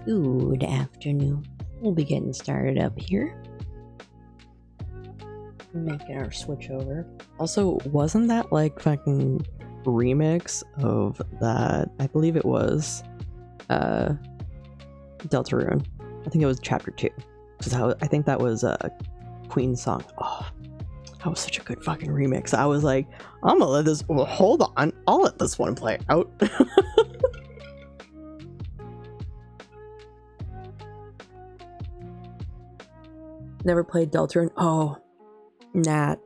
Good afternoon. We'll be getting started up here. Making our switch over. Also, wasn't that like fucking remix of that? I believe it was Deltarune. I think it was chapter 2. Because I think that was a Queen song. Oh, that was such a good fucking remix. I was like, I'm gonna let this. Well, hold on. I'll let this one play out. Never played Deltarune. Oh, Nat.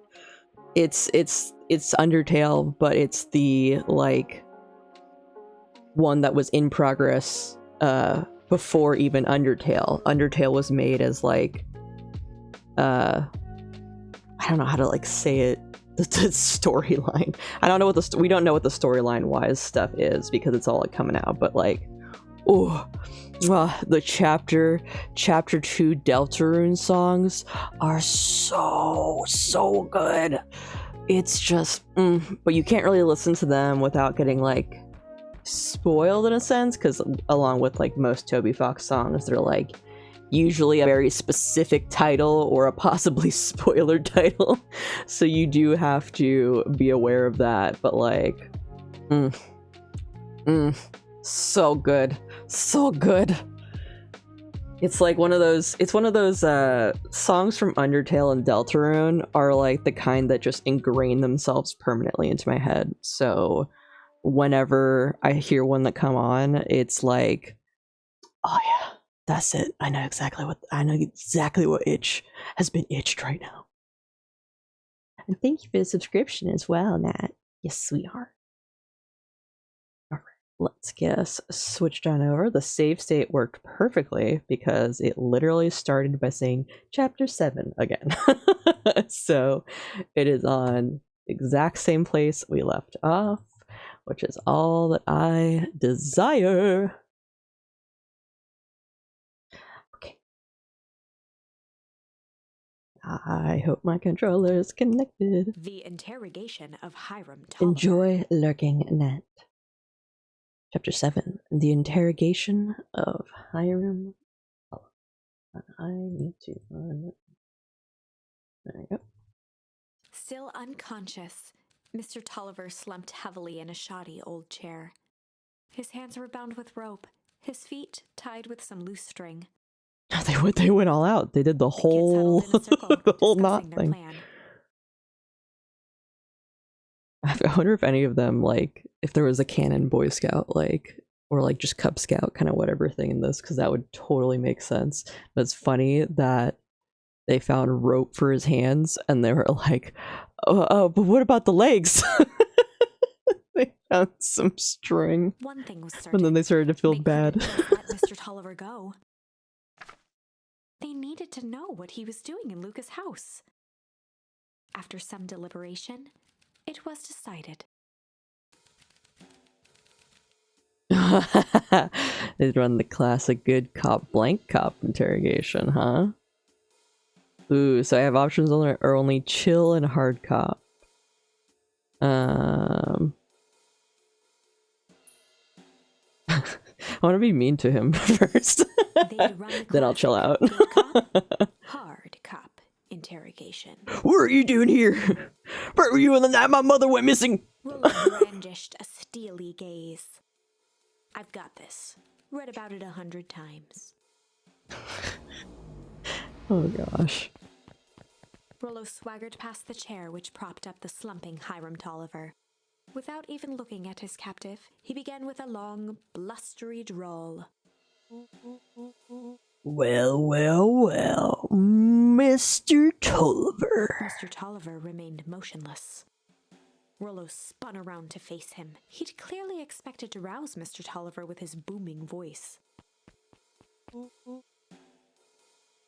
It's Undertale, but it's the like one that was in progress before even Undertale. Undertale was made as like I don't know how to like say it. The storyline. I don't know what we don't know what the storyline wise stuff is because it's all like coming out. But like, oh, the chapter 2 Deltarune songs are so good. It's just, but you can't really listen to them without getting like spoiled in a sense, because along with like most Toby Fox songs, they're like usually a very specific title or a possibly spoiler title, so you do have to be aware of that. But like, so good. It's like one of those songs from Undertale and Deltarune are like the kind that just ingrain themselves permanently into my head. So whenever I hear one that come on, it's like, oh yeah, that's it. I know exactly what itch has been itched right now. And thank you for the subscription as well, Nat. Yes, sweetheart. Let's get us switched on over. The save state worked perfectly because it literally started by saying chapter 7 again. So it is on the exact same place we left off, which is all that I desire. Okay. I hope my controller is connected. The interrogation of Hiram Tolliver. Enjoy lurking, Nat. Chapter 7, The Interrogation of Hiram. I need to find it. There we go. Still unconscious, Mr. Tolliver slumped heavily in a shoddy old chair. His hands were bound with rope, his feet tied with some loose string. They went all out. They did the whole the whole knot thing. Plan. I wonder if any of them, like, if there was a canon Boy Scout, like, or like just Cub Scout kind of whatever thing in this, because that would totally make sense. But it's funny that they found rope for his hands and they were like, oh, but what about the legs? They found some string. One thing was certain, and then they started to feel bad. Let Mr. Tolliver go. They needed to know what he was doing in Luca's house. After some deliberation, it was decided. They'd run the classic good cop, blank cop interrogation, huh? Ooh, so I have options are only chill and hard cop. I want to be mean to him first. Then I'll chill out. Hard cop interrogation. What are you doing here? Where were you on the night my mother went missing? Rollo brandished a steely gaze. I've got this. Read about it 100 times. Oh gosh. Rollo swaggered past the chair which propped up the slumping Hiram Tolliver. Without even looking at his captive, he began with a long, blustery drawl. Well, Mr. Tulliver. Mr. Tolliver remained motionless. Rollo spun around to face him. He'd clearly expected to rouse Mr. Tolliver with his booming voice.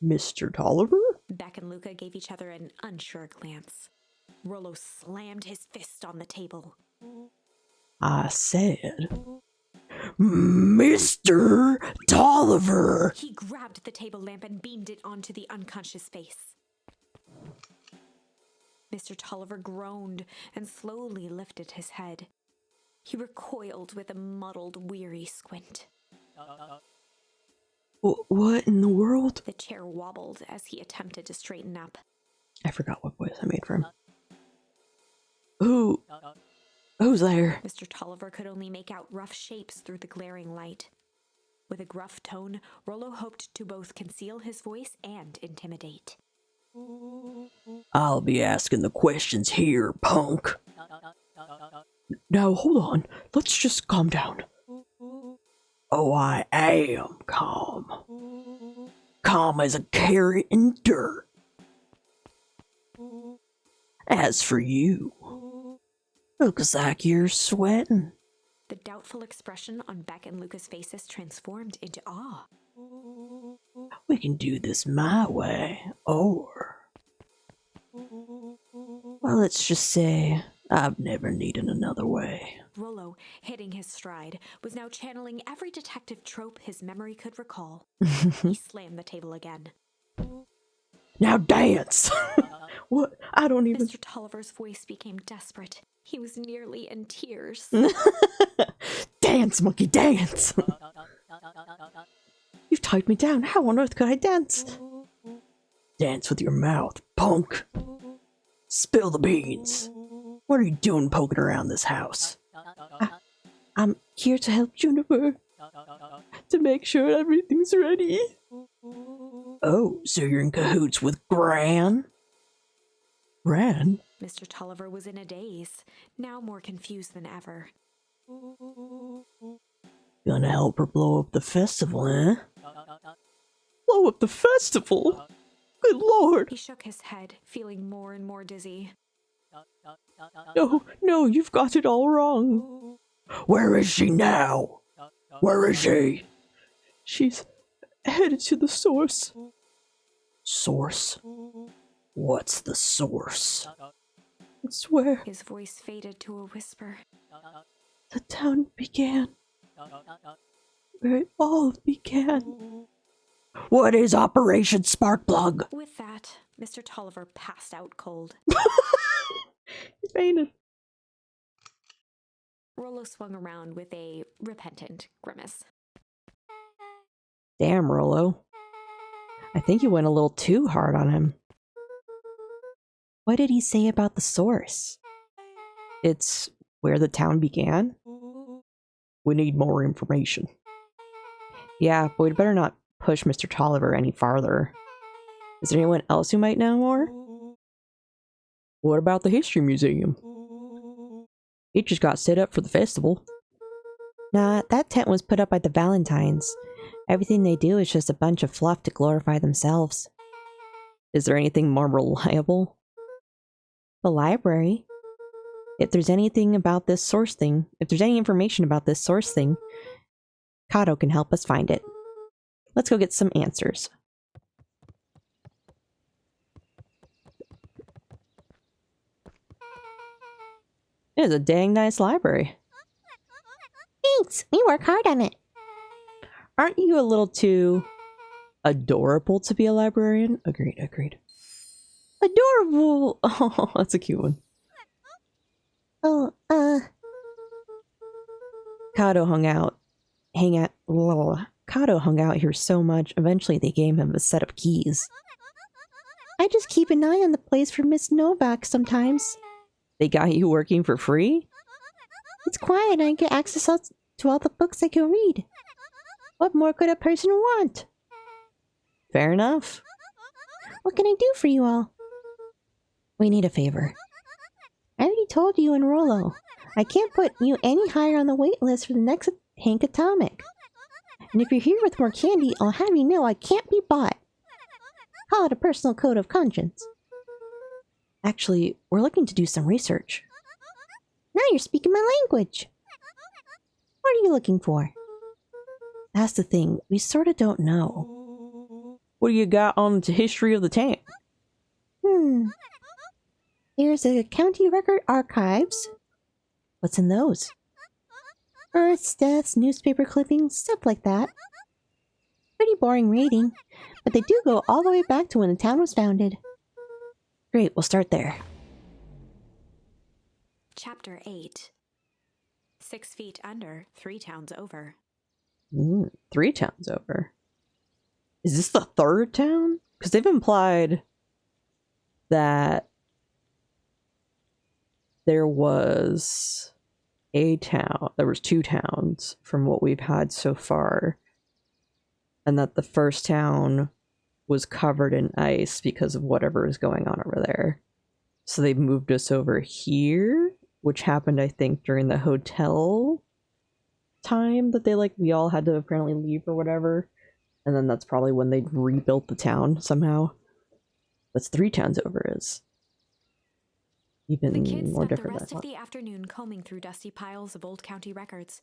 Mr. Tolliver? Beck and Luca gave each other an unsure glance. Rollo slammed his fist on the table. I said, Mr. Tolliver! He grabbed the table lamp and beamed it onto the unconscious face. Mr. Tolliver groaned and slowly lifted his head. He recoiled with a muddled, weary squint. What in the world? The chair wobbled as he attempted to straighten up. I forgot what voice I made for him. Who's there? Mr. Tolliver could only make out rough shapes through the glaring light. With a gruff tone, Rollo hoped to both conceal his voice and intimidate. I'll be asking the questions here, punk. Now, hold on. Let's just calm down. Oh, I am calm. Calm as a carrot in dirt. As for you, looks like you're sweating. The doubtful expression on Beck and Luca's faces transformed into awe. We can do this my way, or... well, let's just say I've never needed another way. Rollo, hitting his stride, was now channeling every detective trope his memory could recall. He slammed the table again. Now dance! What? I don't even... Mr. Tolliver's voice became desperate. He was nearly in tears. Dance, monkey, dance! You've tied me down. How on earth could I dance? Dance with your mouth, punk. Spill the beans. What are you doing poking around this house? I'm here to help Juniper. To make sure everything's ready. Oh, so you're in cahoots with Gran? Gran? Mr. Tolliver was in a daze, now more confused than ever. Gonna help her blow up the festival, eh? Blow up the festival? Good lord! He shook his head, feeling more and more dizzy. No, you've got it all wrong. Where is she now? Where is she? She's headed to the source. Source? What's the source? It's where His voice faded to a whisper. the town began. Where it all began. What is Operation Sparkplug? With that, Mr. Tolliver passed out cold. He fainted. Rollo swung around with a repentant grimace. Damn, Rollo. I think you went a little too hard on him. What did he say about the source? It's where the town began? We need more information. Yeah, but we'd better not push Mr. Tolliver any farther. Is there anyone else who might know more? What about the History Museum? It just got set up for the festival. Nah, that tent was put up by the Valentines. Everything they do is just a bunch of fluff to glorify themselves. Is there anything more reliable? The library. If there's anything about this source thing, if there's any information about this source thing, Kato can help us find it. Let's go get some answers. It is a dang nice library. Thanks, we work hard on it. Aren't you a little too adorable to be a librarian? Agreed. Adorable! Oh, that's a cute one. Kato hung out here so much, eventually they gave him a set of keys. I just keep an eye on the place for Miss Novak sometimes. They got you working for free? It's quiet and I get access to all the books I can read. What more could a person want? Fair enough. What can I do for you all? We need a favor. I already told you and Rollo. I can't put you any higher on the wait list for the next Hank Atomic. And if you're here with more candy, I'll have you know I can't be bought. Call it a personal code of conscience. Actually, we're looking to do some research. Now you're speaking my language. What are you looking for? That's the thing, we sort of don't know. What do you got on the history of the town? Here's a county record archives. What's in those? Births, deaths, newspaper clippings, stuff like that. Pretty boring reading, but they do go all the way back to when the town was founded. Great, we'll start there. Chapter 8. 6 feet under, 3 towns over. 3 towns over. Is this the 3rd town? Because they've implied that there was a town. There was 2 towns from what we've had so far. And that the first town was covered in ice because of whatever is going on over there. So they moved us over here, which happened, I think, during the hotel time that they, we all had to apparently leave or whatever. And then that's probably when they rebuilt the town somehow. That's 3 towns over is even The kids more spent the different. rest of the afternoon combing through dusty piles of old county records,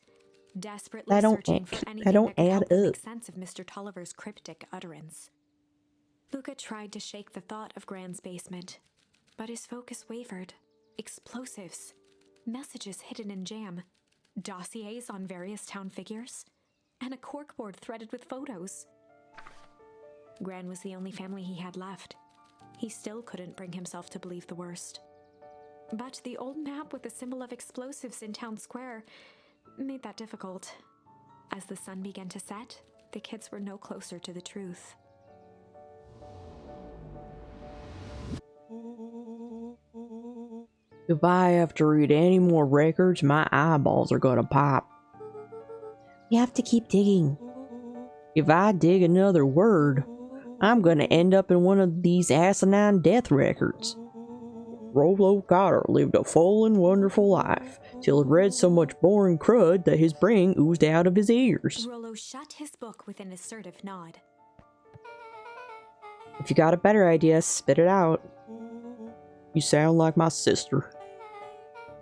desperately That don't searching add- for that anything don't that could help add them up. make sense of Mr. Tolliver's cryptic utterance. Luca tried to shake the thought of Gran's basement, but his focus wavered. Explosives, messages hidden in jam, dossiers on various town figures, and a corkboard threaded with photos. Gran was the only family he had left. He still couldn't bring himself to believe the worst. But the old map with the symbol of explosives in town square made that difficult. As the sun began to set, the kids were no closer to the truth. If I have to read any more records, my eyeballs are gonna pop. We have to keep digging. If I dig another word, I'm gonna end up in one of these asinine death records. Rollo Goddard lived a full and wonderful life, till he read so much boring crud that his brain oozed out of his ears. Rollo shut his book with an assertive nod. If you got a better idea, spit it out. You sound like my sister.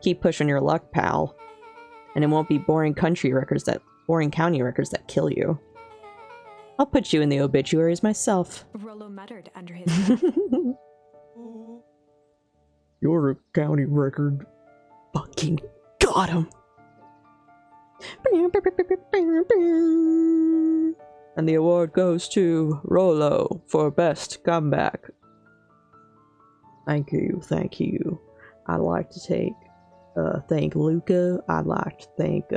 Keep pushing your luck, pal. And it won't be boring county records that kill you. I'll put you in the obituaries myself. Rollo muttered under his breath. You're a county record. Fucking got him. And the award goes to Rollo for best comeback. Thank you, thank you. I'd like to thank Luca. I'd like to thank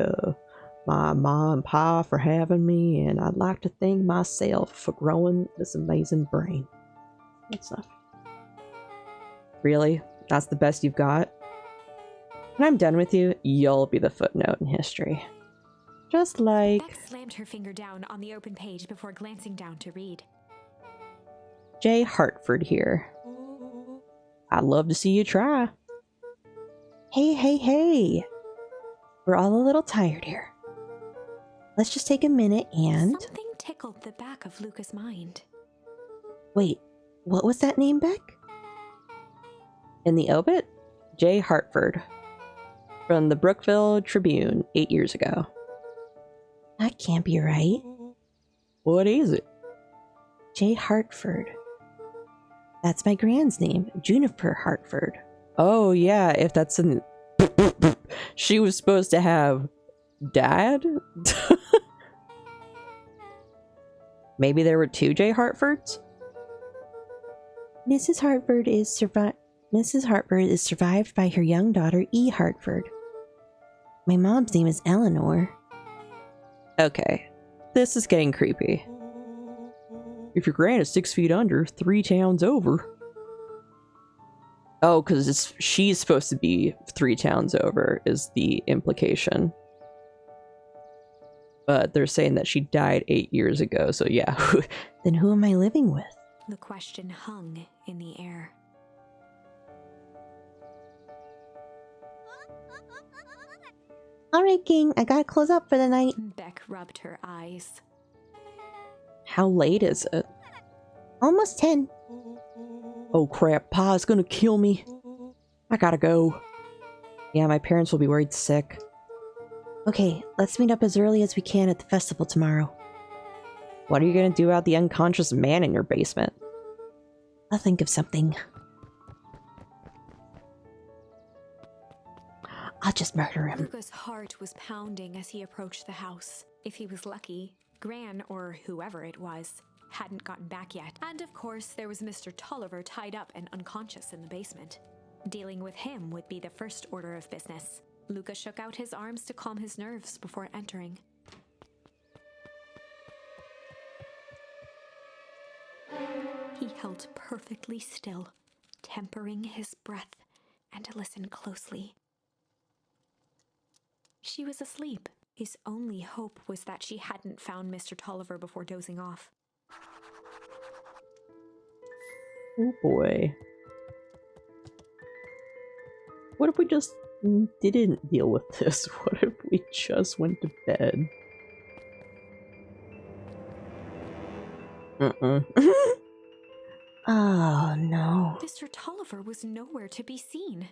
my mom and pa for having me, and I'd like to thank myself for growing this amazing brain. Good stuff. Really? That's the best you've got? When I'm done with you, you'll be the footnote in history. Just like... Beck slammed her finger down on the open page before glancing down to read. J. Hartford here. I'd love to see you try. Hey. We're all a little tired here. Let's just take a minute and... Something tickled the back of Luca's mind. Wait, what was that name, Beck? In the obit, J. Hartford. From the Brookville Tribune 8 years ago. That can't be right. What is it? J. Hartford. That's my grand's name, Juniper Hartford. Oh yeah, if that's in... She was supposed to have... Dad? Maybe there were 2 J. Hartfords? Mrs. Hartford is survived by her young daughter, E. Hartford. My mom's name is Eleanor. Okay, this is getting creepy. If your grand is 6 feet under, 3 towns over. Oh, because she's supposed to be 3 towns over, is the implication. But they're saying that she died 8 years ago, so yeah. Then who am I living with? The question hung in the air. Alright, gang, I gotta close up for the night. Beck rubbed her eyes. How late is it? Almost 10. Oh crap, Pa's gonna kill me. I gotta go. Yeah, my parents will be worried sick. Okay, let's meet up as early as we can at the festival tomorrow. What are you gonna do about the unconscious man in your basement? I'll think of something. I'll just murder him. Luca's heart was pounding as he approached the house. If he was lucky, Gran, or whoever it was, hadn't gotten back yet. And of course, there was Mr. Tolliver tied up and unconscious in the basement. Dealing with him would be the first order of business. Luca shook out his arms to calm his nerves before entering. He held perfectly still, tempering his breath, and listened closely. She was asleep. His only hope was that she hadn't found Mr. Tolliver before dozing off. Oh boy. What if we just didn't deal with this? What if we just went to bed? Oh no. Mr. Tolliver was nowhere to be seen.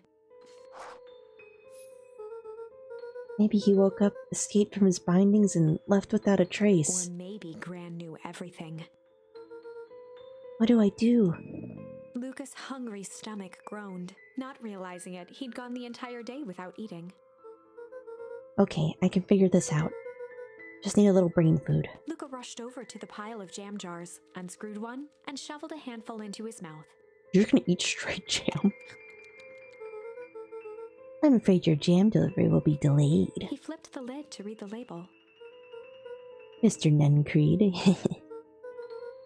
Maybe he woke up, escaped from his bindings, and left without a trace. Or maybe Gran knew everything. What do I do? Luca's hungry stomach groaned. Not realizing it, he'd gone the entire day without eating. Okay, I can figure this out. Just need a little brain food. Luca rushed over to the pile of jam jars, unscrewed one, and shoveled a handful into his mouth. You're just gonna eat straight jam? I'm afraid your jam delivery will be delayed. He flipped the lid to read the label. Mr. Nuncreed.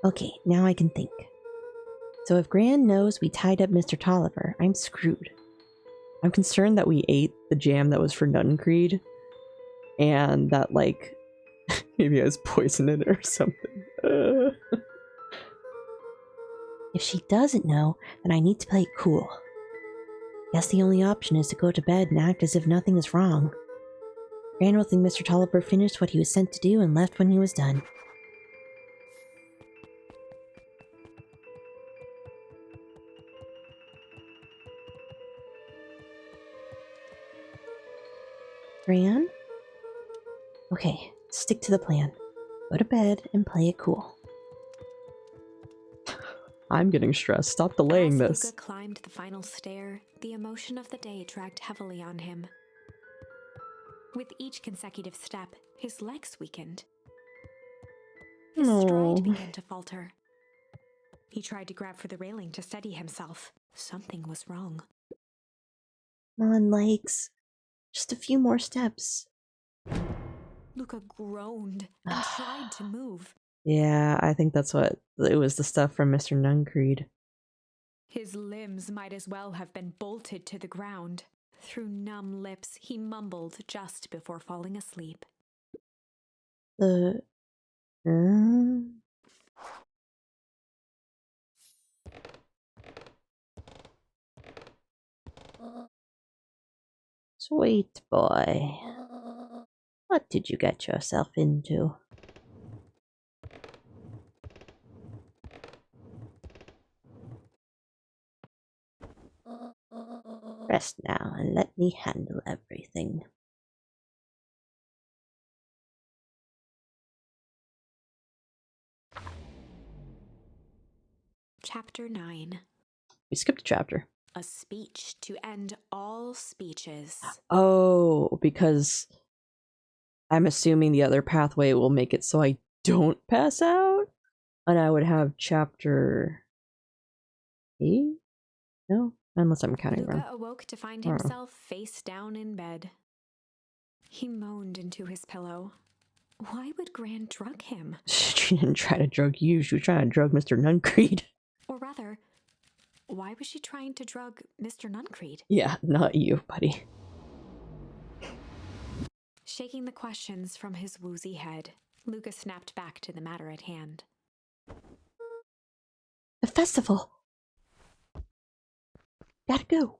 Okay, now I can think. So if Gran knows we tied up Mr. Tolliver, I'm screwed. I'm concerned that we ate the jam that was for Nuncreed, and that, like, maybe I was poisoned in it or something. If she doesn't know, then I need to play it cool. Guess the only option is to go to bed and act as if nothing is wrong. Gran will think Mr. Tolliver finished what he was sent to do and left when he was done. Gran? Okay, stick to the plan. Go to bed and play it cool. I'm getting stressed. Stop delaying As this. Luca climbed the final stair, the emotion of the day dragged heavily on him. With each consecutive step, his legs weakened. His No. stride began to falter. He tried to grab for the railing to steady himself. Something was wrong. Come on, legs. Just a few more steps. Luca groaned and tried to move. Yeah, I think that's what it was, the stuff from Mr. Nuncreed. His limbs might as well have been bolted to the ground. Through numb lips, he mumbled just before falling asleep. The... Sweet boy. What did you get yourself into? Rest now and let me handle everything. Chapter 9. We skipped a chapter. A speech to end all speeches. Oh, because I'm assuming the other pathway will make it so I don't pass out? And I would have chapter 8? No? Unless I'm counting Luca wrong. awoke to find himself face down in bed. He moaned into his pillow. Why would Gran drug him? She didn't try to drug you, she was trying to drug Mr. Nuncreed. Or rather, why was she trying to drug Mr. Nuncreed? Yeah, not you, buddy. Shaking the questions from his woozy head, Luca snapped back to the matter at hand. The festival! Gotta go.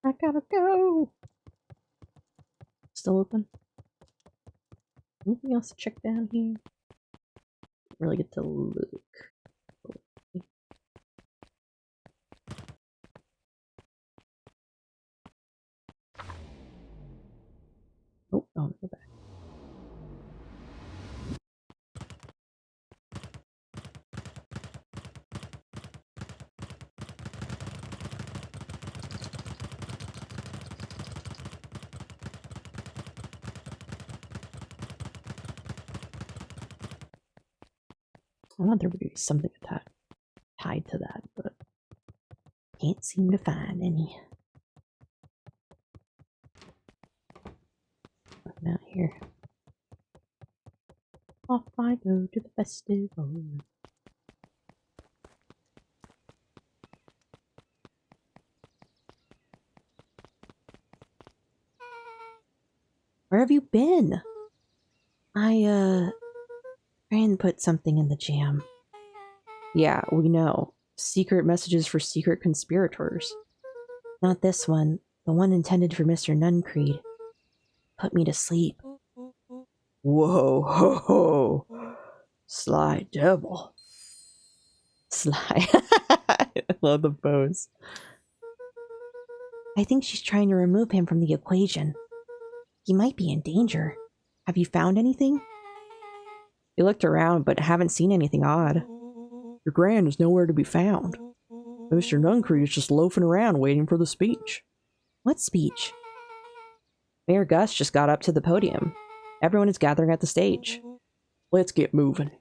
I gotta go. Still open? Anything else to check down here? Really get to look. Oh, go back. I want there to be something tied to that, but Can't seem to find any. not here. Off I go to the festival. Where have you been? I Ryan put something in the jam. Yeah, we know. Secret messages for secret conspirators. Not this one. The one intended for Mr. Nuncreed. Put me to sleep. Whoa, ho, ho. Sly devil. Sly. I love the pose. I think she's trying to remove him from the equation. He might be in danger. Have you found anything? We looked around, but haven't seen anything odd. Your Gran is nowhere to be found. Mr. Nuncreed is just loafing around waiting for the speech. What speech? Mayor Gus just got up to the podium. Everyone is gathering at the stage. Let's get moving.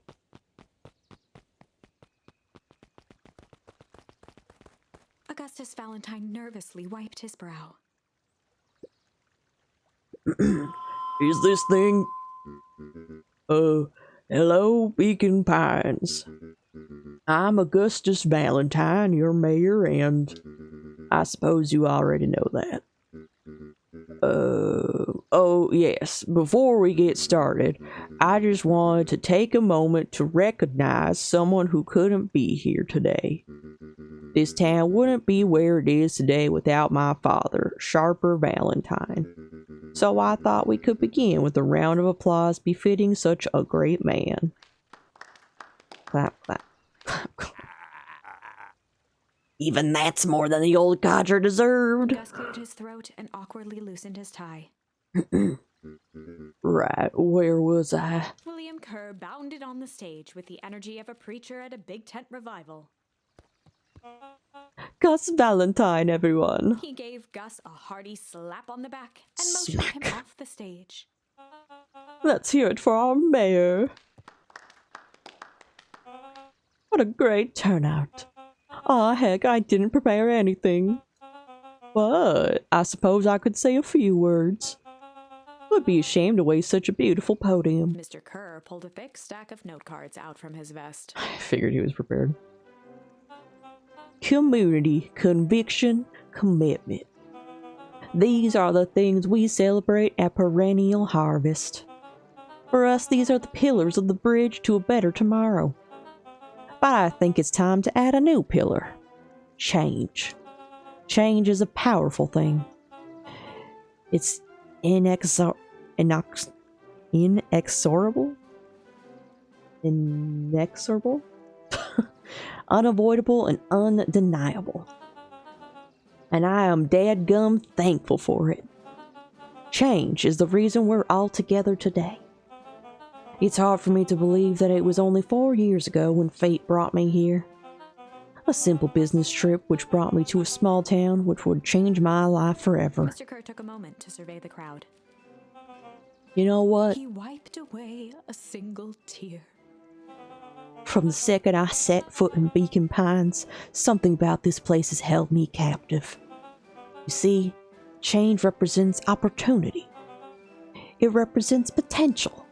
Augustus Valentine nervously wiped his brow. Is this thing... hello, Beacon Pines. I'm Augustus Valentine, your mayor, and I suppose you already know that. Oh yes, before we get started, I just wanted to take a moment to recognize someone who couldn't be here today. This town wouldn't be where it is today without my father, Sharper Valentine. So I thought we could begin with a round of applause befitting such a great man. Clap, clap, clap, clap. Even that's more than the old codger deserved. Gus cleared his throat and awkwardly loosened his tie. Right, where was I? William Kerr bounded on the stage with the energy of a preacher at a big tent revival. Gus Valentine, everyone. He gave Gus a hearty slap on the back and motioned him off the stage. Let's hear it for our mayor. What a great turnout. Aw, heck, I didn't prepare anything. But I suppose I could say a few words. Would be ashamed to waste such a beautiful podium. Mr. Kerr pulled a thick stack of note cards out from his vest. I figured he was prepared. Community, conviction, commitment. These are the things we celebrate at Perennial Harvest. For us, these are the pillars of the bridge to a better tomorrow. But I think it's time to add a new pillar. Change. Change is a powerful thing. It's inexorable? Inexorable? Unavoidable and undeniable. And I am dadgum thankful for it. Change is the reason we're all together today. It's hard for me to believe that it was only 4 years ago when fate brought me here. A simple business trip which brought me to a small town which would change my life forever. Mr. Kerr took a moment to survey the crowd. You know what? He wiped away a single tear. From the second I set foot in Beacon Pines, something about this place has held me captive. You see, change represents opportunity. It represents potential.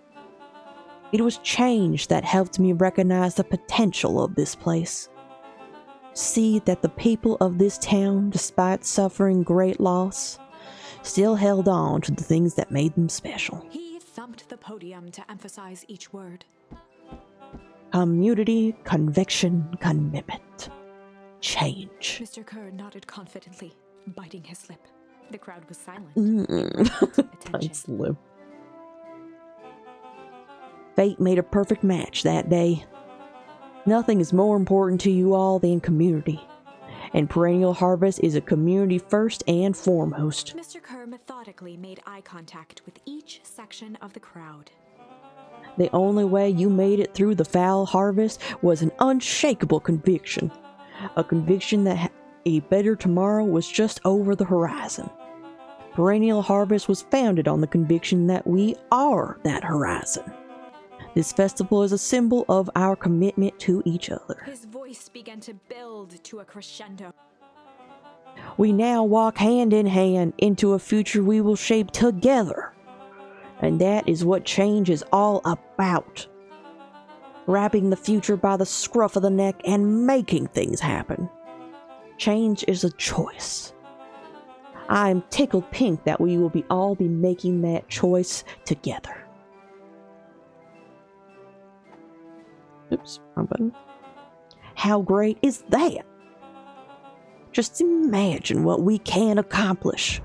It was change that helped me recognize the potential of this place. See that the people of this town, despite suffering great loss, still held on to the things that made them special. He thumped the podium to emphasize each word. Community, conviction, commitment. Change. Mr. Kerr nodded confidently, biting his lip. The crowd was silent. Time Attention. slip. Fate made a perfect match that day. Nothing is more important to you all than community. And Perennial Harvest is a community first and foremost. Mr. Kerr methodically made eye contact with each section of the crowd. The only way you made it through the foul harvest was an unshakable conviction. A conviction that a better tomorrow was just over the horizon. Perennial Harvest was founded on the conviction that we are that horizon. This festival is a symbol of our commitment to each other. His voice began to build to a crescendo. We now walk hand in hand into a future we will shape together. And that is what change is all about. Grabbing the future by the scruff of the neck and making things happen. Change is a choice. I am tickled pink that we will all be making that choice together. Oops, wrong button. How great is that? Just imagine what we can accomplish.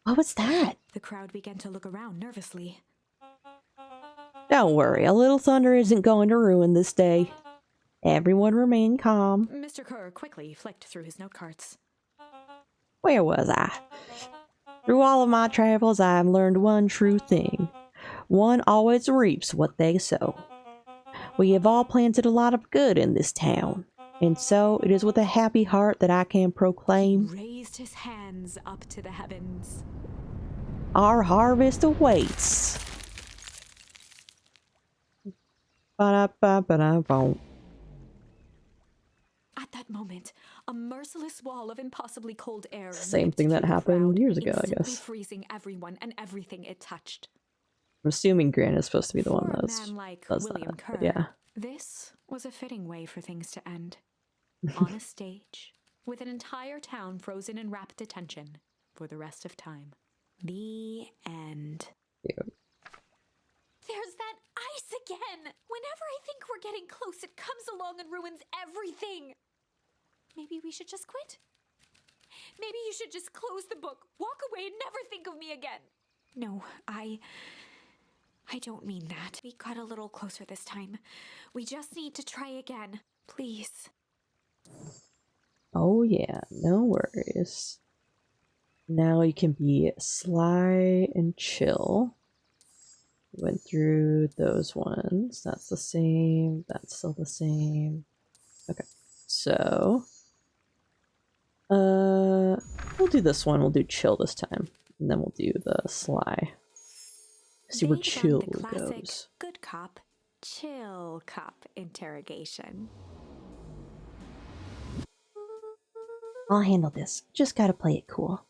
What was that? The crowd began to look around nervously. Don't worry, a little thunder isn't going to ruin this day. Everyone remain calm. Mr. Kerr quickly flicked through his note cards. Where was I? Through all of my travels, I have learned one true thing. One always reaps what they sow. We have all planted a lot of good in this town, and so it is with a happy heart that I can proclaim Raised his hands up to the heavens. our harvest awaits. Ba-da-ba-ba-da-boom. At that moment, a merciless wall of impossibly cold air. Same ripped thing that through the happened crowd, years ago, I instantly guess. freezing everyone and everything it touched. I'm assuming Grant is supposed to be the one For a that's man like does William that. Kerr, But yeah. this was a fitting way for things to end. On a stage, with an entire town frozen in rapt attention for the rest of time. The end. Cute. There's that ice again! Whenever I think we're getting close, it comes along and ruins everything! Maybe we should just quit? Maybe you should just close the book, walk away, and never think of me again. No, I don't mean that. We got a little closer this time. We just need to try again. Please. Oh yeah, no worries. Now you can be sly and chill. Went through those ones. That's the same. That's still the same. Okay. So we'll do this one. We'll do chill this time. And then we'll do the sly. See where They've done chill the classic goes. good cop, chill cop interrogation. I'll handle this. Just gotta play it cool.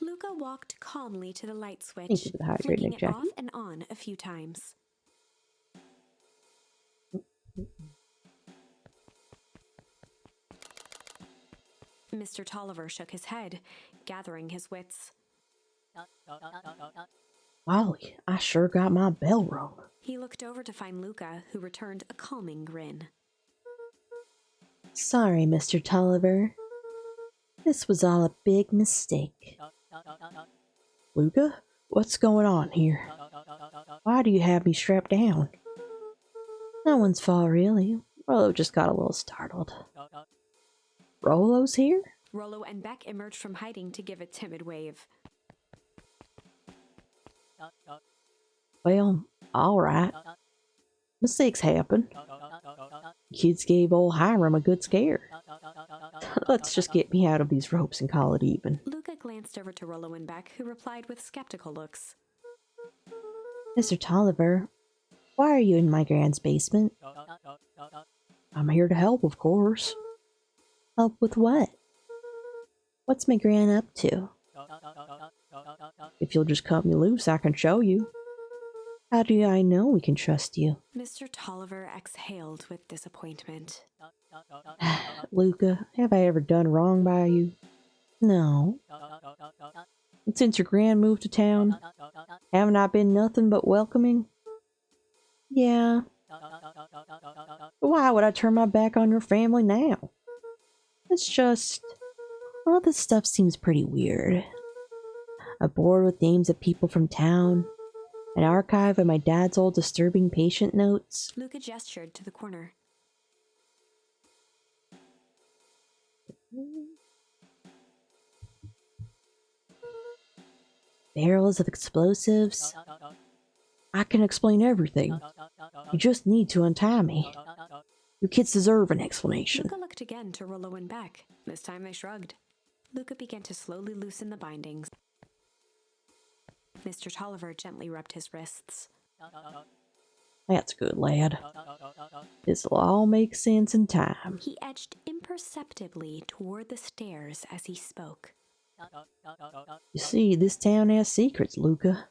Luca walked calmly to the light switch, Thank you for the hydrate, flicking Nick it Jackie. off and on a few times. Mr. Tolliver shook his head, gathering his wits. Golly, I sure got my bell rung. He looked over to find Luca, who returned a calming grin. Sorry, Mr. Tolliver. This was all a big mistake. Luca, what's going on here? Why do you have me strapped down? No one's fault, really. Rollo just got a little startled. Rollo's here? Rollo and Beck emerged from hiding to give a timid wave. Well, alright. Mistakes happen. Kids gave old Hiram a good scare. Let's just get me out of these ropes and call it even. Luca glanced over to Rollo and Beck, who replied with skeptical looks. Mr. Tolliver, why are you in my grand's basement? I'm here to help, of course. Help with what? What's my gran up to? If you'll just cut me loose, I can show you. How do I know we can trust you? Mr. Tolliver exhaled with disappointment. Luca, have I ever done wrong by you? No. And since your gran moved to town, haven't I been nothing but welcoming? Yeah. Why would I turn my back on your family now? It's just, all this stuff seems pretty weird. A board with names of people from town, an archive of my dad's old disturbing patient notes. Luca gestured to the corner. Barrels of explosives. I can explain everything. You just need to untie me. You kids deserve an explanation. Luca looked again to Rollo and Beck. This time they shrugged. Luca began to slowly loosen the bindings. Mr. Tolliver gently rubbed his wrists. That's good, lad. This'll all make sense in time. He edged imperceptibly toward the stairs as he spoke. You see, this town has secrets, Luca.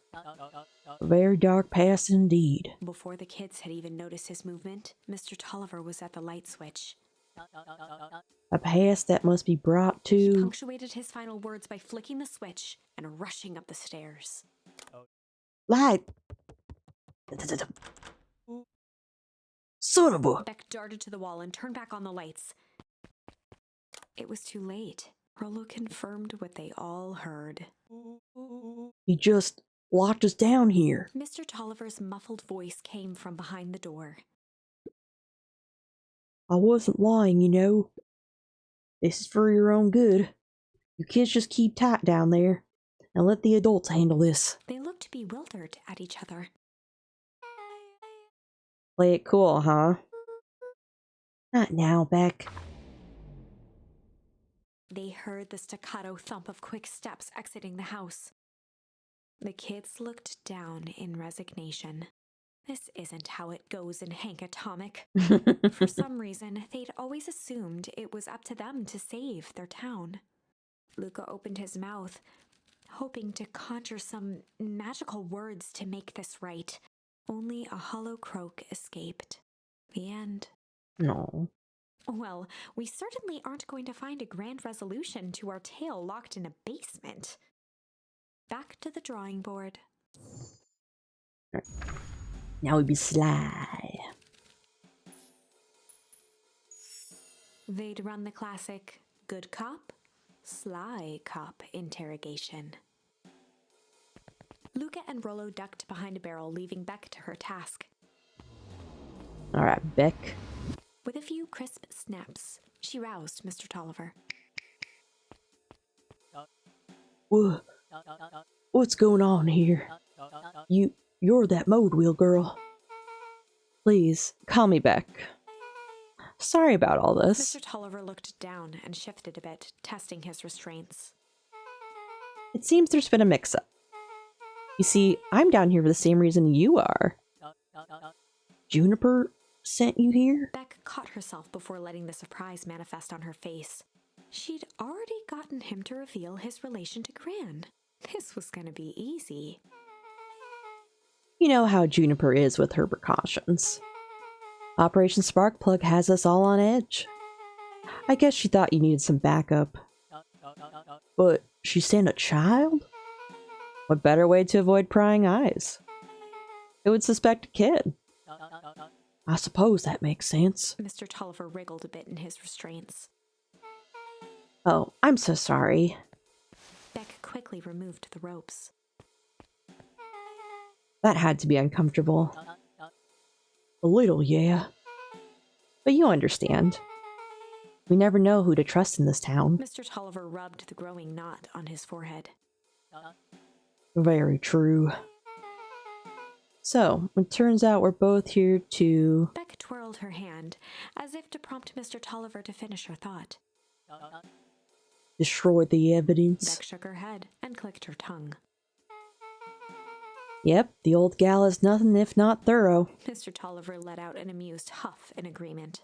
A very dark past indeed. Before the kids had even noticed his movement, Mr. Tolliver was at the light switch. A past that must be brought He to... punctuated his final words by flicking the switch and rushing up the stairs. Light! Son of a... Beck darted to the wall and turned back on the lights. It was too late. Rollo confirmed what they all heard. He just locked us down here. Mr. Tolliver's muffled voice came from behind the door. I wasn't lying, you know. This is for your own good. You kids just keep tight down there and let the adults handle this. They looked bewildered at each other. Play it cool, huh? Not now, Beck. They heard the staccato thump of quick steps exiting the house. The kids looked down in resignation. This isn't how it goes in Hank Atomic. For some reason, they'd always assumed it was up to them to save their town. Luca opened his mouth, hoping to conjure some magical words to make this right. Only a hollow croak escaped. The end. No. Well, we certainly aren't going to find a grand resolution to our tale locked in a basement. Back to the drawing board. Now we be sly. They'd run the classic good cop, sly cop interrogation. Luca and Rollo ducked behind a barrel, leaving Beck to her task. Alright, Beck. With a few crisp snaps, she roused Mr. Tolliver. What's going on here? You're that mode wheel girl. Please, call me Beck. Sorry about all this. Mr. Tolliver looked down and shifted a bit, testing his restraints. It seems there's been a mix-up. You see, I'm down here for the same reason you are. Juniper sent you here? Beck caught herself before letting the surprise manifest on her face. She'd already gotten him to reveal his relation to Gran. This was going to be easy. You know how Juniper is with her precautions. Operation Sparkplug has us all on edge. I guess she thought you needed some backup. But she sent a child? What better way to avoid prying eyes? It would suspect a kid. I suppose that makes sense. Mr. Tolliver wriggled a bit in his restraints. Oh, I'm so sorry. Beck quickly removed the ropes. That had to be uncomfortable. A little, yeah. But you understand. We never know who to trust in this town. Mr. Tolliver rubbed the growing knot on his forehead. Very true. So, it turns out we're both here to... Beck twirled her hand, as if to prompt Mr. Tolliver to finish her thought. Destroy the evidence. Beck shook her head and clicked her tongue. Yep, the old gal is nothing if not thorough. Mr. Tolliver let out an amused huff in agreement.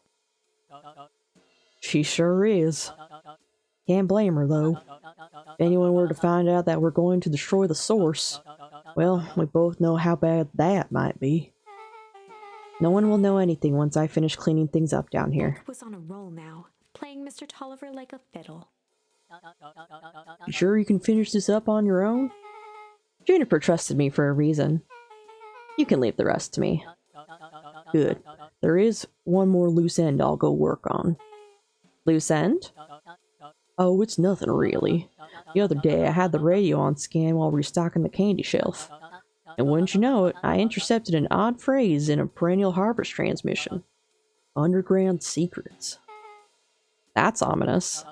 She sure is. Can't blame her, though. If anyone were to find out that we're going to destroy the source, well, we both know how bad that might be. No one will know anything once I finish cleaning things up down here. Beck was on a roll now, playing Mr. Tolliver like a fiddle. You sure you can finish this up on your own? Juniper trusted me for a reason. You can leave the rest to me. Good. There is one more loose end I'll go work on. Loose end? Oh, it's nothing really. The other day I had the radio on scan while restocking the candy shelf. And wouldn't you know it, I intercepted an odd phrase in a perennial harvest transmission. Underground secrets. That's ominous.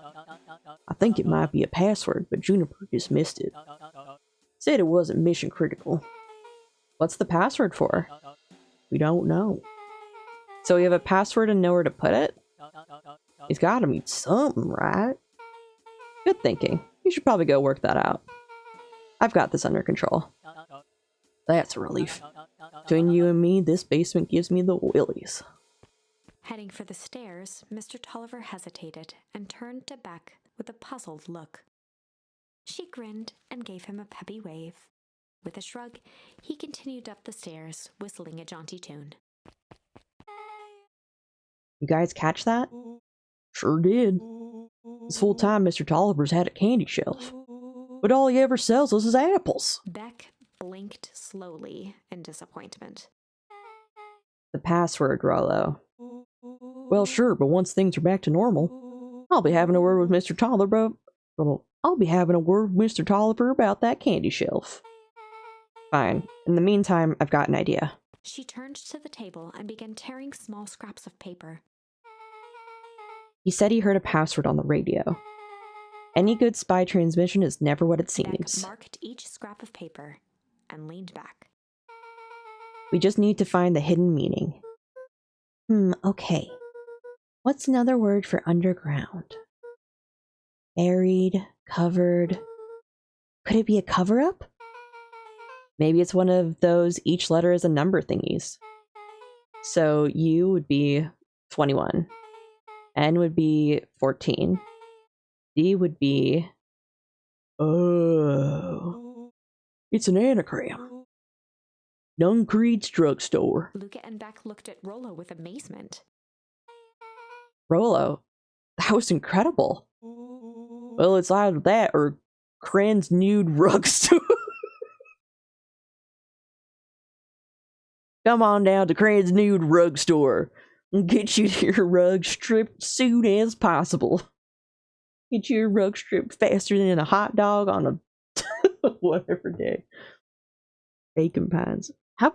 I think it might be a password, but Juniper just missed it. Said it wasn't mission critical. What's the password for? We don't know. So we have a password and nowhere to put it? It's gotta mean something, right? Good thinking. You should probably go work that out. I've got this under control. That's a relief. Between you and me, this basement gives me the willies. Heading for the stairs, Mr. Tolliver hesitated and turned to Beck with a puzzled look. She grinned and gave him a peppy wave. With a shrug, he continued up the stairs, whistling a jaunty tune. You guys catch that? Sure did. This whole time Mr. Tolliver's had a candy shelf. But all he ever sells us is apples. Beck blinked slowly in disappointment. The password, Rollo. Well, sure, but once things are back to normal, I'll be having a word with Mr. Tolliver. I'll be having a word with Mr. Tolliver about that candy shelf. Fine. In the meantime, I've got an idea. She turned to the table and began tearing small scraps of paper. He said he heard a password on the radio. Any good spy transmission is never what it seems. Beck marked each scrap of paper and leaned back. We just need to find the hidden meaning. Okay. What's another word for underground? Buried, covered. Could it be a cover-up? Maybe it's one of those each letter is a number thingies. So U would be 21. N would be 14. D would be... Oh. It's an anagram. Nuncreed's drugstore. Luca and Beck looked at Rollo with amazement. Rollo? That was incredible. Well, it's either that or Cran's nude rug store. Come on down to Cran's nude rug store and get you your rug stripped soon as possible. Get your rug stripped faster than a hot dog on a whatever day. Bacon pies.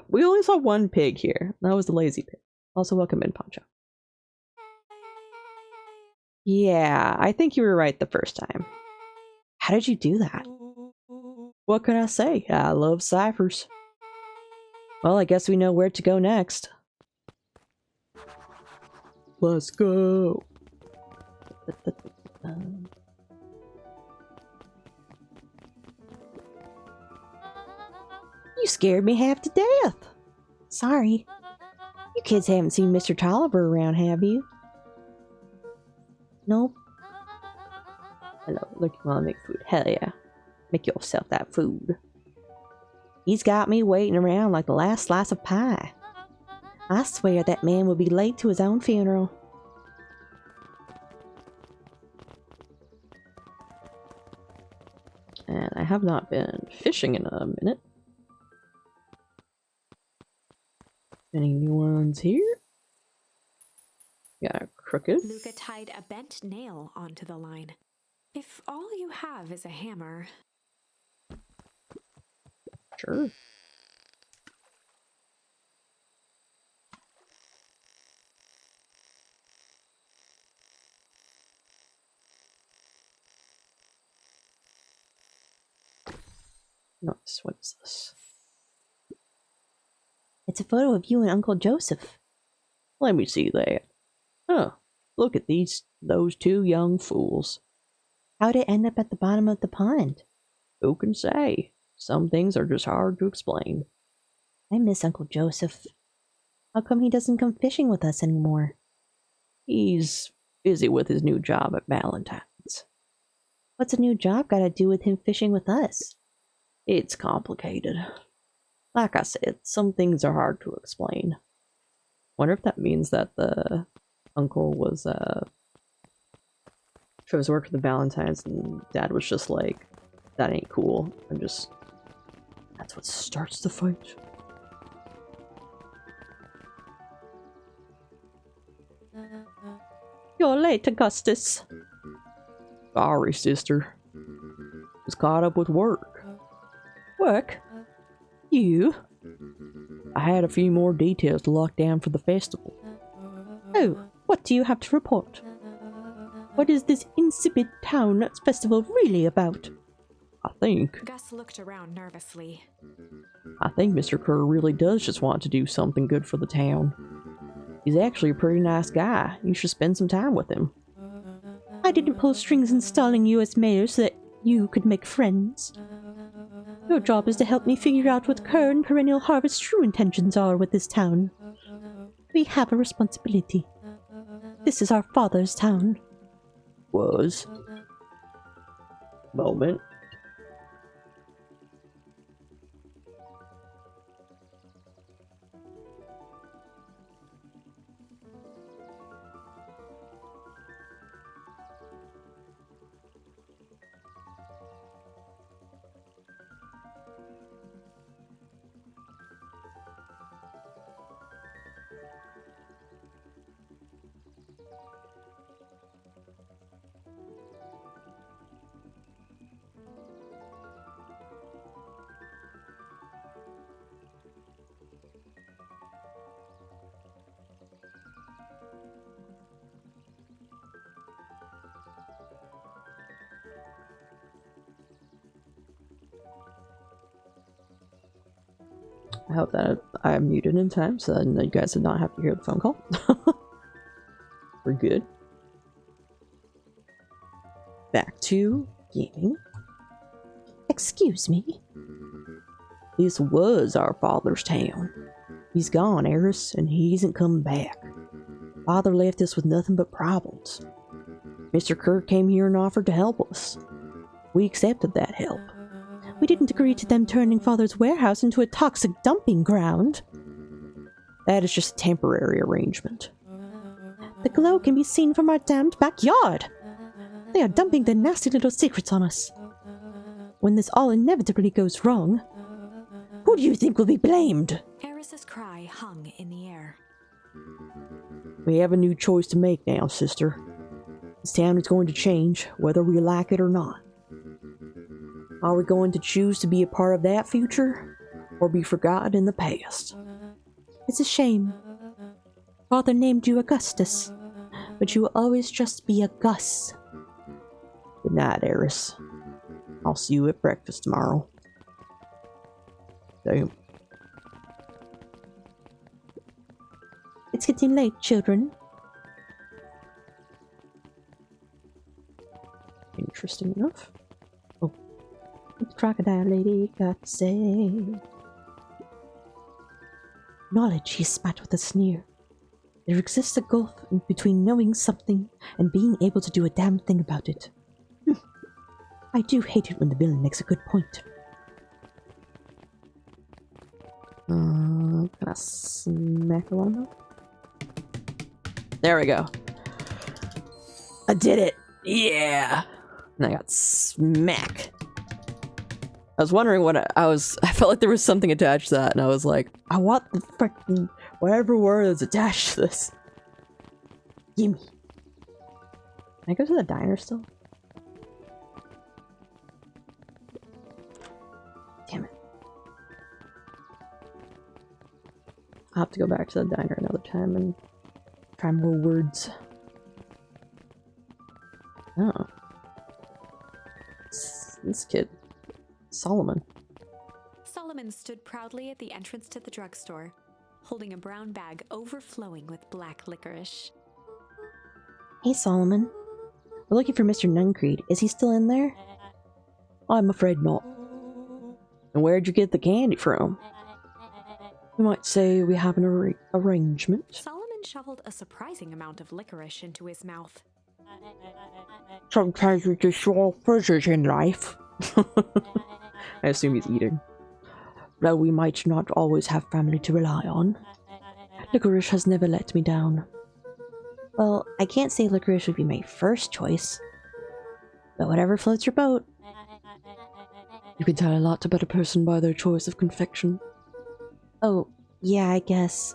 We only saw one pig here. That was the lazy pig. Also, welcome in, Poncho. Yeah, I think you were right the first time. How did you do that? What can I say? I love ciphers. Well, I guess we know where to go next. Let's go. You scared me half to death. Sorry. You kids haven't seen Mr. Tolliver around, have you? Nope. Hello, look, you wanna make food? Hell yeah. Make yourself that food. He's got me waiting around like the last slice of pie. I swear that man will be late to his own funeral. And I have not been fishing in a minute. Any new ones here? Got a crooked. Luca tied a bent nail onto the line. If all you have is a hammer... Sure. Nice. What is this? It's a photo of you and Uncle Joseph. Let me see that. Huh. Look at those two young fools. How'd it end up at the bottom of the pond? Who can say? Some things are just hard to explain. I miss Uncle Joseph. How come he doesn't come fishing with us anymore? He's busy with his new job at Valentine's. What's a new job got to do with him fishing with us? It's complicated. Like I said, some things are hard to explain. Wonder if that means that the uncle was chose work for the Valentines and dad was just like, that ain't cool, and just that's what starts the fight. You're late, Augustus. Sorry, sister. Was caught up with work. Work? You? I had a few more details to lock down for the festival. Oh, what do you have to report? What is this insipid town festival really about? I think Gus looked around nervously. Mr. Kerr really does just want to do something good for the town. He's actually a pretty nice guy. You should spend some time with him. I didn't pull strings installing you as mayor so that you could make friends. Your job is to help me figure out what Kerr and Perennial Harvest's true intentions are with this town. We have a responsibility. This is our father's town. Was. Moment. I hope that I'm muted in time so that you guys did not have to hear the phone call. We're good. Back to gaming. Excuse me? This was our father's town. He's gone, Eris, and he isn't coming back. Father left us with nothing but problems. Mr. Kerr came here and offered to help us. We accepted that help. We didn't agree to them turning Father's warehouse into a toxic dumping ground. That is just a temporary arrangement. The glow can be seen from our damned backyard. They are dumping their nasty little secrets on us. When this all inevitably goes wrong, who do you think will be blamed? Eris's cry hung in the air. We have a new choice to make now, sister. This town is going to change, whether we like it or not. Are we going to choose to be a part of that future, or be forgotten in the past? It's a shame. Father named you Augustus, but you will always just be a Gus. Good night, Eris. I'll see you at breakfast tomorrow. Damn. It's getting late, children. Interesting enough. Oh. The crocodile lady got say. Knowledge, he spat with a sneer. There exists a gulf between knowing something and being able to do a damn thing about it. I do hate it when the villain makes a good point. Can I smack one of them? There we go. I did it! Yeah! And I got smack. I was wondering what I felt like there was something attached to that, and I was like, I want the freaking whatever word is attached to this. Gimme. Can I go to the diner still? Damn it. I'll have to go back to the diner another time and try more words. Oh. This kid. Solomon. Solomon stood proudly at the entrance to the drugstore, holding a brown bag overflowing with black licorice. Hey, Solomon. We're looking for Mr. Nuncreed. Is he still in there? I'm afraid not. And where'd you get the candy from? You might say we have an arrangement. Solomon shoveled a surprising amount of licorice into his mouth. Sometimes we just swallow pleasures in life. I assume he's eating. Though we might not always have family to rely on. Licorice has never let me down. Well, I can't say licorice would be my first choice. But whatever floats your boat. You can tell a lot about a person by their choice of confection. Oh, yeah, I guess.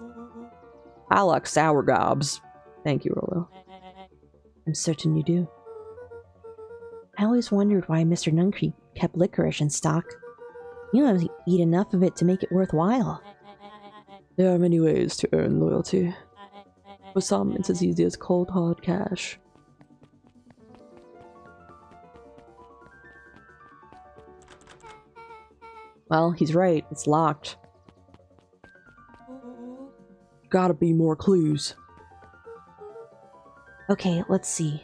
I like sour gobs. Thank you, Rolo. I'm certain you do. I always wondered why Mr. Nuncreed kept licorice in stock. You don't eat enough of it to make it worthwhile. There are many ways to earn loyalty. For some, it's as easy as cold hard cash. Well, he's right. It's locked. Gotta be more clues. Okay, let's see.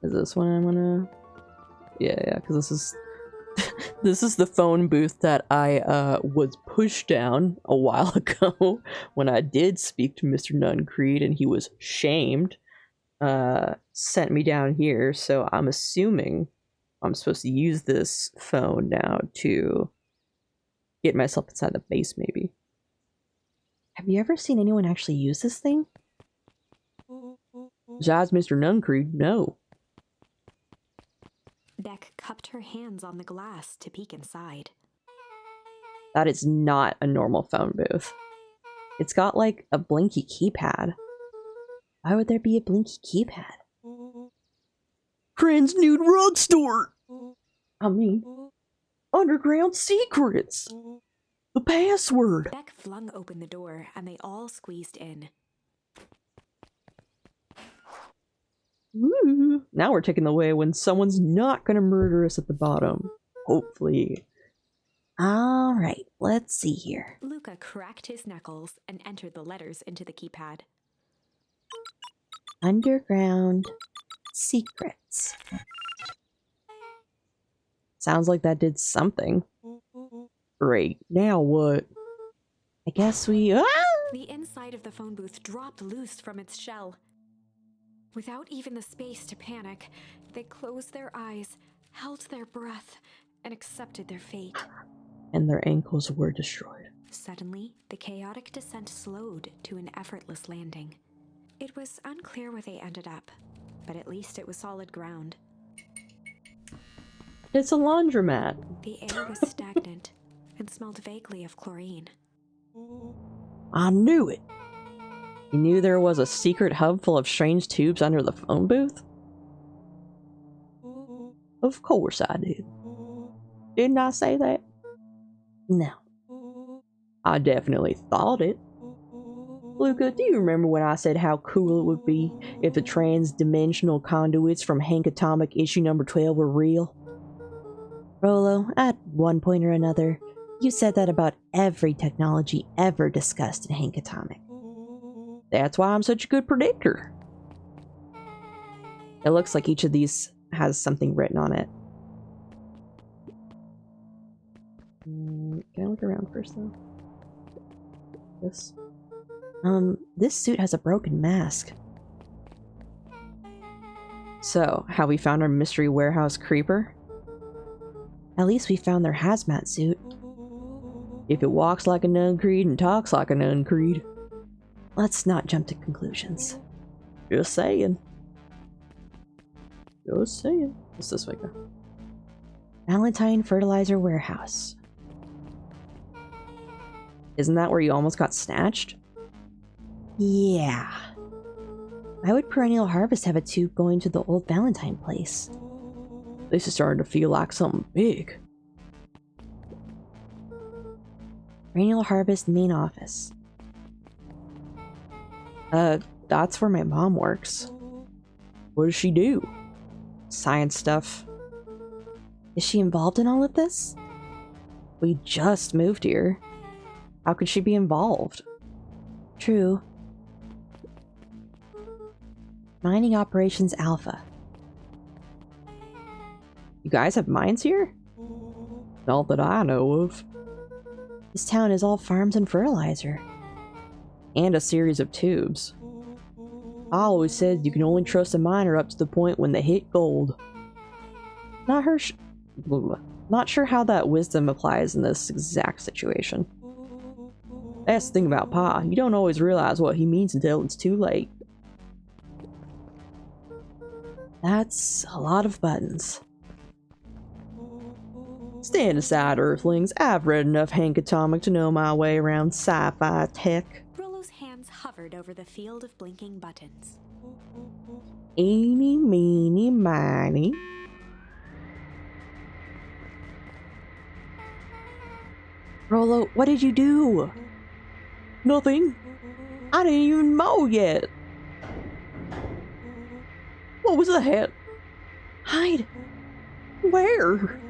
Is this one I'm gonna... Yeah, because this is... this is the phone booth that I was pushed down a while ago when I did speak to Mr. Nuncreed and he was shamed. Sent me down here, so I'm assuming I'm supposed to use this phone now to get myself inside the base, maybe. Have you ever seen anyone actually use this thing? Besides Mr. Nuncreed, no. Beck cupped her hands on the glass to peek inside. That is not a normal phone booth. It's got like a blinky keypad. Why would there be a blinky keypad? Cran's nude rug store! I mean, underground secrets! The password! Beck flung open the door and they all squeezed in. Woo! Now we're taking the way when someone's not gonna murder us at the bottom. Hopefully. Alright, let's see here. Luca cracked his knuckles and entered the letters into the keypad. Underground secrets. Sounds like that did something. Great. Now what? I guess we... Ah! The inside of the phone booth dropped loose from its shell. Without even the space to panic, they closed their eyes, held their breath, and accepted their fate. And their ankles were destroyed. Suddenly, the chaotic descent slowed to an effortless landing. It was unclear where they ended up, but at least it was solid ground. It's a laundromat. The air was stagnant and smelled vaguely of chlorine. I knew it. You knew there was a secret hub full of strange tubes under the phone booth? Of course I did. Didn't I say that? No. I definitely thought it. Luca, do you remember when I said how cool it would be if the trans-dimensional conduits from Hank Atomic issue number 12 were real? Rolo, at one point or another, you said that about every technology ever discussed in Hank Atomic. That's why I'm such a good predictor. It looks like each of these has something written on it. Can I look around first, though? This? This suit has a broken mask. So, have we found our mystery warehouse creeper? At least we found their hazmat suit. If it walks like a Nuncreed and talks like a Nuncreed. Let's not jump to conclusions. Just saying. Just saying. What's this way go? Valentine Fertilizer Warehouse. Isn't that where you almost got snatched? Yeah. Why would Perennial Harvest have a tube going to the old Valentine place? This is starting to feel like something big. Perennial Harvest main office. That's where my mom works. What does she do? Science stuff. Is she involved in all of this? We just moved here. How could she be involved? True. Mining Operations Alpha. You guys have mines here? Not that I know of. This town is all farms and fertilizer. And a series of tubes. I always said you can only trust a miner up to the point when they hit gold. Not sure how that wisdom applies in this exact situation. That's the thing about Pa, you don't always realize what he means until it's too late. That's a lot of buttons. Stand aside, Earthlings. I've read enough Hank Atomic to know my way around sci-fi tech. Rollo's hands hovered over the field of blinking buttons. Eeny, meeny, miny. Rollo, what did you do? Nothing. I didn't even mow yet. What was that? Hide. Where?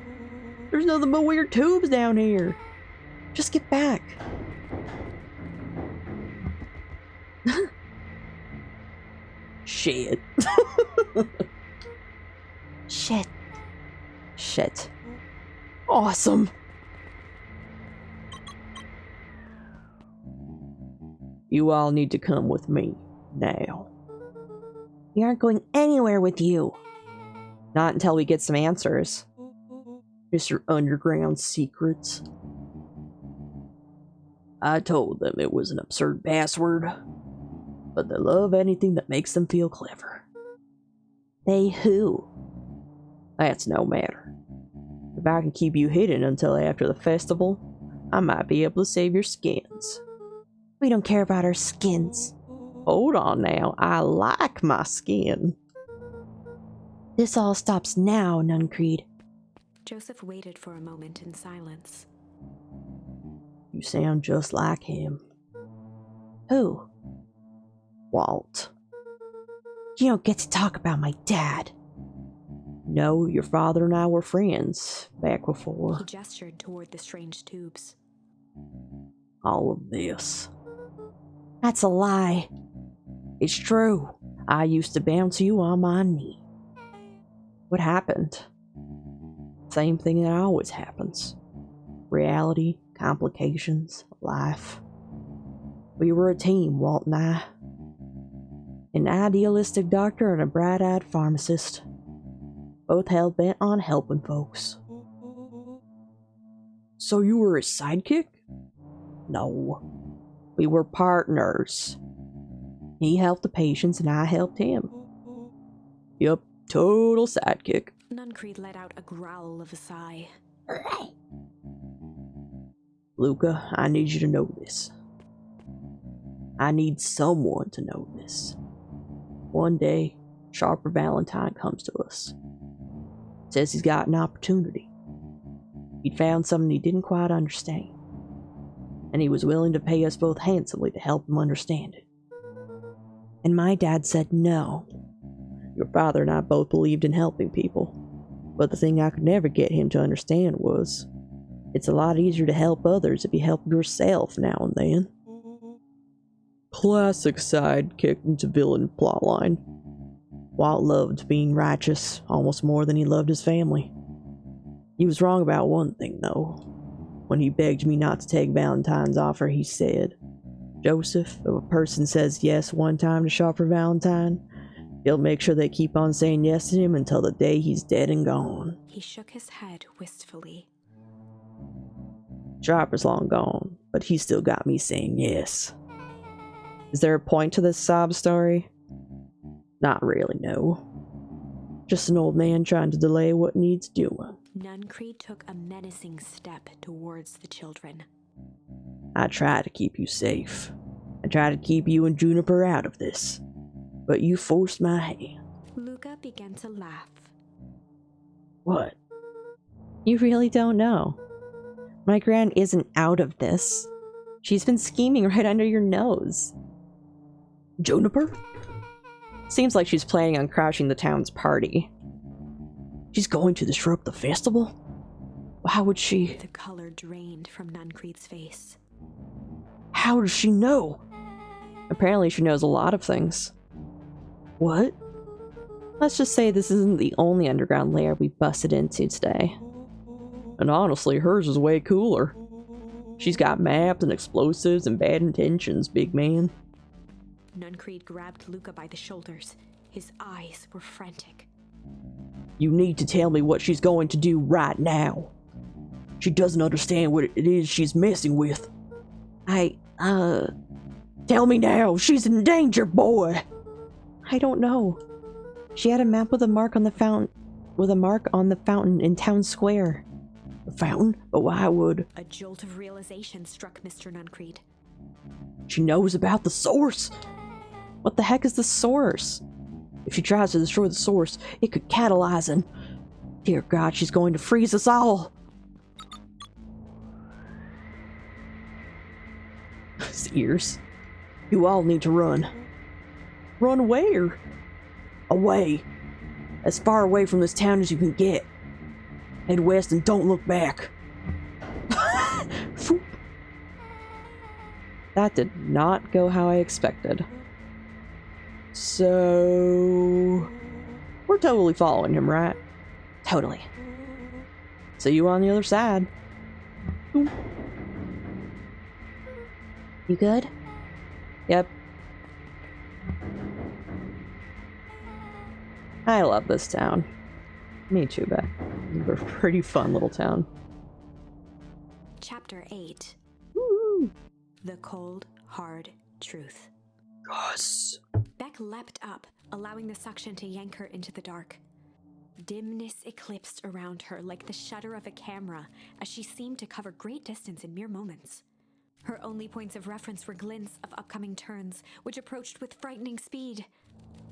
There's nothing but weird tubes down here. Just get back. Shit. Shit. Shit. Awesome. You all need to come with me now. We aren't going anywhere with you. Not until we get some answers. Mr. Underground Secrets. I told them it was an absurd password, but they love anything that makes them feel clever. They who? That's no matter. If I can keep you hidden until after the festival, I might be able to save your skins. We don't care about our skins. Hold on now, I like my skin. This all stops now, Nuncreed. Joseph waited for a moment in silence. You sound just like him. Who? Walt. You don't get to talk about my dad. No, your father and I were friends back before He gestured toward the strange tubes. all of this. That's a lie. It's true. I used to bounce you on my knee. What happened? Same thing that always happens. Reality, complications, life. We were a team, Walt and I. An idealistic doctor and a bright-eyed pharmacist. Both hell-bent on helping folks. So you were his sidekick? No. We were partners. He helped the patients and I helped him. Yup, total sidekick. Nuncreed let out a growl of a sigh. Luca, I need you to know this. I need someone to know this. One day, Sharper Valentine comes to us. Says he's got an opportunity. He'd found something he didn't quite understand. And he was willing to pay us both handsomely to help him understand it. And my dad said no. Your father and I both believed in helping people. But the thing I could never get him to understand was, it's a lot easier to help others if you help yourself now and then. Classic sidekick to villain plotline. Walt loved being righteous almost more than he loved his family. He was wrong about one thing, though. When he begged me not to take Valentine's offer, he said, Joseph, if a person says yes one time to Sharper Valentine, he'll make sure they keep on saying yes to him until the day he's dead and gone. He shook his head wistfully. Sharper's long gone, but he still got me saying yes. Is there a point to this sob story? Not really, no. Just an old man trying to delay what needs doing. Nuncreed took a menacing step towards the children. I try to keep you safe. I try to keep you and Juniper out of this. But you forced my hand. Luca began to laugh. What? You really don't know. My gran isn't out of this. She's been scheming right under your nose. Juniper? Seems like she's planning on crashing the town's party. She's going to disrupt the festival? How would she? The color drained from Nuncreed's face. How does she know? Apparently she knows a lot of things. What? Let's just say this isn't the only underground lair we busted into today. And honestly, hers is way cooler. She's got maps and explosives and bad intentions, big man. Nuncreed grabbed Luca by the shoulders. His eyes were frantic. You need to tell me what she's going to do right now. She doesn't understand what it is she's messing with. Tell me now, she's in danger, boy! I don't know. She had a map with a mark on the fountain in town square. The fountain? Oh, why would... A jolt of realization struck Mr. Nuncreed. She knows about the source! What the heck is the source? If she tries to destroy the source, it could catalyze and... Dear God, she's going to freeze us all! His ears. You all need to run. Run where? Away. As far away from this town as you can get. Head west and don't look back. That did not go how I expected. So... We're totally following him, right? Totally. See you on the other side. Ooh. You good? Yep. I love this town. Me too, Beth. We're a pretty fun little town. Chapter 8. Woo! The Cold, Hard Truth. Yes. Beck leapt up, allowing the suction to yank her into the dark. Dimness eclipsed around her like the shutter of a camera as she seemed to cover great distance in mere moments. Her only points of reference were glints of upcoming turns, which approached with frightening speed,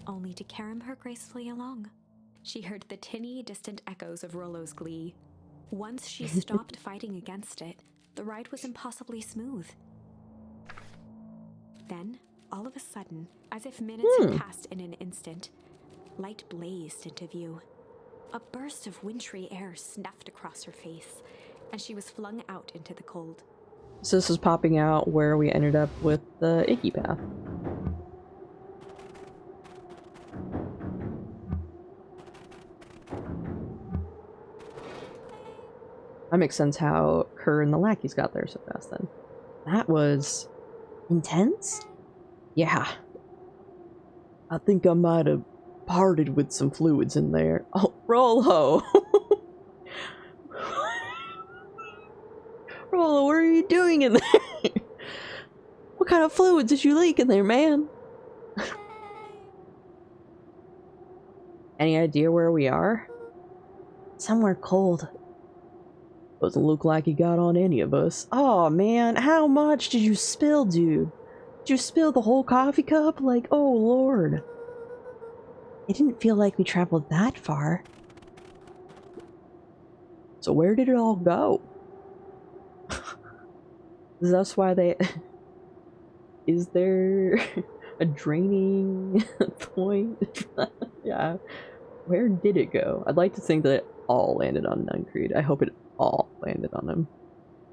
only to carom her gracefully along. She heard the tinny, distant echoes of Rollo's glee. Once she stopped fighting against it, the ride was impossibly smooth. Then, all of a sudden, as if minutes had passed in an instant, light blazed into view. A burst of wintry air snuffed across her face, and she was flung out into the cold. So this is popping out where we ended up with the Icky Path. That makes sense how Kerr and the lackeys got there so fast then. That was... intense? Yeah. I think I might have parted with some fluids in there. Oh, Rollo! Rollo, what are you doing in there? What kind of fluids did you leak in there, man? Any idea where we are? Somewhere cold. Doesn't look like he got on any of us. Oh man, how much did you spill, dude? Did you spill the whole coffee cup? Like, oh lord. It didn't feel like we traveled that far. So where did it all go? That's why they... Is there a draining point? Yeah. Where did it go? I'd like to think that it all landed on Nuncreed. I hope it all landed on him.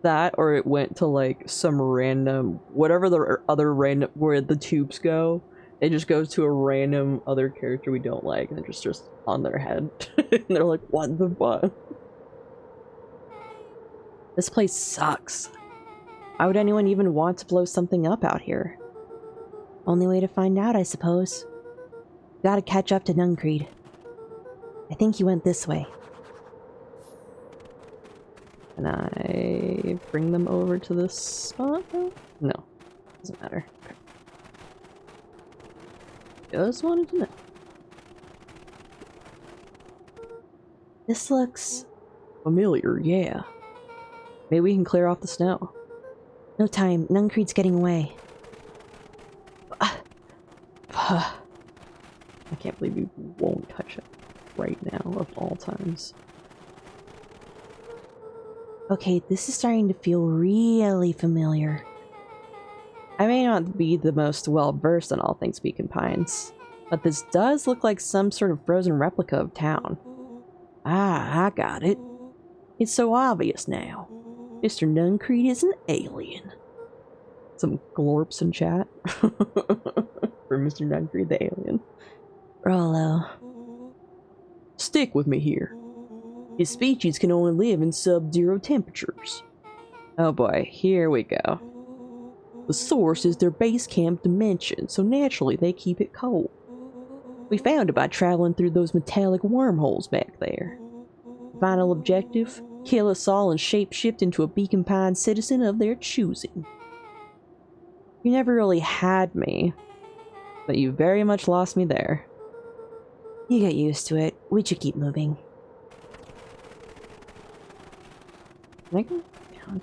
That, or it went to like some random... Whatever the other random... Where the tubes go, it just goes to a random other character we don't like, and it's just on their head. And they're like, what the fuck? This place sucks. Why would anyone even want to blow something up out here? Only way to find out, I suppose. Gotta catch up to Nuncreed. I think he went this way. Can I bring them over to this spot? No. Doesn't matter. Just wanted to know. This looks... familiar, yeah. Maybe we can clear off the snow. No time. Nuncreed's getting away. I can't believe we won't touch it right now, of all times. Okay, this is starting to feel really familiar. I may not be the most well-versed in all things Beacon Pines, but this does look like some sort of frozen replica of town. Ah, I got it. It's so obvious now. Mr. Nuncreed is an alien. Some glorps in chat. For Mr. Nuncreed the alien. Rollo. Stick with me here. His species can only live in sub-zero temperatures. Oh boy, here we go. The source is their base camp dimension, so naturally they keep it cold. We found it by traveling through those metallic wormholes back there. Final objective? Kill us all and shapeshift into a Beacon Pine citizen of their choosing. You never really had me, but you very much lost me there. You get used to it. We should keep moving. Can I go down?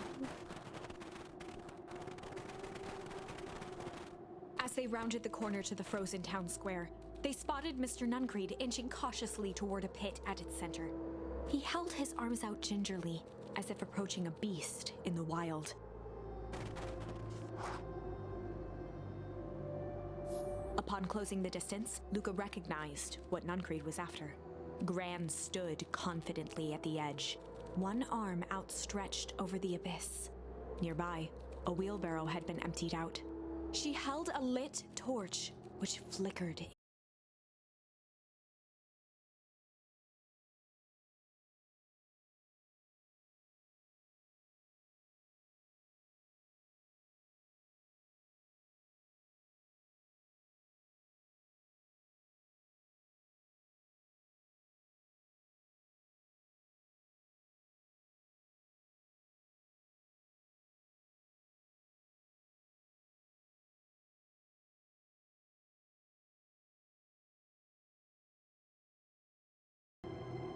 As they rounded the corner to the frozen town square, they spotted Mr. Nuncreed inching cautiously toward a pit at its center. He held his arms out gingerly, as if approaching a beast in the wild. Upon closing the distance, Luca recognized what Nuncreed was after. Gran stood confidently at the edge, one arm outstretched over the abyss. Nearby, a wheelbarrow had been emptied out. She held a lit torch, which flickered.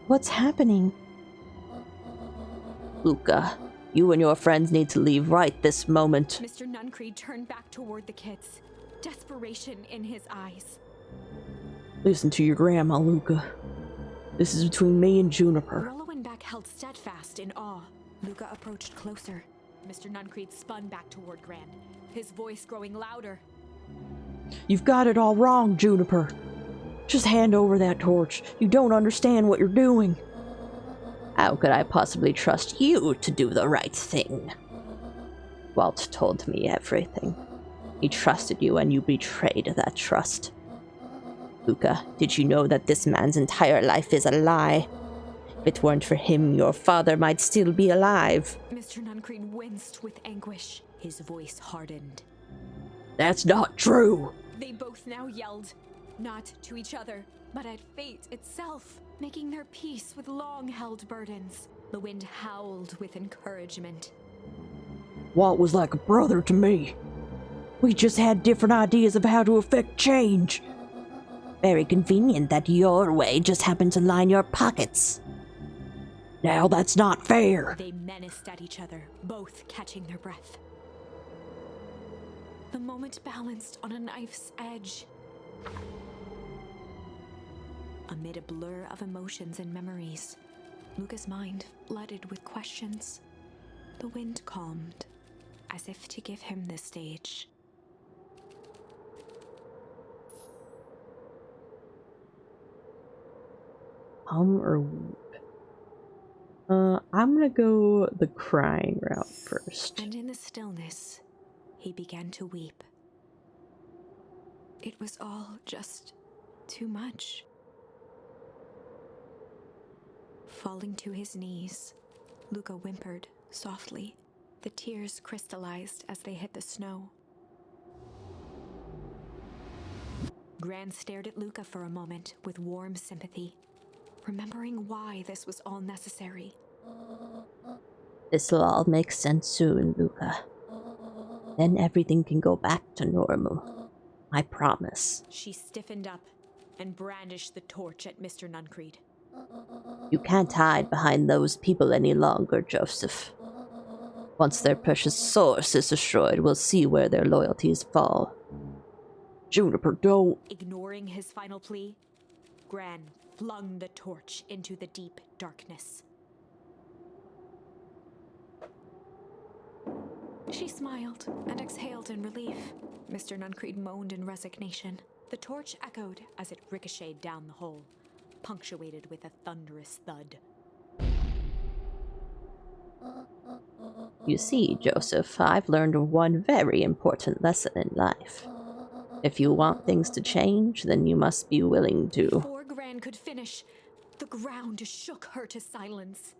What's happening? Luca, you and your friends need to leave right this moment. Mr. Nuncreed turned back toward the kids, desperation in his eyes. Listen to your grandma, Luca. This is between me and Juniper. Rollo and Beck held steadfast in awe. Luca approached closer. Mr. Nuncreed spun back toward Gran, his voice growing louder. You've got it all wrong, Juniper. Just hand over that torch. You don't understand what you're doing. How could I possibly trust you to do the right thing? Walt told me everything. He trusted you and you betrayed that trust. Luca, did you know that this man's entire life is a lie? If it weren't for him, your father might still be alive. Mr. Nuncreed winced with anguish. His voice hardened. That's not true. They both now yelled, not to each other, but at fate itself, making their peace with long-held burdens. The wind howled with encouragement. Walt was like a brother to me. We just had different ideas of how to effect change. Very convenient that your way just happened to line your pockets. Now that's not fair. They menaced at each other, both catching their breath. The moment balanced on a knife's edge. Amid a blur of emotions and memories, Luca's mind flooded with questions. The wind calmed, as if to give him the stage. Hum or whoop? I'm gonna go the crying route first. And in the stillness, he began to weep. It was all just too much. Falling to his knees, Luca whimpered softly. The tears crystallized as they hit the snow. Gran stared at Luca for a moment with warm sympathy, remembering why this was all necessary. This'll all make sense soon, Luca. Then everything can go back to normal. I promise. She stiffened up and brandished the torch at Mr. Nuncreed. You can't hide behind those people any longer, Joseph. Once their precious source is destroyed, we'll see where their loyalties fall. Juniper, don't... Ignoring his final plea, Gran flung the torch into the deep darkness. She smiled and exhaled in relief. Mr. Nuncreed moaned in resignation. The torch echoed as it ricocheted down the hole, punctuated with a thunderous thud. You see, Joseph, I've learned one very important lesson in life. If you want things to change, then you must be willing to... Before Gran could finish, the ground shook her to silence.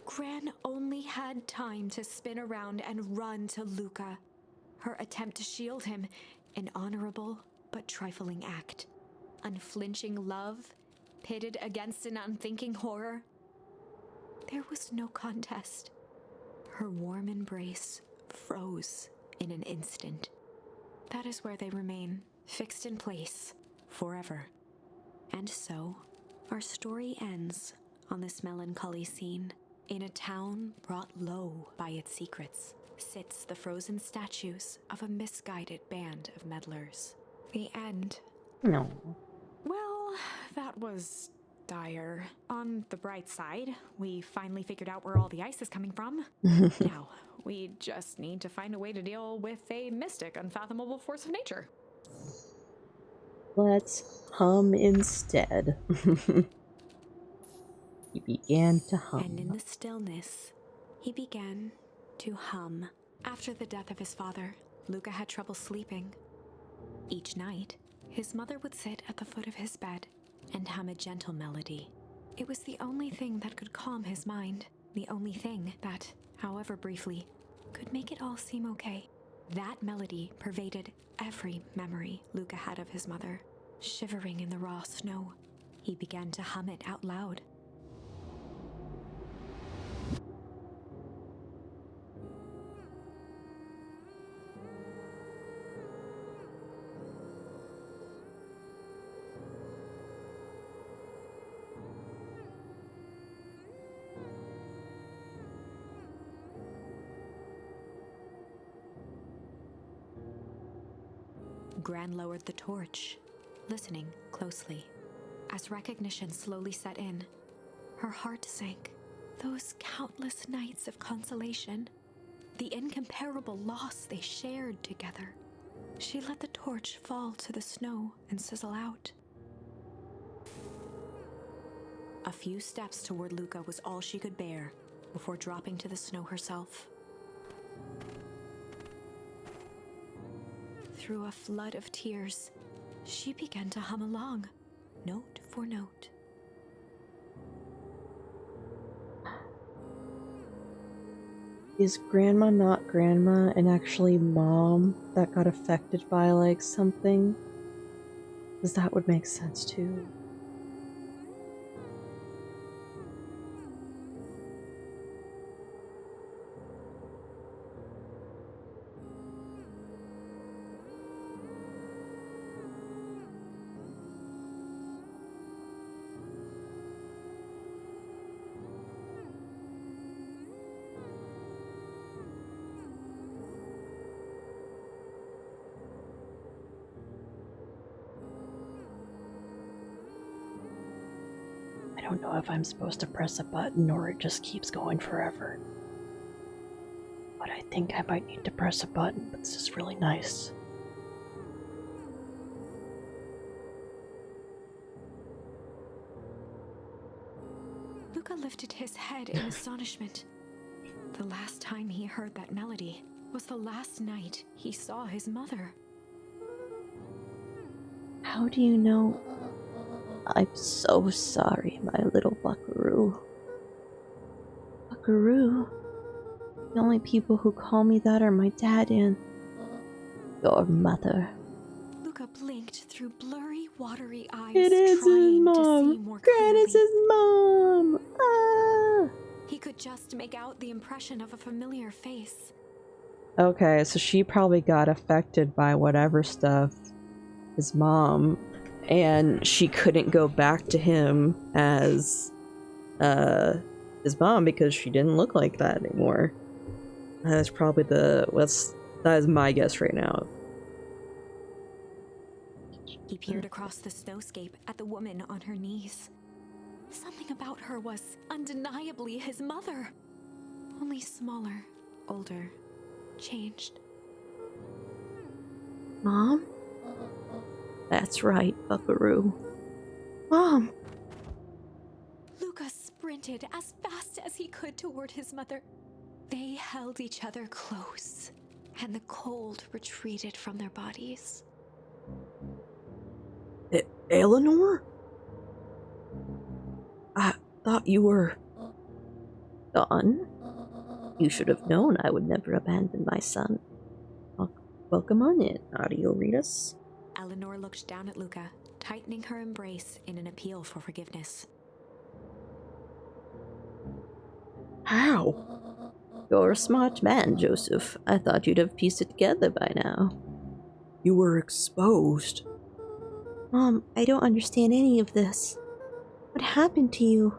Gran only had time to spin around and run to Luca. Her attempt to shield him, an honorable but trifling act. Unflinching love, pitted against an unthinking horror. There was no contest. Her warm embrace froze in an instant. That is where they remain, fixed in place, forever. And so, our story ends on this melancholy scene. In a town brought low by its secrets, sits the frozen statues of a misguided band of meddlers. The end. No. Well, that was dire. On the bright side, we finally figured out where all the ice is coming from. Now, we just need to find a way to deal with a mystic, unfathomable force of nature. Let's hum instead. He began to hum. And in the stillness, he began to hum. After the death of his father, Luca had trouble sleeping. Each night, his mother would sit at the foot of his bed and hum a gentle melody. It was the only thing that could calm his mind, the only thing that, however briefly, could make it all seem okay. That melody pervaded every memory Luca had of his mother. Shivering in the raw snow, he began to hum it out loud. Gran lowered the torch, listening closely. As recognition slowly set in, her heart sank. Those countless nights of consolation, the incomparable loss they shared together. She let the torch fall to the snow and sizzle out. A few steps toward Luca was all she could bear before dropping to the snow herself. Through a flood of tears, she began to hum along, note for note. Is grandma not grandma and actually mom that got affected by like something? Because that would make sense too. I don't know if I'm supposed to press a button or it just keeps going forever. But I think I might need to press a button, but this is really nice. Luca lifted his head in astonishment. The last time he heard that melody was the last night he saw his mother. How do you know? I'm so sorry, my little buckaroo. Buckaroo? The only people who call me that are my dad and your mother. Luca blinked through blurry, watery eyes, It is his trying to mom. see more Gran clearly. is his mom. Ah. He could just make out the impression of a familiar face. Okay, so she probably got affected by whatever stuff, his mom, and she couldn't go back to him as his mom because she didn't look like that anymore. That's probably that is my guess right now. He peered across the snowscape at the woman on her knees. Something about her was undeniably his mother. Only smaller, older, changed. Mom? That's right, buckaroo. Mom! Luca sprinted as fast as he could toward his mother. They held each other close, and the cold retreated from their bodies. Eleanor? I thought you were gone. You should have known I would never abandon my son. Welcome on in, Audioretus. Eleanor looked down at Luca, tightening her embrace in an appeal for forgiveness. How? You're a smart man, Joseph. I thought you'd have pieced it together by now. You were exposed. Mom, I don't understand any of this. What happened to you?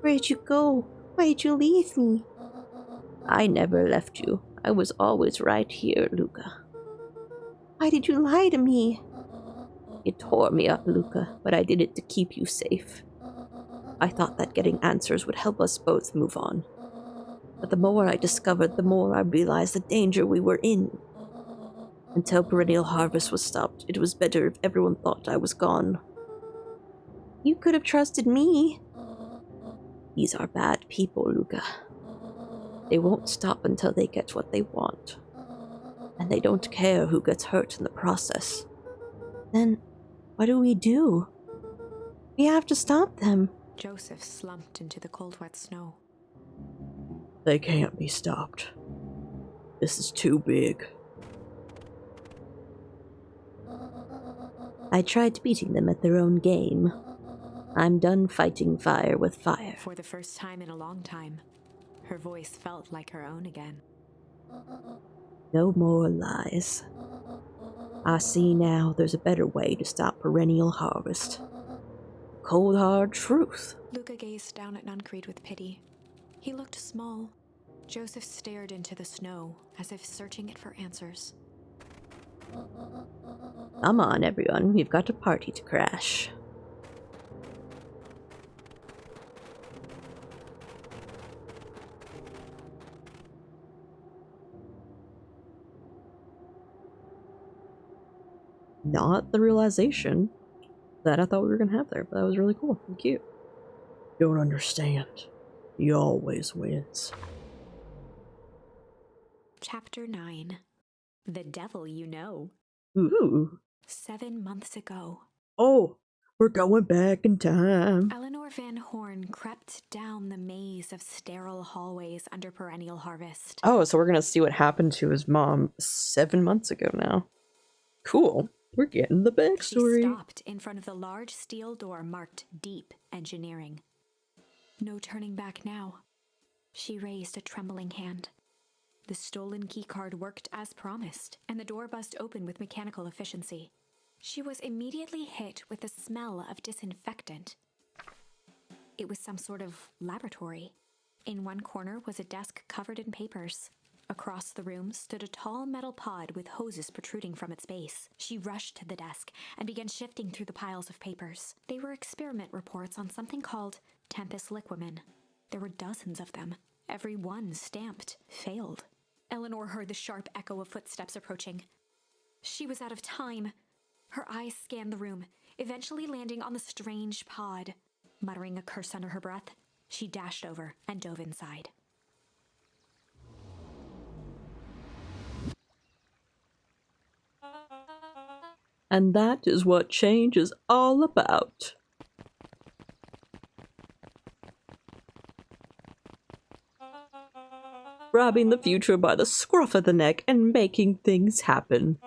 Where did you go? Why did you leave me? I never left you. I was always right here, Luca. Why did you lie to me? It tore me up, Luca, but I did it to keep you safe. I thought that getting answers would help us both move on. But the more I discovered, the more I realized the danger we were in. Until perennial harvest was stopped, it was better if everyone thought I was gone. You could have trusted me. These are bad people, Luca. They won't stop until they get what they want. And they don't care who gets hurt in the process. Then, what do? We have to stop them. Joseph slumped into the cold, wet snow. They can't be stopped. This is too big. I tried beating them at their own game. I'm done fighting fire with fire. For the first time in a long time, her voice felt like her own again. No more lies. I see now there's a better way to stop perennial harvest. Cold hard truth. Luca gazed down at Nuncreed with pity. He looked small. Joseph stared into the snow, as if searching it for answers. Come on, everyone. We've got a party to crash. Not the realization that I thought we were going to have there, but that was really cool and cute. Don't understand. He always wins. Chapter 9. The Devil You Know. Ooh. 7 months ago, Oh, we're going back in time. Eleanor Van Horn crept down the maze of sterile hallways under perennial harvest. Oh, so we're going to see what happened to his mom 7 months ago now. Cool. We're getting the backstory. She stopped in front of the large steel door marked Deep Engineering. No turning back now. She raised a trembling hand. The stolen keycard worked as promised, and the door buzzed open with mechanical efficiency. She was immediately hit with the smell of disinfectant. It was some sort of laboratory. In one corner was a desk covered in papers. Across the room stood a tall metal pod with hoses protruding from its base. She rushed to the desk and began shifting through the piles of papers. They were experiment reports on something called Tempus liquamen. There were dozens of them. Every one stamped failed. Eleanor heard the sharp echo of footsteps approaching. She was out of time. Her eyes scanned the room, eventually landing on the strange pod. Muttering a curse under her breath, she dashed over and dove inside. And that is what change is all about. Grabbing the future by the scruff of the neck and making things happen.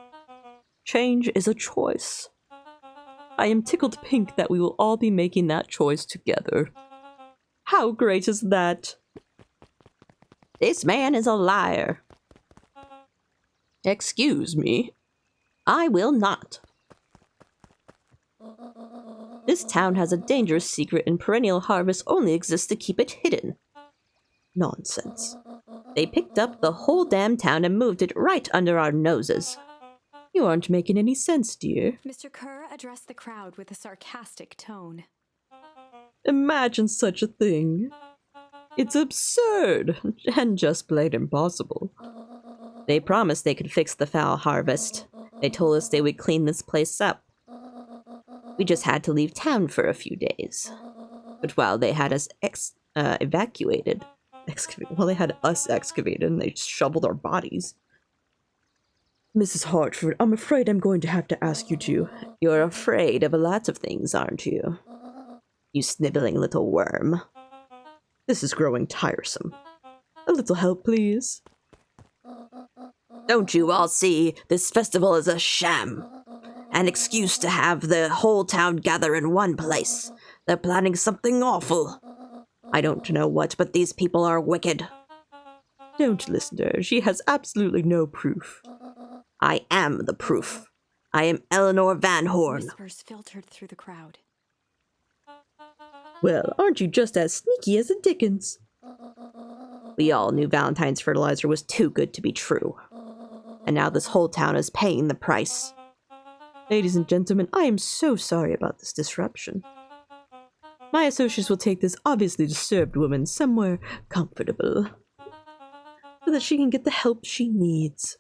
Change is a choice. I am tickled pink that we will all be making that choice together. How great is that? This man is a liar. Excuse me. I will not. This town has a dangerous secret and perennial harvest only exists to keep it hidden. Nonsense. They picked up the whole damn town and moved it right under our noses. You aren't making any sense, dear. Mr. Kerr addressed the crowd with a sarcastic tone. Imagine such a thing. It's absurd and just plain impossible. They promised they could fix the foul harvest. They told us they would clean this place up. We just had to leave town for a few days. But while they had us excavated and they shoveled our bodies. Mrs. Hartford, I'm afraid I'm going to have to ask you to. You're afraid of a lot of things, aren't you? You sniveling little worm. This is growing tiresome. A little help, please. Don't you all see? This festival is a sham. An excuse to have the whole town gather in one place. They're planning something awful. I don't know what, but these people are wicked. Don't listen to her. She has absolutely no proof. I am the proof. I am Eleanor Van Horn. Whispers filtered through the crowd. Well, aren't you just as sneaky as the Dickens? We all knew Valentine's fertilizer was too good to be true. And now this whole town is paying the price. Ladies and gentlemen, I am so sorry about this disruption. My associates will take this obviously disturbed woman somewhere comfortable, so that she can get the help she needs.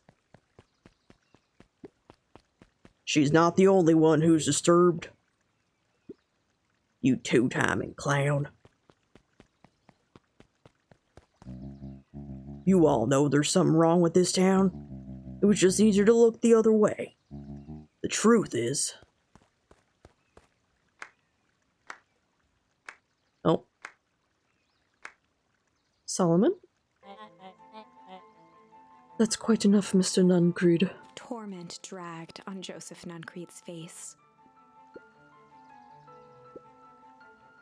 She's not the only one who's disturbed. You two-timing clown. You all know there's something wrong with this town. It was just easier to look the other way. The truth is... Oh. Solomon? That's quite enough, Mr. Nuncreed. Torment dragged on Joseph Nuncreed's face.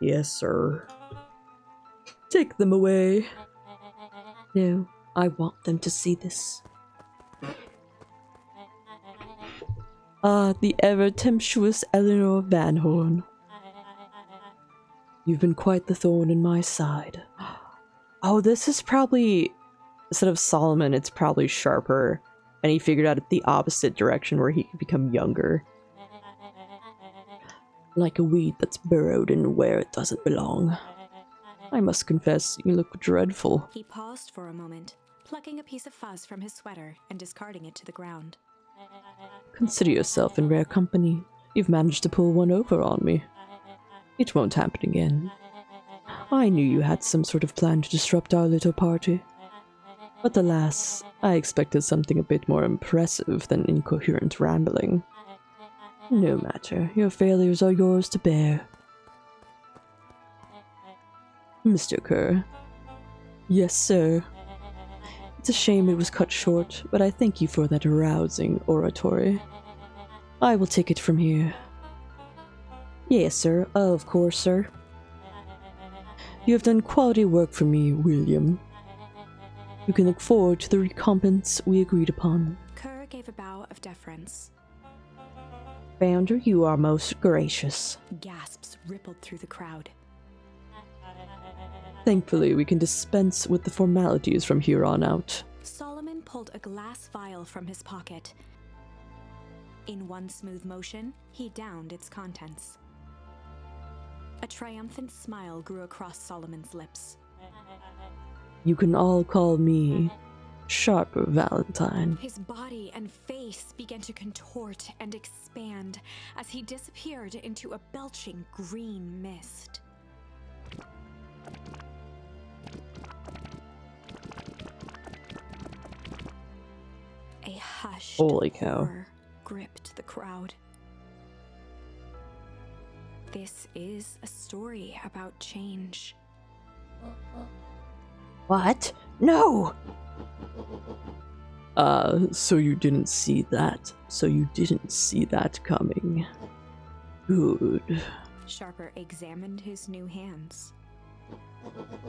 Yes, sir. Take them away. No, I want them to see this. Ah, the ever-tempestuous Eleanor Van Horn. You've been quite the thorn in my side. Oh, this is probably... Instead of Solomon, it's probably Sharper. And he figured out the opposite direction where he could become younger. Like a weed that's burrowed in where it doesn't belong. I must confess, you look dreadful. He paused for a moment, plucking a piece of fuzz from his sweater and discarding it to the ground. Consider yourself in rare company. You've managed to pull one over on me. It won't happen again. I knew you had some sort of plan to disrupt our little party. But alas, I expected something a bit more impressive than incoherent rambling. No matter, your failures are yours to bear. Mr. Kerr. Yes, sir. It's a shame it was cut short, but I thank you for that arousing oratory. I will take it from here. Yes, sir. Of course, sir. You have done quality work for me, William. You can look forward to the recompense we agreed upon. Kerr gave a bow of deference. Founder, you are most gracious. Gasps rippled through the crowd. Thankfully, we can dispense with the formalities from here on out. Solomon pulled a glass vial from his pocket. In one smooth motion, he downed its contents. A triumphant smile grew across Solomon's lips. You can all call me Sharper Valentine. His body and face began to contort and expand as he disappeared into a belching green mist. A hushed Holy cow. horror gripped the crowd. This is a story about change. What? No! So you didn't see that. So you didn't see that coming. Good. Sharper examined his new hands.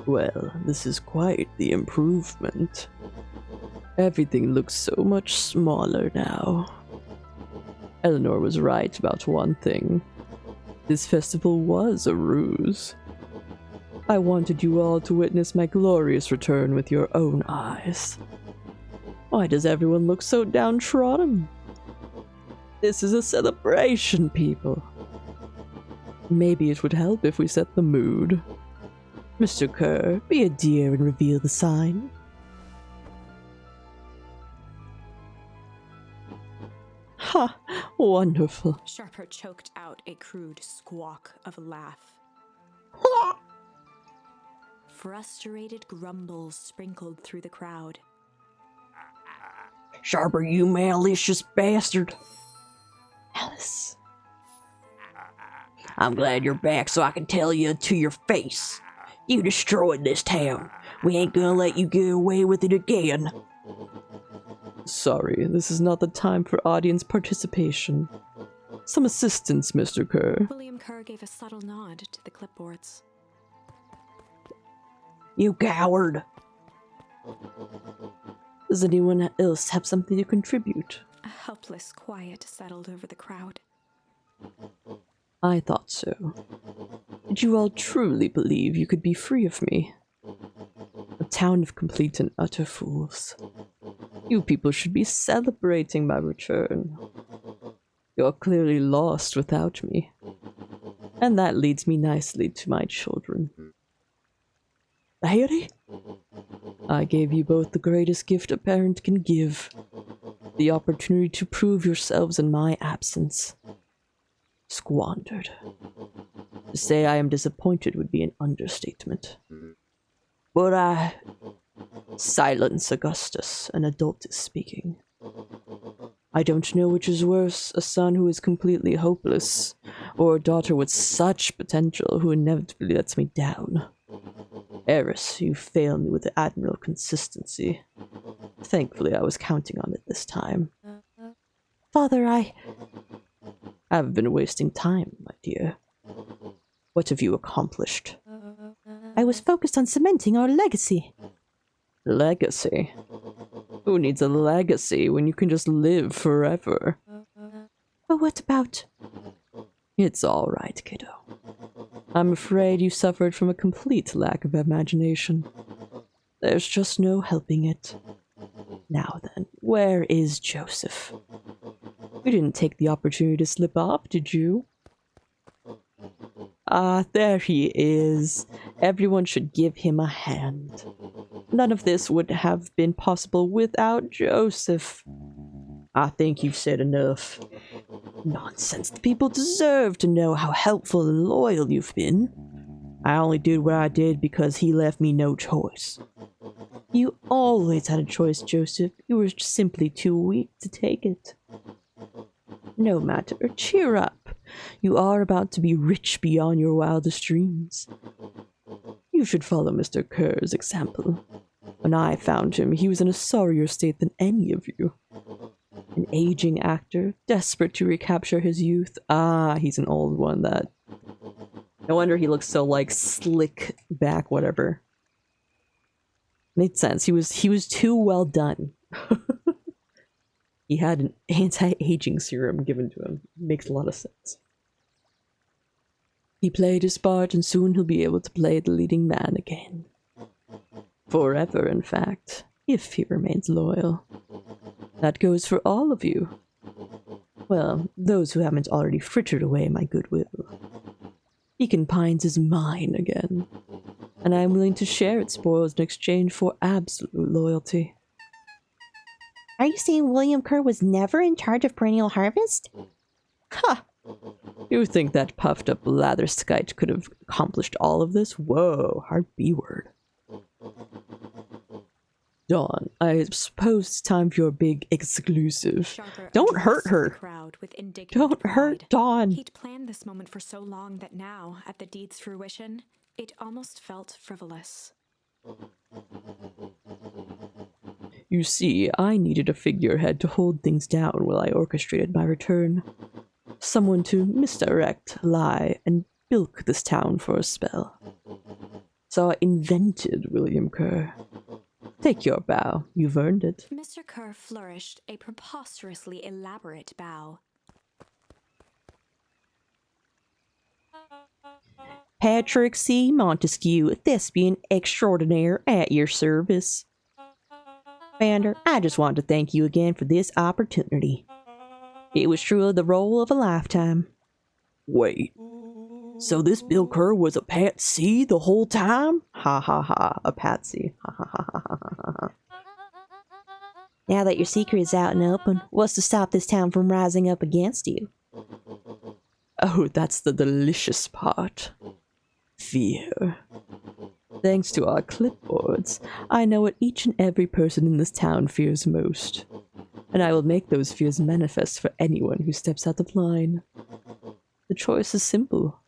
Well, this is quite the improvement. Everything looks so much smaller now. Eleanor was right about one thing. This festival was a ruse. I wanted you all to witness my glorious return with your own eyes. Why does everyone look so downtrodden? This is a celebration, people. Maybe it would help if we set the mood. Mr. Kerr, be a dear and reveal the sign. Ha! Wonderful. Sharper choked out a crude squawk of a laugh. Frustrated grumbles sprinkled through the crowd. Sharper, you malicious bastard. Alice. I'm glad you're back so I can tell you to your face. You destroyed this town. We ain't gonna let you get away with it again. Sorry, this is not the time for audience participation. Some assistance, Mr. Kerr. William Kerr gave a subtle nod to the clipboards. You coward! Does anyone else have something to contribute? A helpless quiet settled over the crowd. I thought so. Did you all truly believe you could be free of me? A town of complete and utter fools. You people should be celebrating my return. You're clearly lost without me. And that leads me nicely to my children. Harry? I gave you both the greatest gift a parent can give. The opportunity to prove yourselves in my absence. Squandered. To say I am disappointed would be an understatement. But Silence, Augustus, an adult is speaking. I don't know which is worse, a son who is completely hopeless, or a daughter with such potential who inevitably lets me down. Eris, you fail me with admirable consistency. Thankfully, I was counting on it this time. Father, I haven't been wasting time, my dear. What have you accomplished? was focused on cementing our legacy. Legacy? Who needs a legacy when you can just live forever? But what about... It's all right, kiddo. I'm afraid you suffered from a complete lack of imagination. There's just no helping it. Now then, where is Joseph? You didn't take the opportunity to slip off, did you? Ah, there he is. Everyone should give him a hand. None of this would have been possible without Joseph. I think you've said enough. Nonsense. The people deserve to know how helpful and loyal you've been. I only did what I did because he left me no choice. You always had a choice, Joseph. You were simply too weak to take it. No matter. Cheer up. You are about to be rich beyond your wildest dreams. You should follow Mr. Kerr's example. When I found him, he was in a sorrier state than any of you. An aging actor, desperate to recapture his youth. Ah, he's an old one, that... No wonder he looks so, like, slick back, whatever. Made sense. He was too well done. He had an anti-aging serum given to him. Makes a lot of sense. He played his part, and soon he'll be able to play the leading man again. Forever, in fact, if he remains loyal. That goes for all of you. Well, those who haven't already frittered away my goodwill. Deacon Pines is mine again, and I am willing to share its spoils in exchange for absolute loyalty. Are you saying William Kerr was never in charge of Perennial Harvest? Ha! You think that puffed up blatherskite could have accomplished all of this? Whoa, hard B word. Dawn, I suppose it's time for your big exclusive. Sharper Don't hurt addressed her. the crowd with indignant Don't hurt pride. Dawn. He'd planned this moment for so long that now, at the deed's fruition, it almost felt frivolous. You see, I needed a figurehead to hold things down while I orchestrated my return. Someone to misdirect, lie, and bilk this town for a spell. So I invented William Kerr. Take your bow. You've earned it. Mr. Kerr flourished a preposterously elaborate bow. Patrick C. Montesquieu, thespian extraordinaire, at your service. Vander, I just want to thank you again for this opportunity. It was truly the role of a lifetime. Wait. So this Bill Kerr was a patsy the whole time? Ha ha ha. A patsy. Ha ha ha ha ha ha ha. Now that your secret is out and open, what's to stop this town from rising up against you? Oh, that's the delicious part. Fear. Thanks to our clipboards, I know what each and every person in this town fears most. And I will make those fears manifest for anyone who steps out of line. The choice is simple.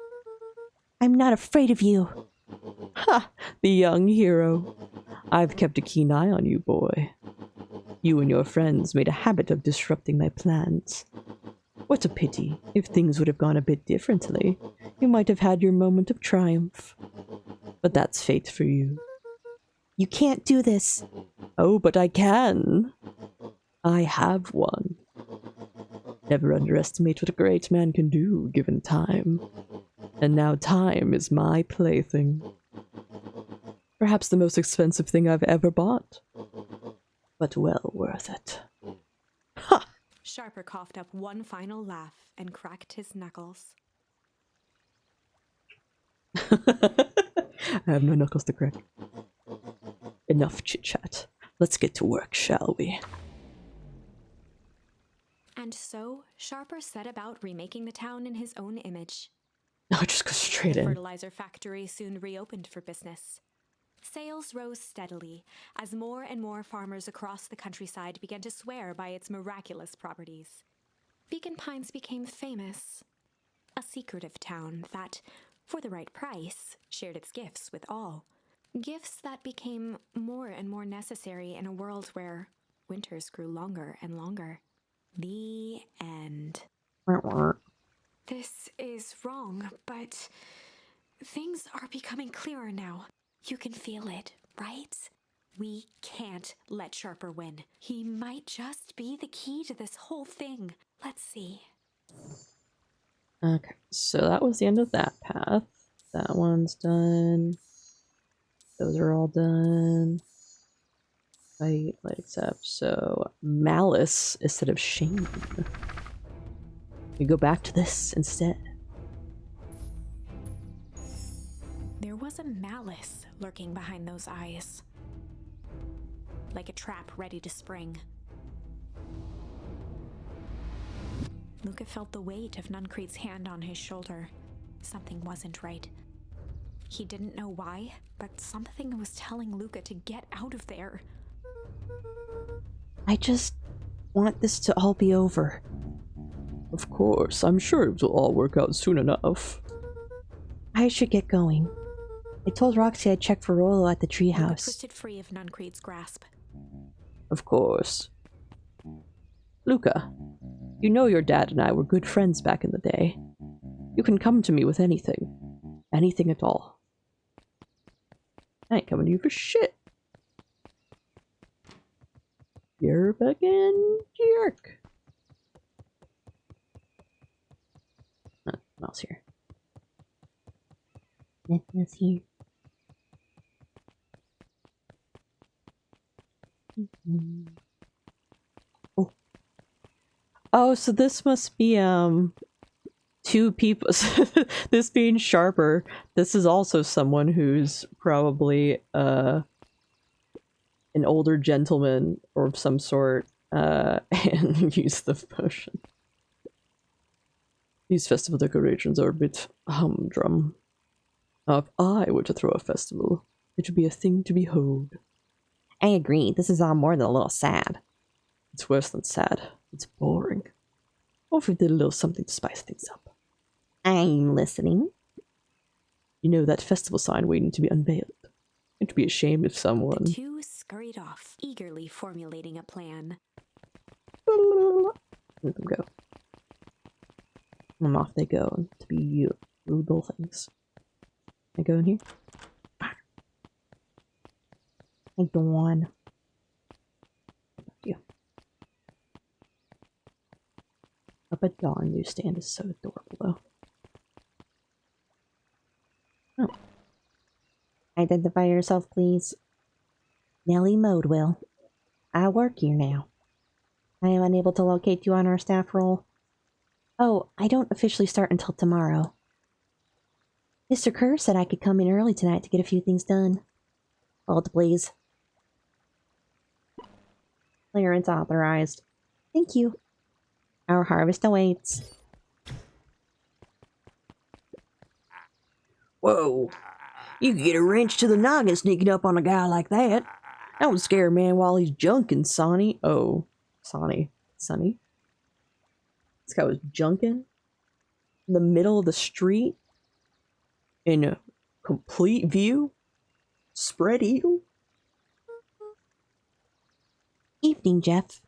I'm not afraid of you. Ha! The young hero. I've kept a keen eye on you, boy. You and your friends made a habit of disrupting my plans. What a pity. If things would have gone a bit differently, you might have had your moment of triumph. But that's fate for you. You can't do this. Oh, but I can. I have one. Never underestimate what a great man can do given time. And now time is my plaything. Perhaps the most expensive thing I've ever bought. But well worth it. Ha! Sharper coughed up one final laugh and cracked his knuckles. I have no knuckles to crack. Enough chit-chat. Let's get to work, shall we? And so, Sharper set about remaking the town in his own image. No, just go straight The in. fertilizer factory soon reopened for business. Sales rose steadily as more and more farmers across the countryside began to swear by its miraculous properties. Beacon Pines became famous, a secretive town that, for the right price, shared its gifts with all. Gifts that became more and more necessary in a world where winters grew longer and longer. The end. This is wrong, but things are becoming clearer now. You can feel it, right? We can't let Sharper win. He might just be the key to this whole thing. Let's see. Okay, so that was the end of that path. That one's done. Those are all done. Light, accept. So, malice instead of shame. We go back to this instead. There was a malice lurking behind those eyes. Like a trap ready to spring. Luca felt the weight of Nuncreed's hand on his shoulder. Something wasn't right. He didn't know why, but something was telling Luca to get out of there. I just want this to all be over. Of course, I'm sure it will all work out soon enough. I should get going. I told Roxy I'd check for Rolo at the Luca treehouse. twisted free of Nuncreed's grasp. Of course. Luca, you know your dad and I were good friends back in the day. You can come to me with anything. Anything at all. I ain't coming to you for shit. You're a fucking jerk. Nothing else here. Nothing else here. Oh, so this must be, two people. This being Sharper, this is also someone who's probably, an older gentleman or of some sort, and use the potion. These festival decorations are a bit humdrum. If I were to throw a festival, it would be a thing to behold. I agree. This is all more than a little sad. It's worse than sad. It's boring. What if we did a little something to spice things up? I'm listening. You know, that festival sign waiting to be unveiled. It'd be a shame if someone... The two scurried off, eagerly formulating a plan. Let them go. And off they go to be you. Rude little things. I go in here? Hey, Dawn. You. Up at dawn, newsstand is so adorable, though. Oh. Identify yourself, please. Nellie Modewell. I work here now. I am unable to locate you on our staff roll. Oh, I don't officially start until tomorrow. Mr. Kerr said I could come in early tonight to get a few things done. Hold, please. Clearance authorized. Thank you. Our harvest awaits. Whoa! You can get a wrench to the noggin sneaking up on a guy like that. Don't scare a man while he's junking, Sonny. Oh, Sonny. Sonny? This guy was junking in the middle of the street in a complete view. Spread eagle. Evening, Jeff.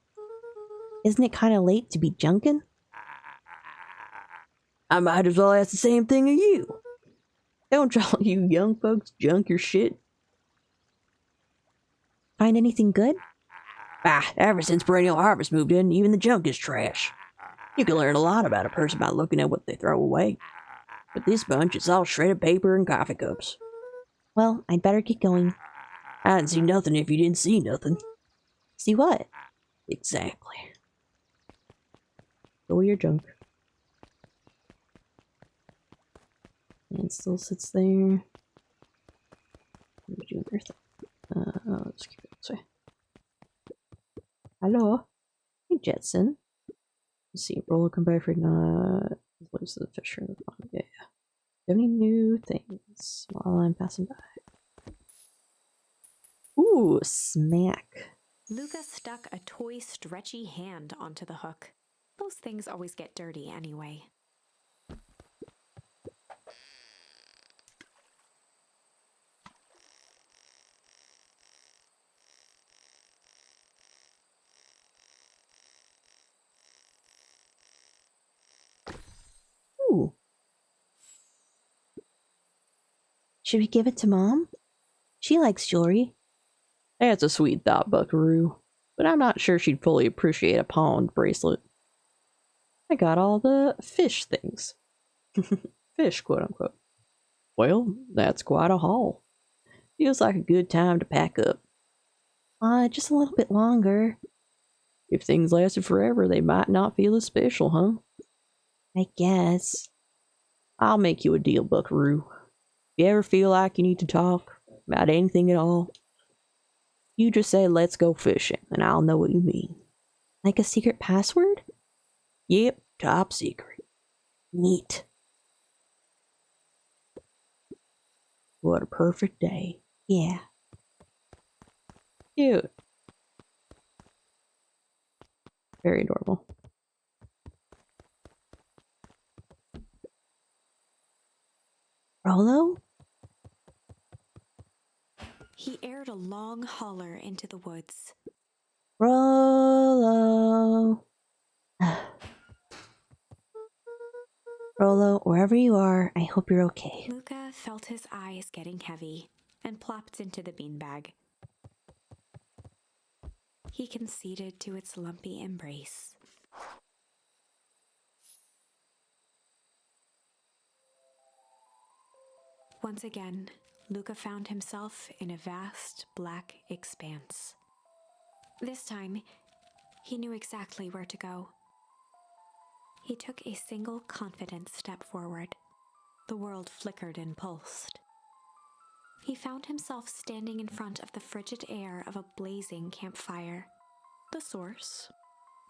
Isn't it kind of late to be junkin'? I might as well ask the same thing of you. Don't all you young folks junk your shit? Find anything good? Ever since Perennial Harvest moved in, even the junk is trash. You can learn a lot about a person by looking at what they throw away. But this bunch is all shredded paper and coffee cups. Well, I'd better get going. I'd see nothing if you didn't see nothing. See what? Exactly. Throw your junk. And it still sits there. Do their thing. Let's keep it this way. Hello? Hey, Jetson. Let's see. Roller come back for not. Lose the fisher. Yeah. Do you have any new things while I'm passing by? Ooh, smack. Luca stuck a toy stretchy hand onto the hook. Those things always get dirty anyway. Ooh. Should we give it to Mom? She likes jewelry. That's a sweet thought, Buckaroo. But I'm not sure she'd fully appreciate a pond bracelet. I got all the fish things. Fish, quote unquote. Well, that's quite a haul. Feels like a good time to pack up. Just a little bit longer. If things lasted forever, they might not feel as special, huh? I guess. I'll make you a deal, Buckaroo. If you ever feel like you need to talk about anything at all, you just say, let's go fishing, and I'll know what you mean. Like a secret password? Yep, top secret. Neat. What a perfect day. Yeah. Cute. Very adorable. Rolo? He aired a long holler into the woods. Rolo. Rolo, wherever you are, I hope you're okay. Luca felt his eyes getting heavy and plopped into the beanbag. He conceded to its lumpy embrace. Once again, Luca found himself in a vast black expanse. This time, he knew exactly where to go. He took a single confident step forward. The world flickered and pulsed. He found himself standing in front of the frigid air of a blazing campfire. The source.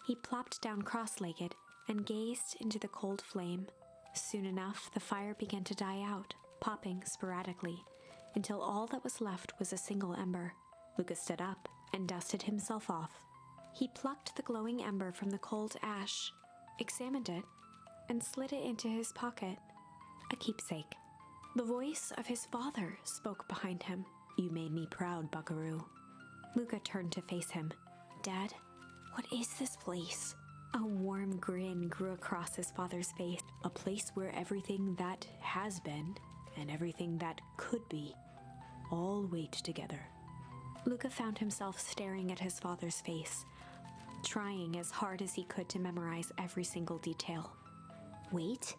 He plopped down cross-legged and gazed into the cold flame. Soon enough, the fire began to die out, popping sporadically, until all that was left was a single ember. Luca stood up and dusted himself off. He plucked the glowing ember from the cold ash, examined it, and slid it into his pocket. A keepsake. The voice of his father spoke behind him. "You made me proud, Buckaroo." Luca turned to face him. "Dad, what is this place?" A warm grin grew across his father's face. "A place where everything that has been and everything that could be all wait together." Luca found himself staring at his father's face, trying as hard as he could to memorize every single detail. Wait?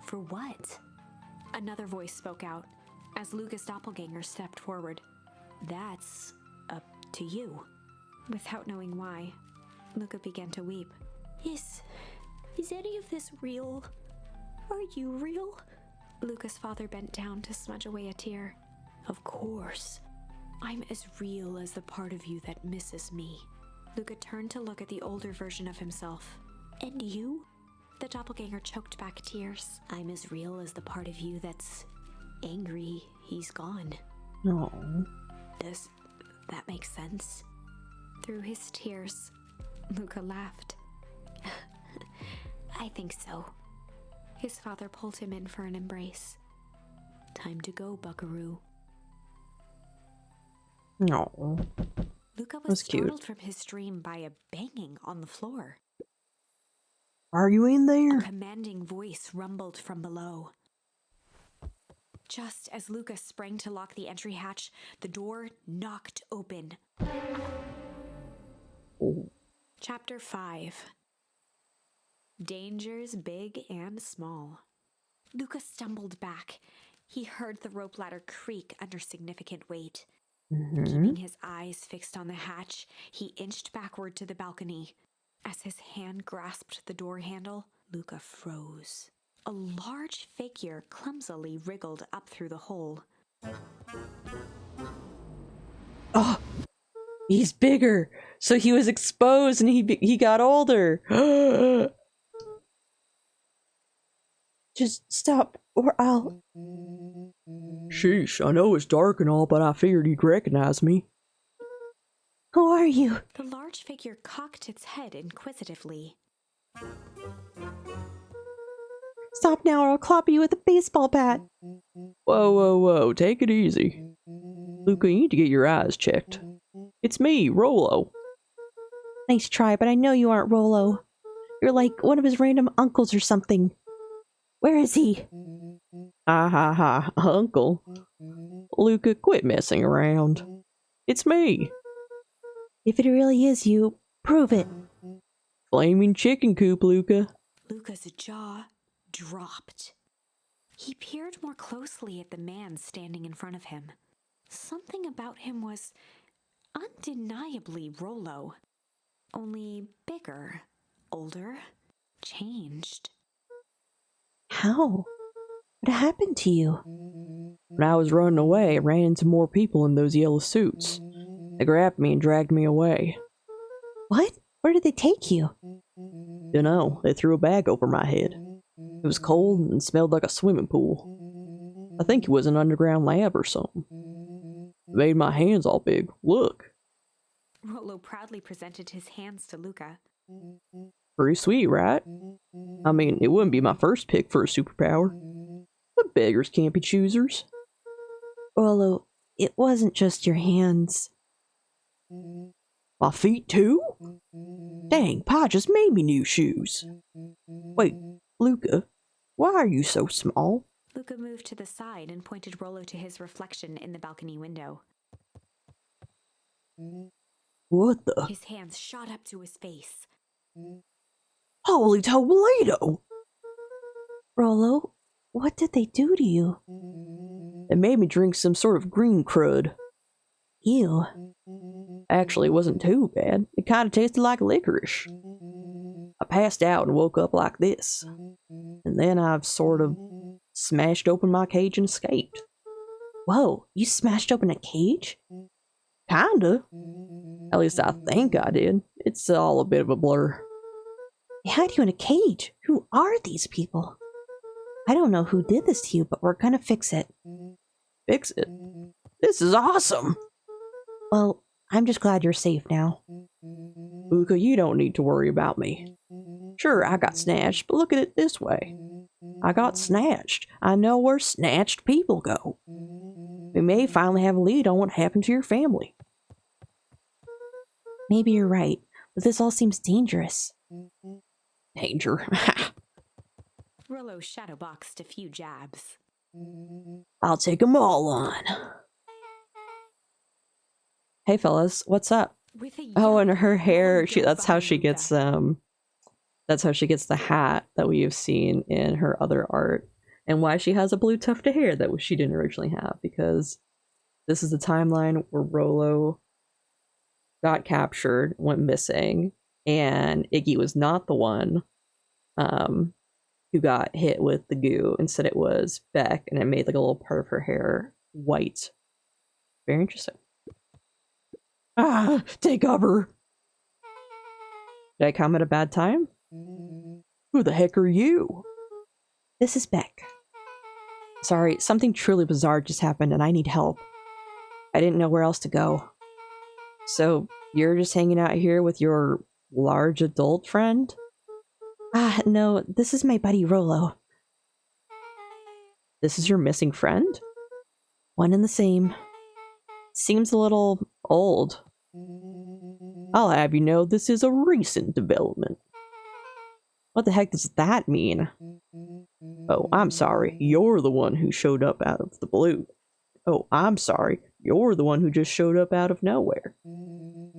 For what? Another voice spoke out as Luca's doppelganger stepped forward. "That's up to you." Without knowing why, Luca began to weep. Is any of this real? Are you real?" Luca's father bent down to smudge away a tear. "Of course. I'm as real as the part of you that misses me." Luca turned to look at the older version of himself. "And you?" The doppelganger choked back tears. "I'm as real as the part of you that's angry he's gone." No. Does that make sense? Through his tears, Luca laughed. "I think so." His father pulled him in for an embrace. "Time to go, Buckaroo." No. Luca was That's cute. startled from his dream by a banging on the floor. Are you in A there? commanding voice rumbled from below. Just as Luca sprang to lock the entry hatch, the door knocked open. Oh. Chapter 5. Dangers big and small. Luca stumbled back. He heard the rope ladder creak under significant weight. Keeping his eyes fixed on the hatch, he inched backward to the balcony. As his hand grasped the door handle, Luca froze. A large figure clumsily wriggled up through the hole. Oh, he's bigger. So he was exposed and he got older. Just stop, or I'll... Sheesh, I know it's dark and all, but I figured you'd recognize me. Who are you? The large figure cocked its head inquisitively. Stop now or I'll clobber you with a baseball bat. Whoa, take it easy. Luca, you need to get your eyes checked. It's me, Rollo. Nice try, but I know you aren't Rollo. You're like one of his random uncles or something. Where is he? Ha, uncle. Luca, quit messing around. It's me. If it really is you, prove it. Flaming chicken coop, Luca. Luca's jaw dropped. He peered more closely at the man standing in front of him. Something about him was undeniably Rollo. Only bigger, older, changed. How? What happened to you? When I was running away, I ran into more people in those yellow suits. They grabbed me and dragged me away. What? Where did they take you? Dunno, they threw a bag over my head. It was cold and smelled like a swimming pool. I think it was an underground lab or something. It made my hands all big. Look. Rollo proudly presented his hands to Luca. Pretty sweet, right? I mean, it wouldn't be my first pick for a superpower. But beggars can't be choosers. Rollo, it wasn't just your hands. My feet too? Dang, Pa just made me new shoes. Wait, Luca, why are you so small? Luca moved to the side and pointed Rollo to his reflection in the balcony window. What the? His hands shot up to his face. Holy Toledo! Rollo, what did they do to you? It made me drink some sort of green crud. Ew. Actually, it wasn't too bad. It kind of tasted like licorice. I passed out and woke up like this. And then I've sort of smashed open my cage and escaped. Whoa, you smashed open a cage? Kinda. At least I think I did. It's all a bit of a blur. They had you in a cage. Who are these people? I don't know who did this to you, but we're gonna fix it. Fix it? This is awesome! Well, I'm just glad you're safe now. Luca, you don't need to worry about me. Sure, I got snatched, but look at it this way. I got snatched. I know where snatched people go. We may finally have a lead on what happened to your family. Maybe you're right, but this all seems dangerous. Danger. Rollo shadowboxed a few jabs. I'll take them all on. Hey fellas, what's up? Oh, and her hair, that's how she gets that's how she gets the hat that we have seen in her other art, and why she has a blue tuft of hair that she didn't originally have, because this is the timeline where Rollo got captured, went missing, and Iggy was not the one who got hit with the goo. Instead it was Beck, and it made like a little part of her hair white. Very interesting. Ah, take cover! Did I come at a bad time? Who the heck are you? This is Beck. Sorry, something truly bizarre just happened and I need help. I didn't know where else to go. So, you're just hanging out here with your large adult friend? No, this is my buddy Rollo. This is your missing friend? One and the same. Seems a little old. I'll have you know this is a recent development. What the heck does that mean? Oh, I'm sorry. You're the one who showed up out of the blue. Oh, I'm sorry. You're the one who just showed up out of nowhere.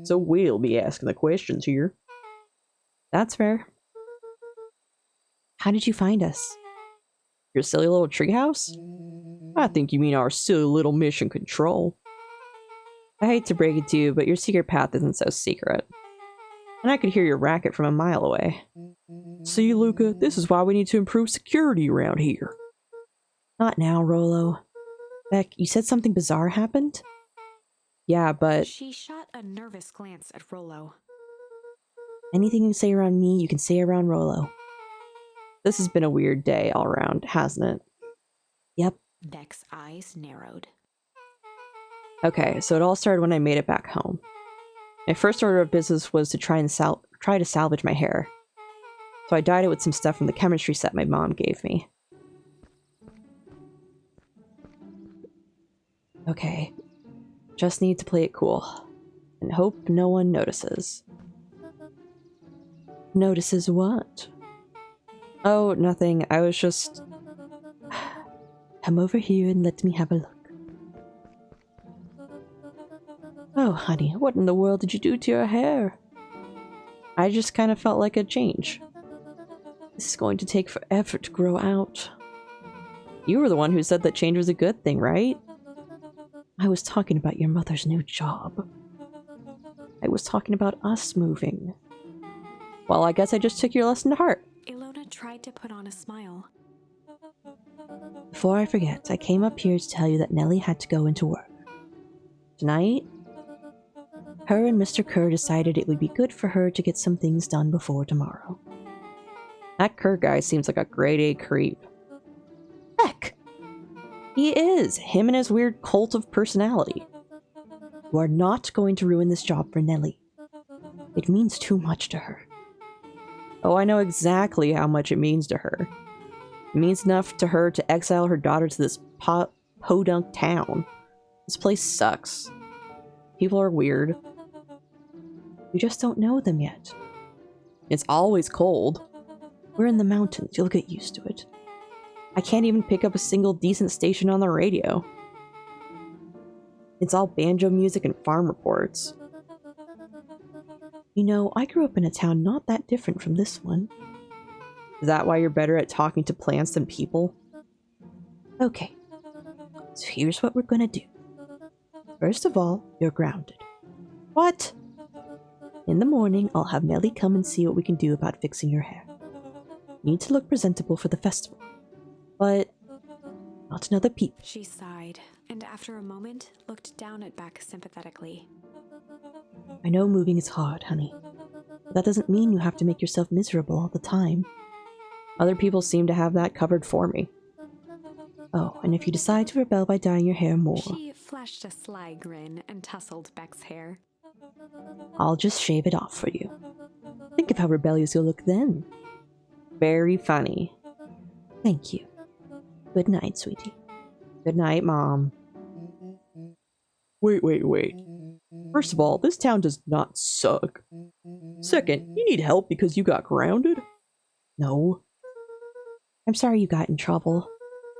So we'll be asking the questions here. That's fair. How did you find us? Your silly little treehouse? I think you mean our silly little mission control. I hate to break it to you, but your secret path isn't so secret. And I could hear your racket from a mile away. See, Luca, this is why we need to improve security around here. Not now, Rolo. Beck, you said something bizarre happened? Yeah, but She shot a nervous glance at Rolo. Anything you say around me, you can say around Rolo. this has been a weird day all around, hasn't it? Yep. Beck's eyes narrowed. Okay, so it all started when I made it back home. My first order of business was to try to salvage my hair. So I dyed it with some stuff from the chemistry set my mom gave me. Okay, just need to play it cool, and hope no one notices. Notices what? Oh, nothing, I was just... Come over here and let me have a look. Oh, honey, what in the world did you do to your hair? I just kind of felt like a change. This is going to take forever to grow out. You were the one who said that change was a good thing, right? I was talking about your mother's new job. I was talking about us moving. Well, I guess I just took your lesson to heart. Ilona tried to put on a smile. Before I forget, I came up here to tell you that Nellie had to go into work. Tonight? Her and Mr. Kerr decided it would be good for her to get some things done before tomorrow. That Kerr guy seems like a grade A creep. Heck! He is! Him and his weird cult of personality. You are not going to ruin this job for Nellie. It means too much to her. Oh, I know exactly how much it means to her. It means enough to her to exile her daughter to this podunk town. This place sucks. People are weird. You just don't know them yet. It's always cold. We're in the mountains, you'll get used to it. I can't even pick up a single decent station on the radio. It's all banjo music and farm reports. You know, I grew up in a town not that different from this one. Is that why you're better at talking to plants than people? Okay, so here's what we're gonna do. First of all, you're grounded. What? In the morning, I'll have Nellie come and see what we can do about fixing your hair. You need to look presentable for the festival. But not another peep. She sighed, and after a moment, looked down at Beck sympathetically. I know moving is hard, honey. But that doesn't mean you have to make yourself miserable all the time. Other people seem to have that covered for me. Oh, and if you decide to rebel by dyeing your hair more, She flashed a sly grin and tousled Beck's hair. I'll just shave it off for you. Think of how rebellious you'll look then. Very funny. Thank you. Good night, sweetie. Good night, Mom. Wait. First of all, this town does not suck. Second, you need help because you got grounded? No. I'm sorry you got in trouble.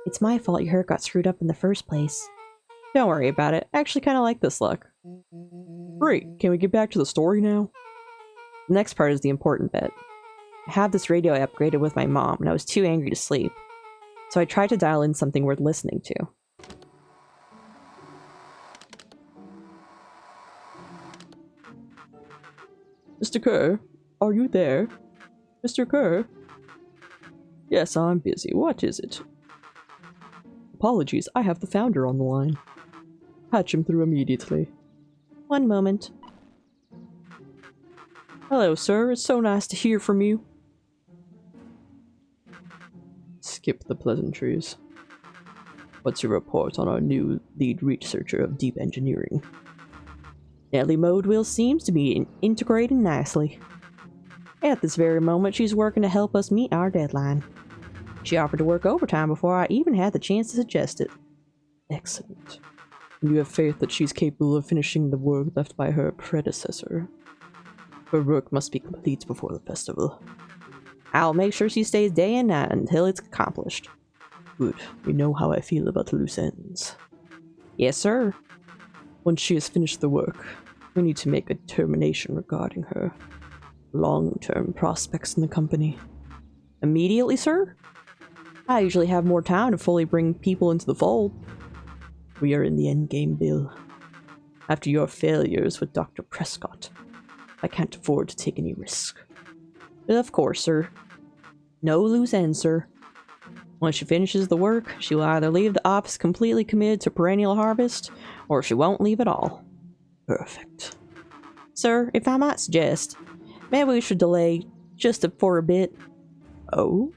It's my fault your hair got screwed up in the first place. Don't worry about it. I actually kind of like this look. Great, can we get back to the story now? The next part is the important bit. I have this radio I upgraded with my mom, and I was too angry to sleep. So I tried to dial in something worth listening to. Mr. Kerr, are you there? Mr. Kerr? Yes, I'm busy. What is it? Apologies, I have the founder on the line. Patch him through immediately. One moment. Hello, sir. It's so nice to hear from you. Skip the pleasantries. What's your report on our new lead researcher of deep engineering? Nellie Modewell seems to be integrating nicely. At this very moment, she's working to help us meet our deadline. She offered to work overtime before I even had the chance to suggest it. Excellent. You have faith that she's capable of finishing the work left by her predecessor. Her work must be complete before the festival. I'll make sure she stays day and night until it's accomplished. Good. You know how I feel about loose ends. Yes, sir. Once she has finished the work, we need to make a determination regarding her long-term prospects in the company. Immediately, sir? I usually have more time to fully bring people into the fold. We are in the endgame, Bill. After your failures with Dr. Prescott, I can't afford to take any risk. Of course, sir. No loose ends, sir. Once she finishes the work, she will either leave the office completely committed to Perennial Harvest, or she won't leave at all. Perfect. Sir, if I might suggest, maybe we should delay just for a bit. Oh?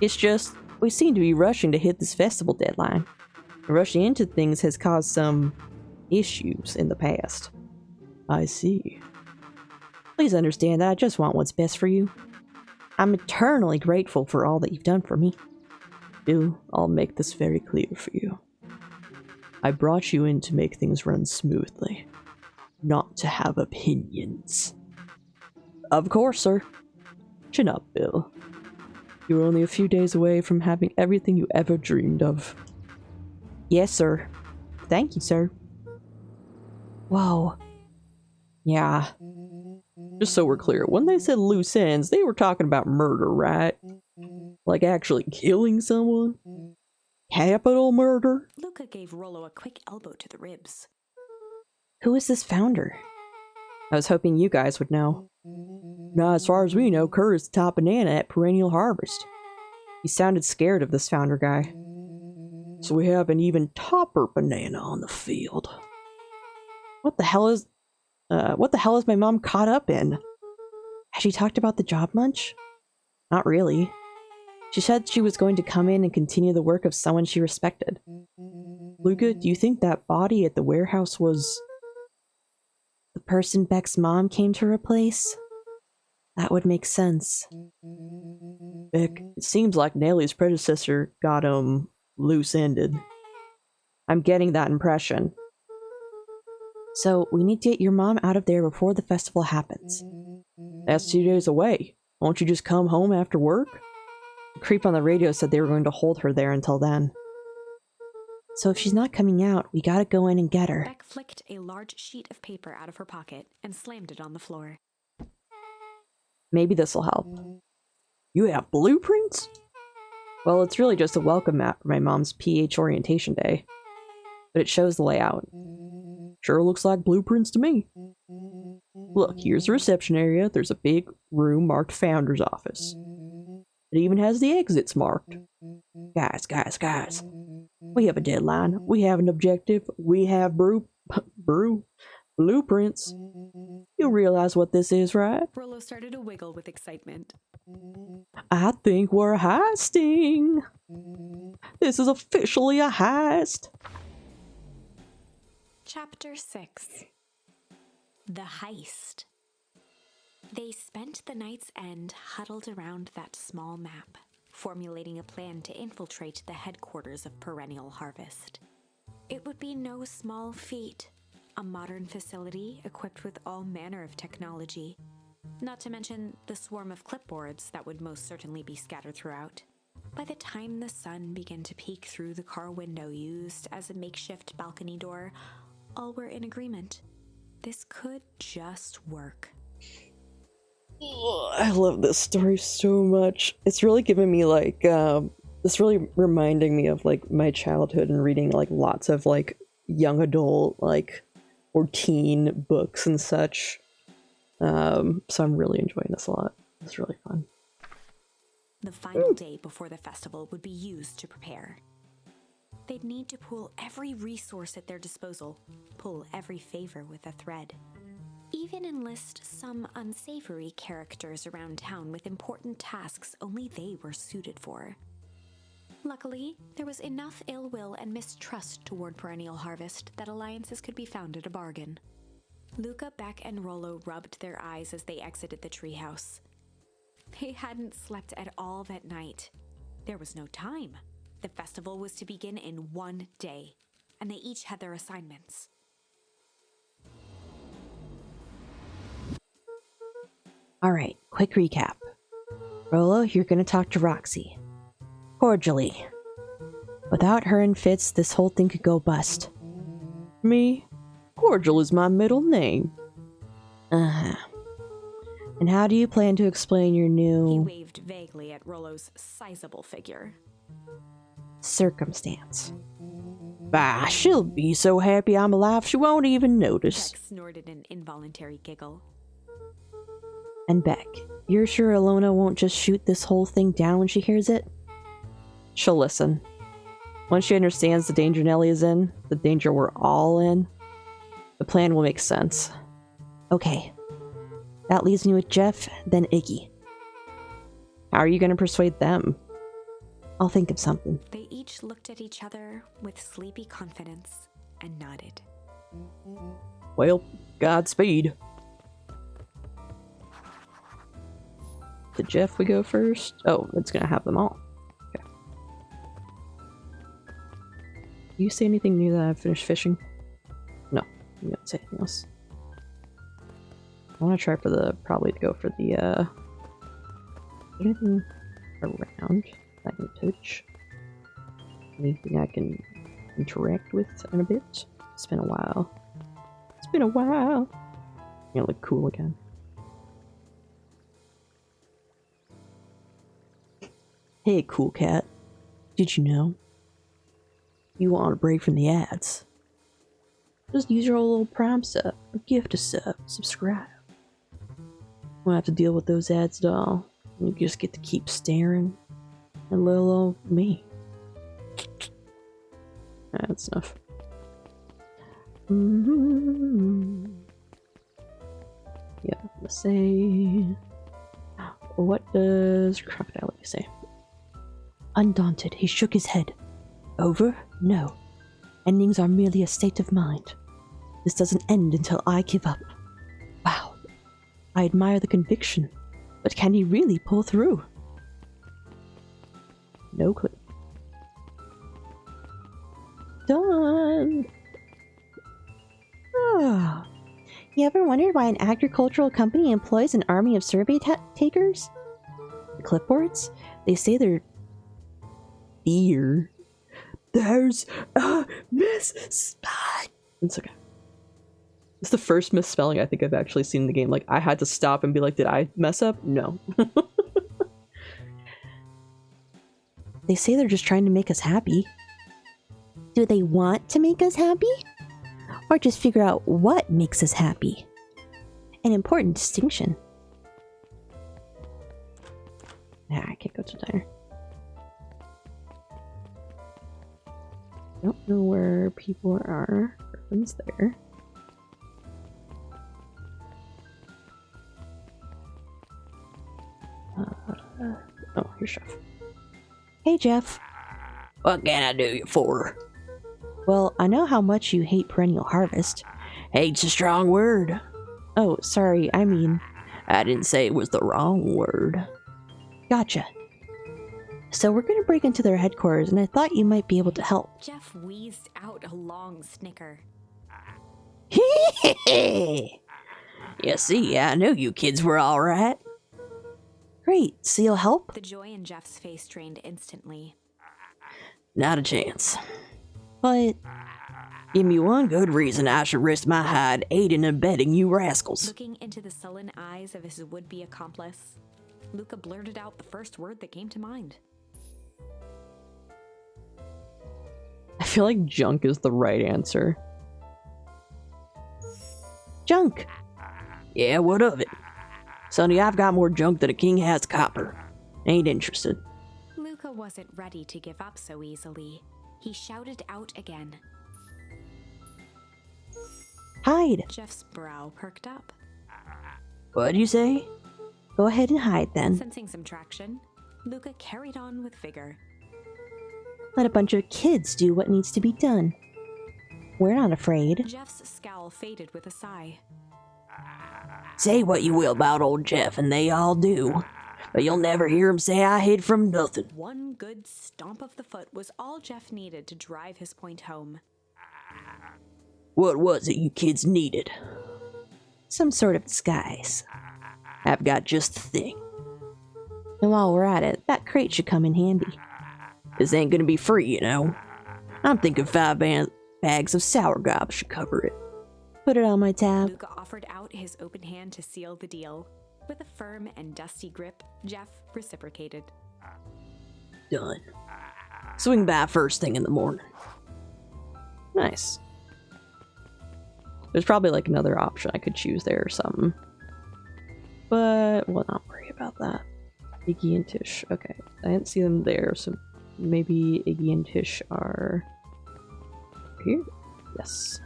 It's just, we seem to be rushing to hit this festival deadline. Rushing into things has caused some issues in the past. I see. Please understand that I just want what's best for you. I'm eternally grateful for all that you've done for me. Bill, I'll make this very clear for you. I brought you in to make things run smoothly, not to have opinions. Of course, sir. Chin up, Bill. You're only a few days away from having everything you ever dreamed of. Yes, sir. Thank you, sir. Whoa. Yeah. Just so we're clear, when they said loose ends, they were talking about murder, right? Like actually killing someone? Capital murder? Luca gave Rollo a quick elbow to the ribs. Who is this founder? I was hoping you guys would know. Now, as far as we know, Kerr is the top banana at Perennial Harvest. He sounded scared of this founder guy. So we have an even topper banana on the field. What the hell is my mom caught up in? Has she talked about the job much? Not really. She said she was going to come in and continue the work of someone she respected. Luca, do you think that body at the warehouse was the person Beck's mom came to replace? That would make sense. Beck, it seems like Nellie's predecessor got loose-ended. I'm getting that impression. So, we need to get your mom out of there before the festival happens. That's 2 days away. Won't you just come home after work? The creep on the radio said they were going to hold her there until then. So if she's not coming out, we gotta go in and get her. Beck flicked a large sheet of paper out of her pocket and slammed it on the floor. Maybe this'll help. You have blueprints? Well, it's really just a welcome mat for my mom's PH orientation day. But it shows the layout. Sure looks like blueprints to me. Look, here's the reception area. There's a big room marked Founder's Office. It even has the exits marked. Guys. We have a deadline. We have an objective. We have blueprints. You realize what this is, right? Rollo started to wiggle with excitement. I think we're heisting. This is officially a heist. Chapter 6. The Heist. They spent the night's end huddled around that small map, formulating a plan to infiltrate the headquarters of Perennial Harvest. It would be no small feat, a modern facility equipped with all manner of technology, not to mention the swarm of clipboards that would most certainly be scattered throughout. By the time the sun began to peek through the car window used as a makeshift balcony door, all were in agreement. This could just work. I love this story so much. It's really giving me like it's really reminding me of like my childhood and reading like lots of like young adult like or teen books and such. So I'm really enjoying this a lot. It's really fun. The final day before the festival would be used to prepare. They'd need to pool every resource at their disposal, pull every favor with a thread. Even enlist some unsavory characters around town with important tasks only they were suited for. Luckily, there was enough ill will and mistrust toward Perennial Harvest that alliances could be found at a bargain. Luca, Beck, and Rollo rubbed their eyes as they exited the treehouse. They hadn't slept at all that night. There was no time. The festival was to begin in 1 day, and they each had their assignments. Alright, quick recap. Rolo, you're gonna talk to Roxy. Cordially. Without her and Fitz, this whole thing could go bust. Me? Cordial is my middle name. Uh-huh. And how do you plan to explain your He new waved vaguely at Rolo's sizable figure. circumstance? Bah, she'll be so happy I'm alive she won't even notice. Beck snorted an involuntary giggle. And Beck, you're sure Alona won't just shoot this whole thing down when she hears it? She'll listen. Once she understands the danger Nellie is in, the danger we're all in, the plan will make sense. Okay. That leaves me with Jeff, then Iggy. How are you going to persuade them? I'll think of something. They each looked at each other with sleepy confidence and nodded. Well, Godspeed. To Jeff we go first? Oh, it's going to have them all. Okay. You say anything new that I've finished fishing? No, you don't say anything else. I want to try for the, probably to go for the, anything around that I can touch? Anything I can interact with in a bit? It's been a while. It's been a while. You look cool again. Hey, cool cat. Did you know? You want a break from the ads? Just use your little Prime sub, or gift a sub, subscribe. Won't have to deal with those ads at all. You just get to keep staring at little old me. That's enough. Yeah, let's say. What does Crocodile Lady say? Undaunted, he shook his head. Over? No. Endings are merely a state of mind. This doesn't end until I give up. Wow. I admire the conviction, but can he really pull through? No clue. Done. Ah. You ever wondered why an agricultural company employs an army of survey takers? The clipboards? They say they're Ear. There's a misspelling. It's okay. It's the first misspelling I think I've actually seen in the game. Like, I had to stop and be like, did I mess up? No. They say they're just trying to make us happy. Do they want to make us happy? Or just figure out what makes us happy? An important distinction. I can't go to diner. Don't know where people are. Griffin's there. Oh, here's Chef. Hey, Jeff. What can I do you for? Well, I know how much you hate Perennial Harvest. Hate's a strong word. Oh, sorry, I mean... I didn't say it was the wrong word. Gotcha. So we're gonna break into their headquarters, and I thought you might be able to help. Jeff wheezed out a long snicker. You see, I knew you kids were alright. Great, so you'll help? The joy in Jeff's face drained instantly. Not a chance. But... Give me one good reason I should risk my hide aiding and abetting you rascals. Looking into the sullen eyes of his would-be accomplice, Luca blurted out the first word that came to mind. I feel like junk is the right answer. Junk! Yeah, what of it? Sonny, I've got more junk than a king has copper. Ain't interested. Luca wasn't ready to give up so easily. He shouted out again. Hide! Jeff's brow perked up. What'd you say? Go ahead and hide, then. Sensing some traction, Luca carried on with vigor. Let a bunch of kids do what needs to be done. We're not afraid. Jeff's scowl faded with a sigh. Say what you will about old Jeff, and they all do. But you'll never hear him say I hid from nothing. One good stomp of the foot was all Jeff needed to drive his point home. What was it you kids needed? Some sort of disguise. I've got just the thing. And while we're at it, that crate should come in handy. This ain't gonna be free, you know. I'm thinking 5 bags of sour gob should cover it. Put it on my tab. Luca offered out his open hand to seal the deal. With a firm and dusty grip, Jeff reciprocated. Done. Swing by first thing in the morning. Nice. There's probably like another option I could choose there or something. But we'll not worry about that. Iggy and Tish. Okay. I didn't see them there, so maybe Iggy and Tish are here? Yes.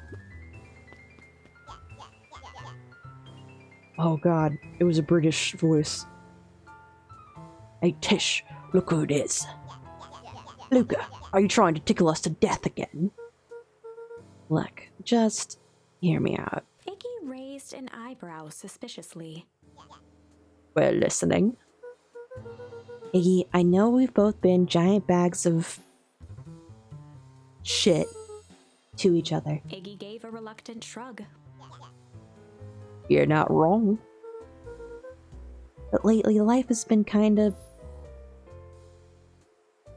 Oh god, it was a British voice. Hey Tish, look who it is. Luca, are you trying to tickle us to death again? Look, just hear me out. Iggy raised an eyebrow suspiciously. We're listening. Iggy, I know we've both been giant bags of shit to each other. Iggy gave a reluctant shrug. You're not wrong. But lately, life has been kind of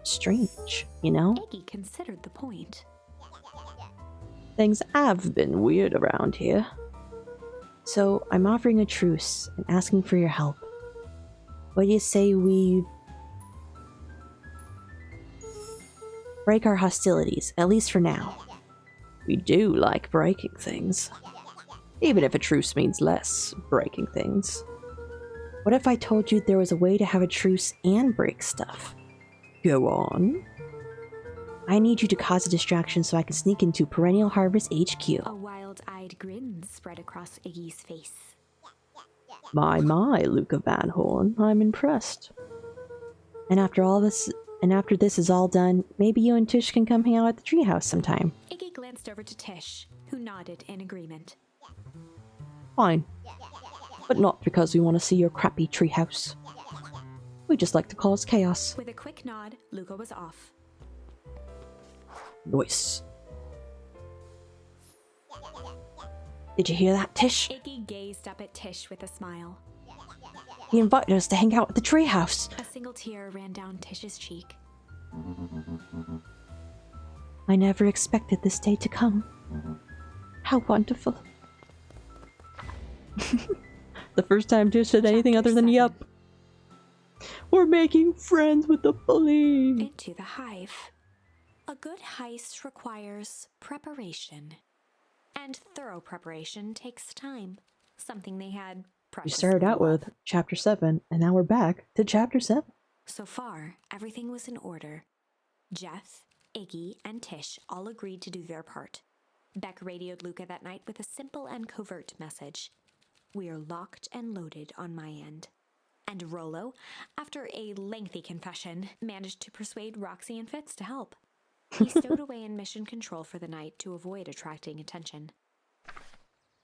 strange, you know? Iggy considered the point. Things have been weird around here. So I'm offering a truce and asking for your help. What do you say we break our hostilities, at least for now? We do like breaking things. Even if a truce means less breaking things. What if I told you there was a way to have a truce and break stuff? Go on. I need you to cause a distraction so I can sneak into Perennial Harvest HQ. A wild-eyed grin spread across Iggy's face. My, Luca Van Horn, I'm impressed. And after this is all done, maybe you and Tish can come hang out at the treehouse sometime. Iggy glanced over to Tish, who nodded in agreement. Fine. But not because we want to see your crappy treehouse. We just like to cause chaos. With a quick nod, Luca was off. Nice. Did you hear that, Tish? Iggy gazed up at Tish with a smile. He invited us to hang out at the treehouse. A single tear ran down Tish's cheek. I never expected this day to come. How wonderful. The first time Tish said anything other than yup. We're making friends with the bully. Into the hive. A good heist requires preparation. And thorough preparation takes time. Something they had We precious started out little of. with chapter 7, and now we're back to chapter 7. So far, everything was in order. Jeff, Iggy, and Tish all agreed to do their part. Beck radioed Luca that night with a simple and covert message. We are locked and loaded on my end. And Rollo, after a lengthy confession, managed to persuade Roxy and Fitz to help. He stowed away in mission control for the night to avoid attracting attention.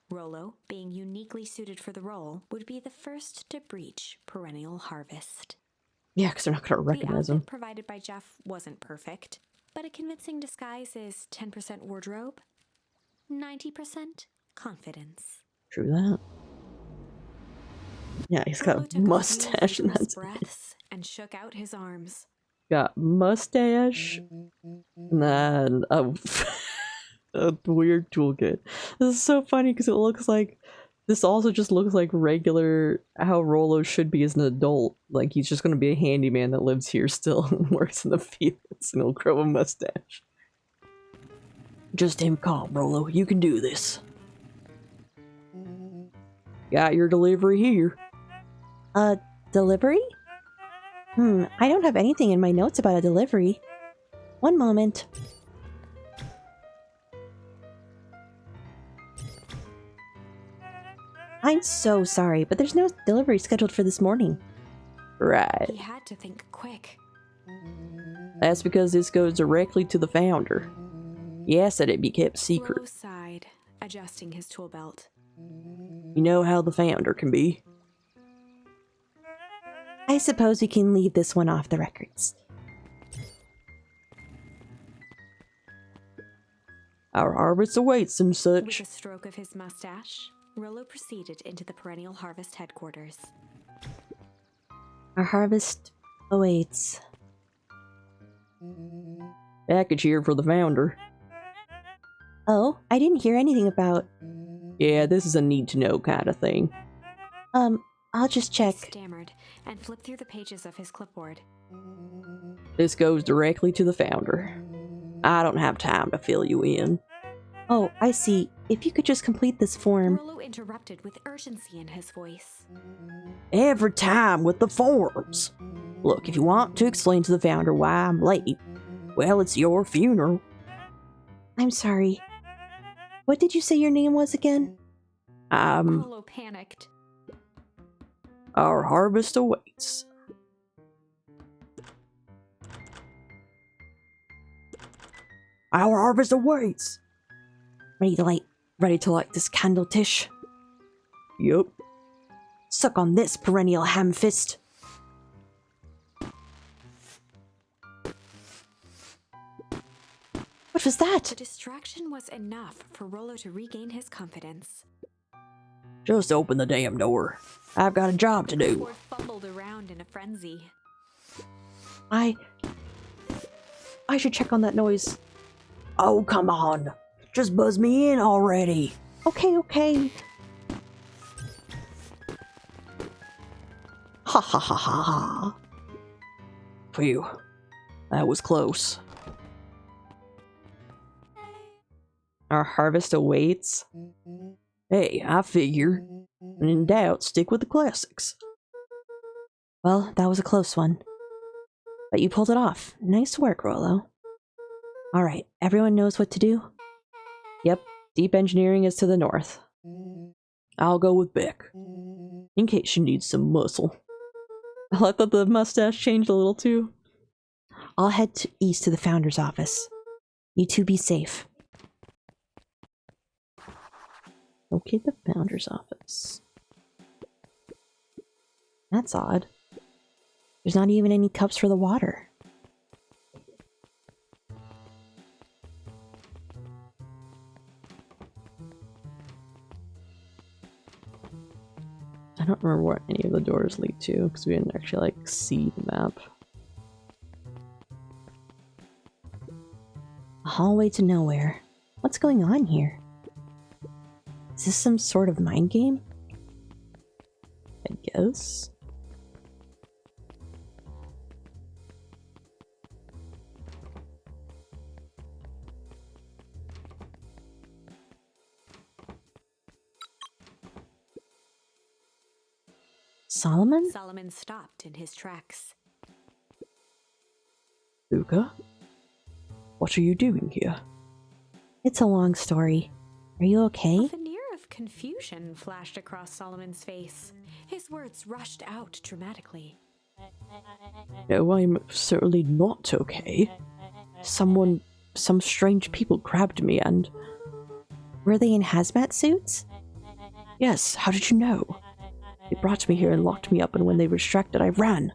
Rollo, being uniquely suited for the role, would be the first to breach Perennial Harvest. Yeah, because they're not going to recognize The him. outfit provided by Jeff wasn't perfect, but a convincing disguise is 10% wardrobe, 90% confidence. True that. Yeah, he's Rollo got a took few mustache and vigorous that's it. breaths and shook out his arms. Got mustache and then a weird toolkit. This is so funny because it looks like this also just looks like regular how Rollo should be as an adult. Like he's just going to be a handyman that lives here still and works in the fields and he'll grow a mustache. Just aim calm, Rollo. You can do this. Got your delivery here. Delivery? I don't have anything in my notes about a delivery. One moment. I'm so sorry, but there's no delivery scheduled for this morning. Right. He had to think quick. That's because this goes directly to the founder. He asked that it be kept secret. Rollo sighed, adjusting his tool belt. You know how the founder can be. I suppose we can leave this one off the records. Our harvest awaits and With such. a stroke of his mustache, Rollo proceeded into the Perennial Harvest headquarters. Our harvest awaits. Package here for the founder. Oh, I didn't hear anything about... Yeah, this is a need-to-know kind of thing. I'll just check. He stammered and flipped through the pages of his clipboard. This goes directly to the founder. I don't have time to fill you in. Oh, I see. If you could just complete this form. Rollo interrupted with urgency in his voice. Every time with the forms. Look, if you want to explain to the founder why I'm late, well, it's your funeral. I'm sorry. What did you say your name was again? Rollo panicked. Our harvest awaits. Our harvest awaits. Ready to light this candle, Tish? Yup. Suck on this, perennial ham fist. What was that? The distraction was enough for Rollo to regain his confidence. Just open the damn door. I've got a job to do. Ford fumbled around in a frenzy. I should check on that noise. Oh, come on. Just buzz me in already. Okay. Ha ha ha ha ha. Phew. That was close. Our harvest awaits? Hey, I figure. When in doubt, stick with the classics. Well, that was a close one. But you pulled it off. Nice work, Rollo. Alright, everyone knows what to do? Yep, deep engineering is to the north. I'll go with Beck, in case she needs some muscle. I like that the mustache changed a little too. I'll head east to the founder's office. You two be safe. Okay, the founder's office. That's odd. There's not even any cups for the water. I don't remember what any of the doors lead to, because we didn't actually, like, see the map. A hallway to nowhere. What's going on here? Is this some sort of mind game? I guess? Solomon? Solomon stopped in his tracks. Luca? What are you doing here? It's a long story. Are you okay? A veneer of confusion flashed across Solomon's face. His words rushed out dramatically. No, I'm certainly not okay. Some strange people grabbed me and... Were they in hazmat suits? Yes, how did you know? They brought me here and locked me up, and when they were distracted, I ran.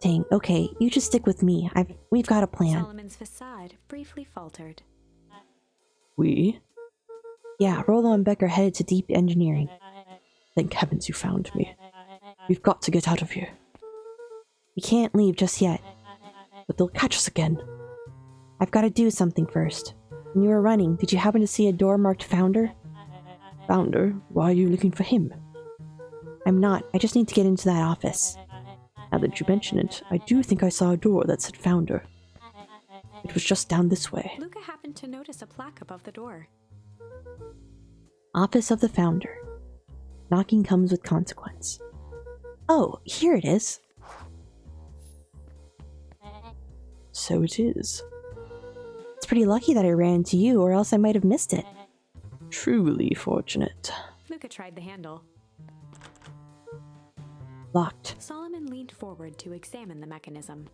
Dang, okay, you just stick with me. We've got a plan. Solomon's facade briefly faltered. We? Yeah, Rollo and Beck are headed to deep engineering. Thank heavens you found me. We've got to get out of here. We can't leave just yet. But they'll catch us again. I've got to do something first. When you were running, did you happen to see a door marked Founder? Founder? Why are you looking for him? I'm not. I just need to get into that office. Now that you mention it, I do think I saw a door that said Founder. It was just down this way. Luca happened to notice a plaque above the door. Office of the Founder. Knocking comes with consequence. Oh, here it is. So it is. It's pretty lucky that I ran into you, or else I might have missed it. Truly fortunate. Luca tried the handle. Locked. Solomon leaned forward to examine the mechanism.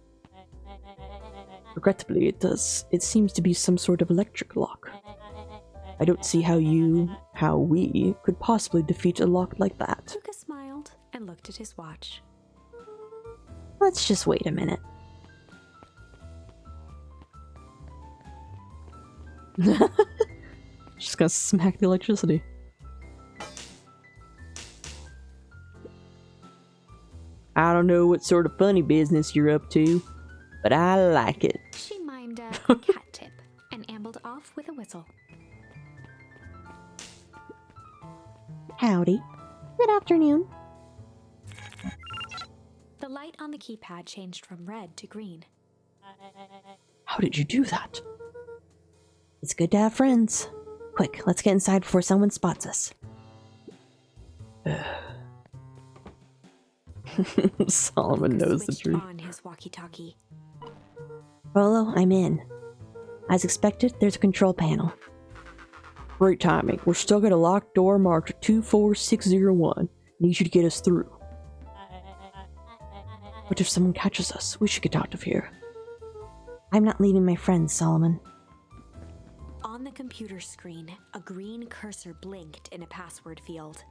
Regrettably, it seems to be some sort of electric lock. I don't see how we could possibly defeat a lock like that. Luca smiled and looked at his watch. Let's just wait a minute. Just gonna smack the electricity. I don't know what sort of funny business you're up to, but I like it. She mimed a cat tip and ambled off with a whistle. Howdy. Good afternoon. The light on the keypad changed from red to green. How did you do that? It's good to have friends. Quick, let's get inside before someone spots us. Solomon Luca knows the switched truth. on his walkie-talkie. Rolo, I'm in. As expected, there's a control panel. Great timing. We're stuck at a locked door marked 24601. Need you to get us through. What if someone catches us? We should get out of here. I'm not leaving my friends, Solomon. On the computer screen, a green cursor blinked in a password field.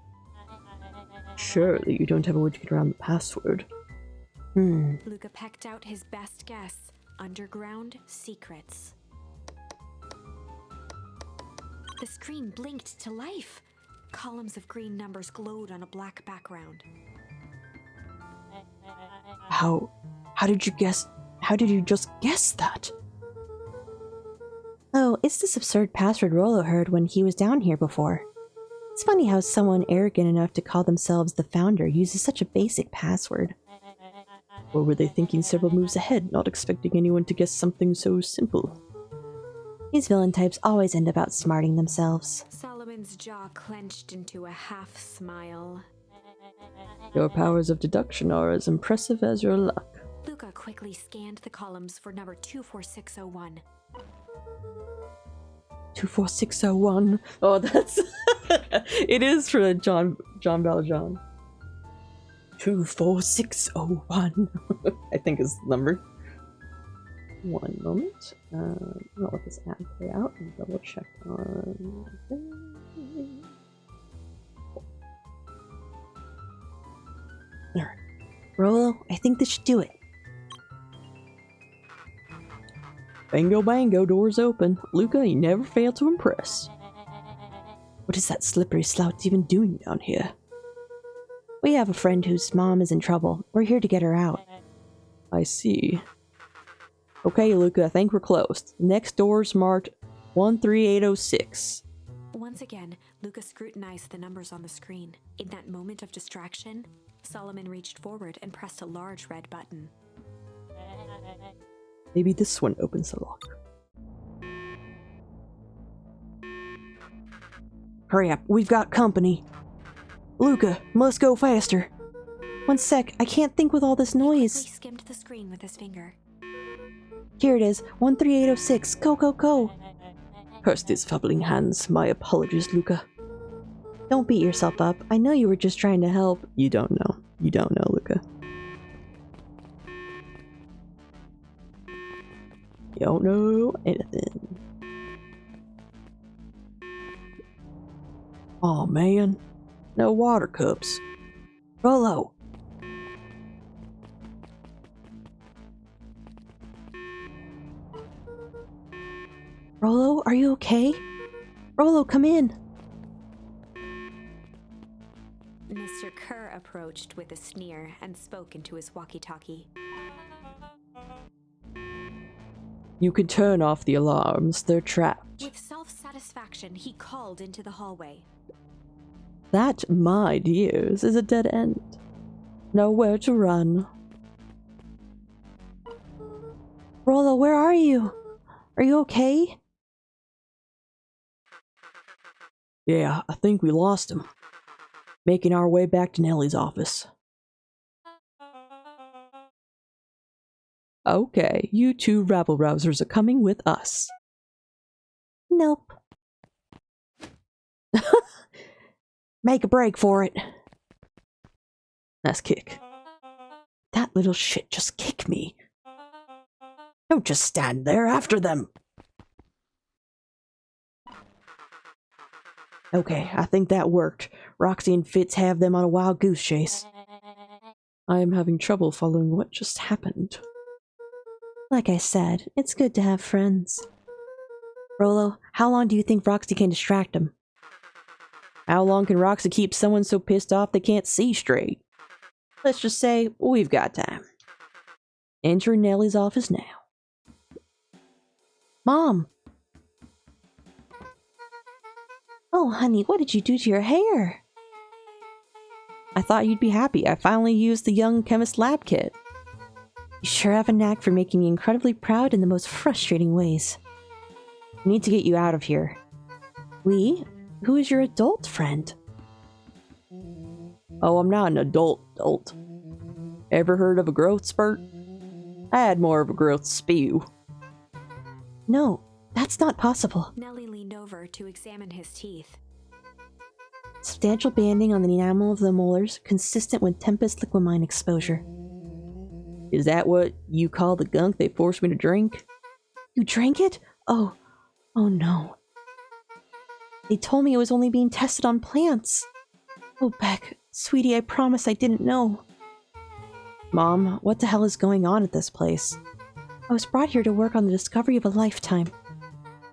Surely you don't have a way to get around the password. Luca pecked out his best guess. Underground secrets. The screen blinked to life. Columns of green numbers glowed on a black background. How did you guess? How did you just guess that? Oh, it's this absurd password Rolo heard when he was down here before. It's funny how someone arrogant enough to call themselves the founder uses such a basic password. Or were they thinking several moves ahead, not expecting anyone to guess something so simple? These villain types always end up outsmarting themselves. Solomon's jaw clenched into a half smile. Your powers of deduction are as impressive as your luck. Luca quickly scanned the columns for number 24601. 24601. Oh, that's... It is for John Valjean. 24601. I think is the number. One moment. I'll let this ad play out and double check on... Alright. Rolo, I think this should do it. Bango bango, doors open. Luca, you never fail to impress. What is that slippery slout even doing down here? We have a friend whose mom is in trouble. We're here to get her out. I see. Okay, Luca, I think we're closed. Next door's marked 13806. Once again, Luca scrutinized the numbers on the screen. In that moment of distraction, Solomon reached forward and pressed a large red button. Maybe this one opens the lock. Hurry up, we've got company. Luca, must go faster. One sec, I can't think with all this He noise. skimmed the screen with his finger. Here it is, 13806, go, go, go. Curse these fumbling hands. My apologies, Luca. Don't beat yourself up. I know you were just trying to help. You don't know. You don't know, Luca. You don't know anything. Oh man, no water cups. Rolo. Rolo, are you okay? Rolo, come in. Mr. Kerr approached with a sneer and spoke into his walkie-talkie. You can turn off the alarms. They're trapped. With self-satisfaction, he called into the hallway. That, my dears, is a dead end. Nowhere to run. Rolo, where are you? Are you okay? Yeah, I think we lost him. Making our way back to Nellie's office. Okay, you two rabble-rousers are coming with us. Nope. Make a break for it. Nice kick. That little shit just kicked me. Don't just stand there after them. Okay, I think that worked. Roxy and Fitz have them on a wild goose chase. I am having trouble following what just happened. Like I said, it's good to have friends. Rolo, how long do you think Roxy can distract him? How long can Roxy keep someone so pissed off they can't see straight? Let's just say we've got time. Enter Nellie's office now. Mom! Oh, honey, what did you do to your hair? I thought you'd be happy. I finally used the Young Chemist Lab Kit. You sure have a knack for making me incredibly proud in the most frustrating ways. I need to get you out of here. We? Who is your adult friend? Oh, I'm not an adult. Ever heard of a growth spurt? I had more of a growth spew. No, that's not possible. Nellie leaned over to examine his teeth. Substantial banding on the enamel of the molars, consistent with Tempest liquamine exposure. Is that what you call the gunk they forced me to drink? You drank it? Oh no. They told me it was only being tested on plants. Oh, Beck, sweetie, I promise I didn't know. Mom, what the hell is going on at this place? I was brought here to work on the discovery of a lifetime.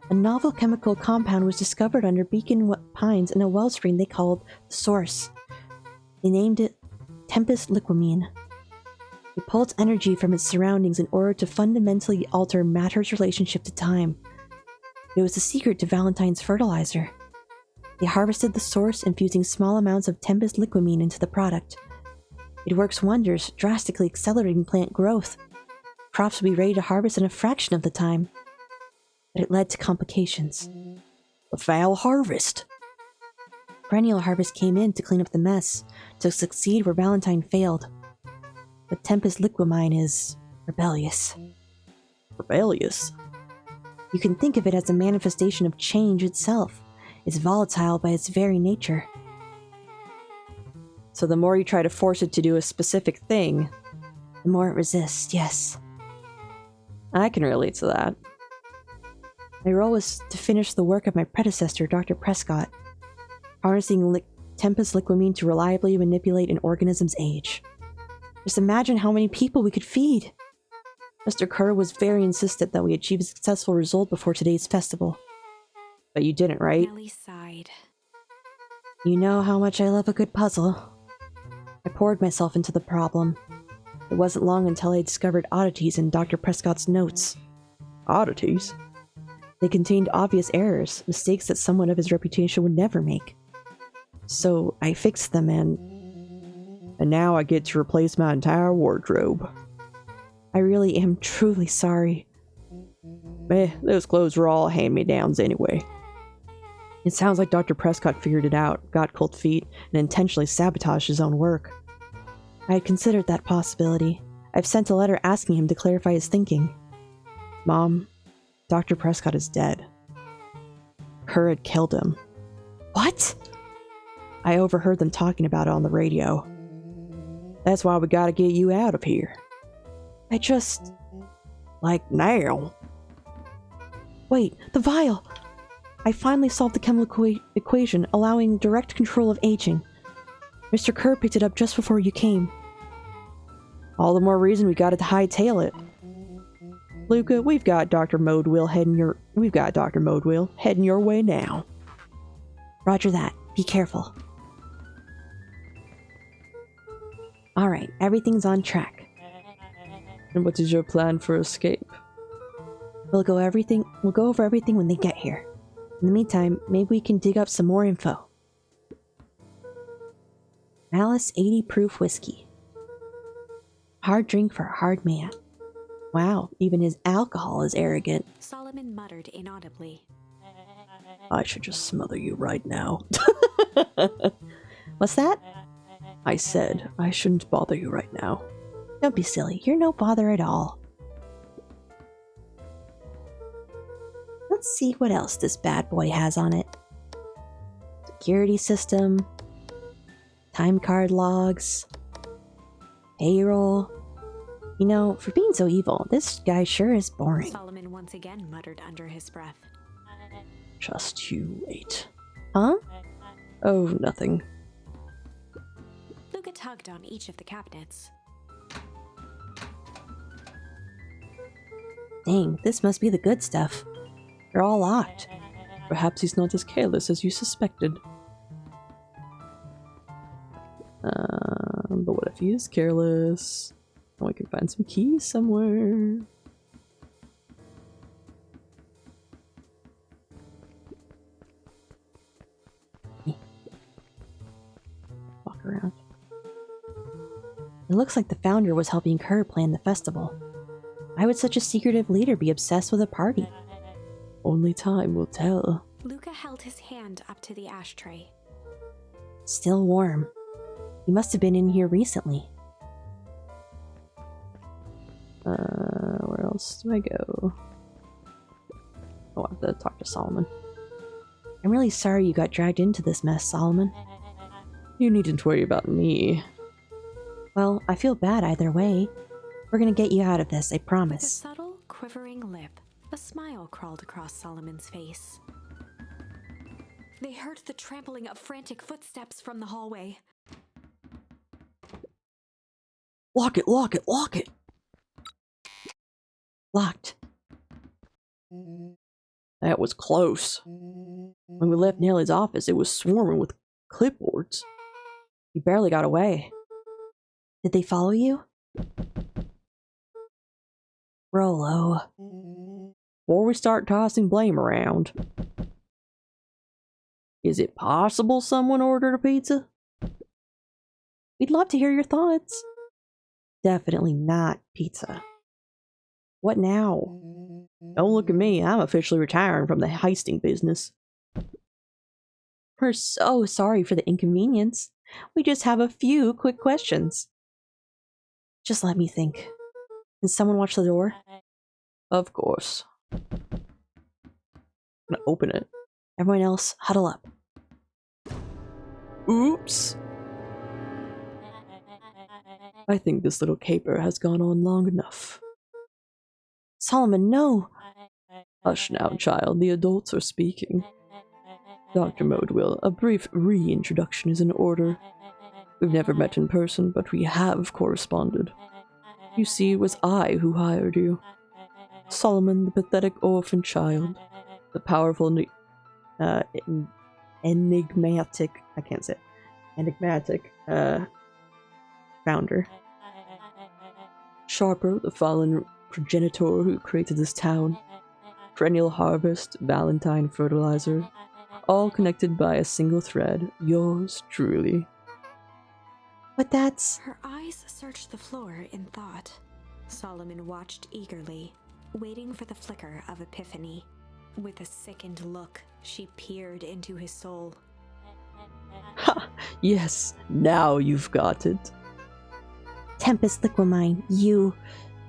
A novel chemical compound was discovered under Beacon Pines in a wellspring they called the Source. They named it Tempest liquamine. It pulled energy from its surroundings in order to fundamentally alter matter's relationship to time. It was the secret to Valentine's fertilizer. They harvested the source, infusing small amounts of Tempest liquamine into the product. It works wonders, drastically accelerating plant growth. Crops would be ready to harvest in a fraction of the time. But it led to complications. A foul harvest. Perennial Harvest came in to clean up the mess, to succeed where Valentine failed. But Tempest liquamine is rebellious. Rebellious? You can think of it as a manifestation of change itself. It's volatile by its very nature. So the more you try to force it to do a specific thing, the more it resists, yes. I can relate to that. My role was to finish the work of my predecessor, Dr. Prescott, harnessing Tempest liquamine to reliably manipulate an organism's age. Just imagine how many people we could feed. Mr. Kerr was very insistent that we achieve a successful result before today's festival. But you didn't, right? Nellie sighed. You know how much I love a good puzzle. I poured myself into the problem. It wasn't long until I discovered oddities in Dr. Prescott's notes. Oddities? They contained obvious errors, mistakes that someone of his reputation would never make. So I fixed them and now I get to replace my entire wardrobe. I really am truly sorry. Those clothes were all hand-me-downs anyway. It sounds like Dr. Prescott figured it out, got cold feet, and intentionally sabotaged his own work. I had considered that possibility. I've sent a letter asking him to clarify his thinking. Mom, Dr. Prescott is dead. Kerr had killed him. What? I overheard them talking about it on the radio. That's why we gotta get you out of here. Like now. Wait, the vial! I finally solved the chemical equation, allowing direct control of aging. Mr. Kerr picked it up just before you came. All the more reason we gotta hightail it. Luca, we've got Dr. Modewheel heading your way now. Roger that. Be careful. Alright, everything's on track. And what is your plan for escape? We'll go over everything when they get here. In the meantime, maybe we can dig up some more info. Malice 80 proof whiskey. Hard drink for a hard man. Wow, even his alcohol is arrogant. Solomon muttered inaudibly. I should just smother you right now. What's that? I said I shouldn't bother you right now. Don't be silly. You're no bother at all. Let's see what else this bad boy has on it. Security system. Time card logs. Payroll. You know, for being so evil, this guy sure is boring. Solomon once again muttered under his breath. Just you wait. Huh? Oh, nothing. Luca tugged on each of the cabinets. Dang, this must be the good stuff. They're all locked. Perhaps he's not as careless as you suspected. But what if he is careless? Oh, we can find some keys somewhere. Walk around. It looks like the founder was helping Kerr plan the festival. Why would such a secretive leader be obsessed with a party? Only time will tell. Luca held his hand up to the ashtray. Still warm. He must have been in here recently. Where else do I go? Oh, I have to talk to Solomon. I'm really sorry you got dragged into this mess, Solomon. You needn't worry about me. Well, I feel bad either way. We're gonna get you out of this, I With a promise. subtle, quivering lip, a smile crawled across Solomon's face. They heard the trampling of frantic footsteps from the hallway. Lock it, lock it, lock it! Locked. That was close. When we left Nelly's office, it was swarming with clipboards. You barely got away. Did they follow you? Rolo. Before we start tossing blame around, is it possible someone ordered a pizza? We'd love to hear your thoughts. Definitely not pizza. What now? Don't look at me, I'm officially retiring from the heisting business. We're so sorry for the inconvenience. We just have a few quick questions. Just let me think. Did someone watch the door? Of course. I'm gonna open it. Everyone else, huddle up. Oops! I think this little caper has gone on long enough. Solomon, no! Hush now, child, the adults are speaking. Dr. Modewell, a brief reintroduction is in order. We've never met in person, but we have corresponded. You see, it was I who hired you. Solomon, the pathetic orphan child. The powerful, enigmatic, I can't say it, enigmatic, founder. Sharper, the fallen progenitor who created this town. Perennial harvest, Valentine fertilizer. All connected by a single thread. Yours truly. But that's... Her eyes searched the floor in thought. Solomon watched eagerly, waiting for the flicker of epiphany. With a sickened look, she peered into his soul. Ha! Yes, now you've got it. Tempest Liquimine, you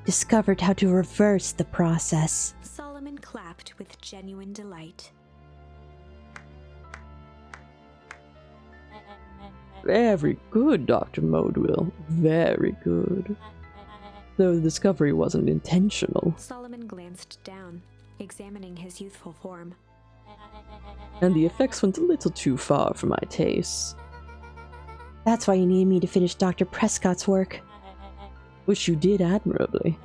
discovered how to reverse the process. Solomon clapped with genuine delight. Very good, Dr. Modewell. Very good. Though the discovery wasn't intentional. Solomon glanced down, examining his youthful form. And the effects went a little too far for my tastes. That's why you needed me to finish Dr. Prescott's work. Which you did admirably.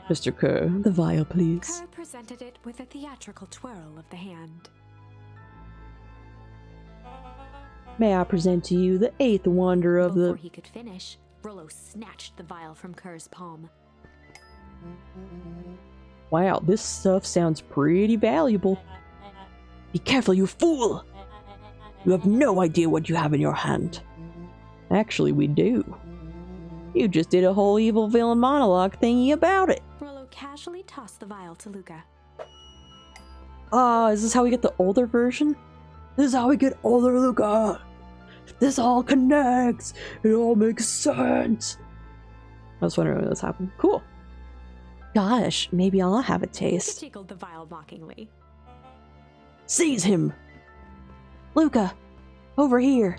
Mr. Kerr, the vial, please. Kerr presented it with a theatrical twirl of the hand. May I present to you the eighth wonder of Before the... he could finish, Rollo snatched the vial from Kerr's palm. Wow, this stuff sounds pretty valuable. Be careful, you fool! You have no idea what you have in your hand. Actually, we do. You just did a whole evil villain monologue thingy about it. Rollo casually tossed the vial to Luca. Ah, is this how we get the older version? This is how we get older, Luca! This all connects! It all makes sense! I was wondering when this happened. Cool. Gosh, maybe I'll have a Luca taste. tickled the vial mockingly. Seize him! Luca, over here.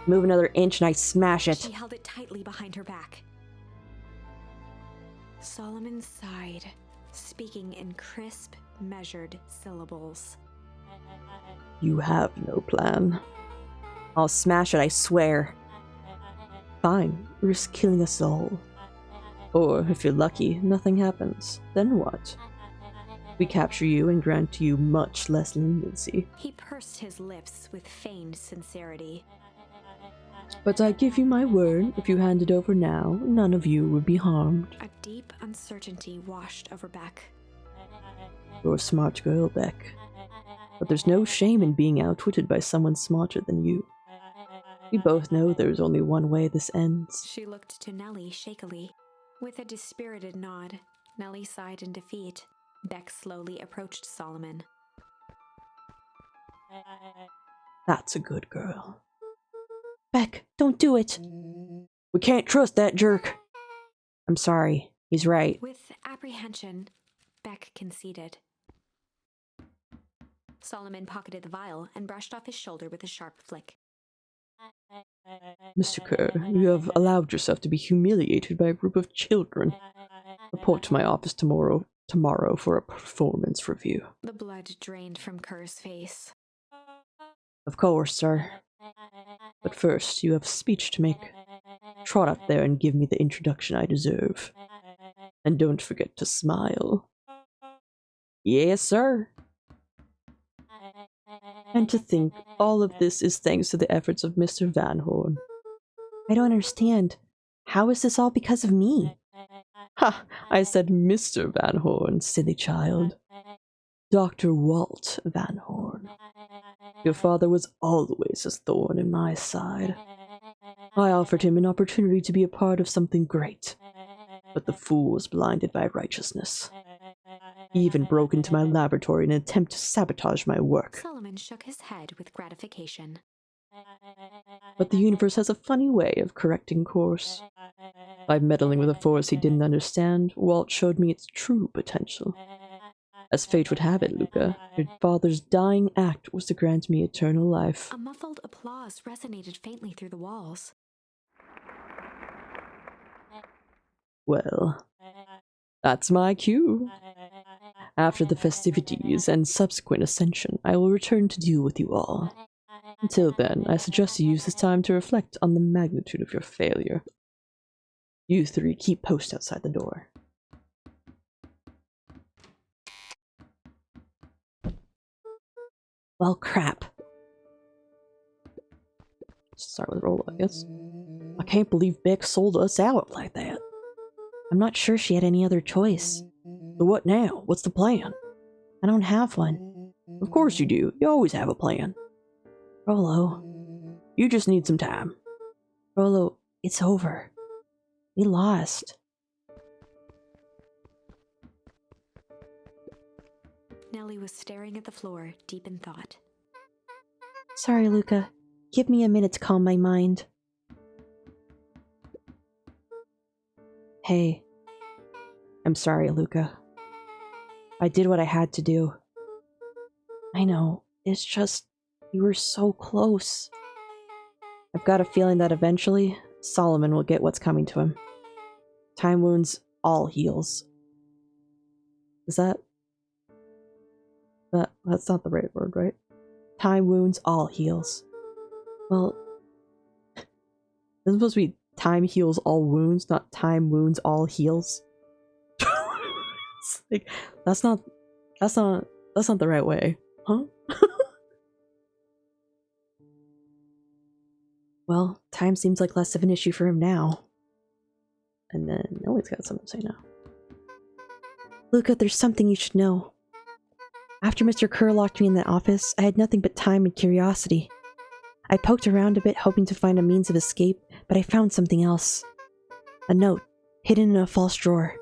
Move another inch and I smash it. She held it tightly behind her back. Solomon sighed, speaking in crisp, measured syllables. You have no plan. I'll smash it, I swear. Fine, risk killing us all. Or, if you're lucky, nothing happens. Then what? We capture you and grant to you much less leniency. He pursed his lips with feigned sincerity. But I give you my word, if you hand it over now, none of you would be harmed. A deep uncertainty washed over Beck. You're a smart girl, Beck. But there's no shame in being outwitted by someone smarter than you. We both know there's only one way this ends. She looked to Nellie shakily. With a dispirited nod, Nellie sighed in defeat. Beck slowly approached Solomon. That's a good girl. Beck, don't do it. We can't trust that jerk. I'm sorry. He's right. With apprehension, Beck conceded. Solomon pocketed the vial and brushed off his shoulder with a sharp flick. Mr. Kerr, you have allowed yourself to be humiliated by a group of children. Report to my office tomorrow for a performance review. The blood drained from Kerr's face. Of course, sir. But first, you have speech to make. Trot up there and give me the introduction I deserve. And don't forget to smile. Yes, sir. And to think all of this is thanks to the efforts of Mr. Van Horn. I don't understand. How is this all because of me? Ha! I said Mr. Van Horn, silly child. Dr. Walt Van Horn. Your father was always a thorn in my side. I offered him an opportunity to be a part of something great, but the fool was blinded by righteousness. He even broke into my laboratory in an attempt to sabotage my work. Solomon shook his head with gratification. But the universe has a funny way of correcting course. By meddling with a force he didn't understand, Walt showed me its true potential. As fate would have it, Luca, your father's dying act was to grant me eternal life. A muffled applause resonated faintly through the walls. Well, that's my cue. After the festivities and subsequent ascension, I will return to deal with you all. Until then, I suggest you use this time to reflect on the magnitude of your failure. You three keep post outside the door. Well, crap. Start with Rolla, I guess. I can't believe Beck sold us out like that. I'm not sure she had any other choice. So what now? What's the plan? I don't have one. Of course you do. You always have a plan. Rollo. You just need some time. Rollo, it's over. We lost. Nellie was staring at the floor, deep in thought. Sorry, Luca. Give me a minute to calm my mind. Hey. I'm sorry, Luca. I did what I had to do. I know. It's just, you were so close. I've got a feeling that eventually, Solomon will get what's coming to him. Time wounds all heals. Is that... That's not the right word, right? Time wounds all heals. Well... This is supposed to be time heals all wounds, not time wounds all heals. It's like, that's not the right way. Huh? Well, time seems like less of an issue for him now. And then Ellie's got something to say now. Luca, there's something you should know. After Mr. Kerr locked me in the office, I had nothing but time and curiosity. I poked around a bit, hoping to find a means of escape, but I found something else. A note, hidden in a false drawer.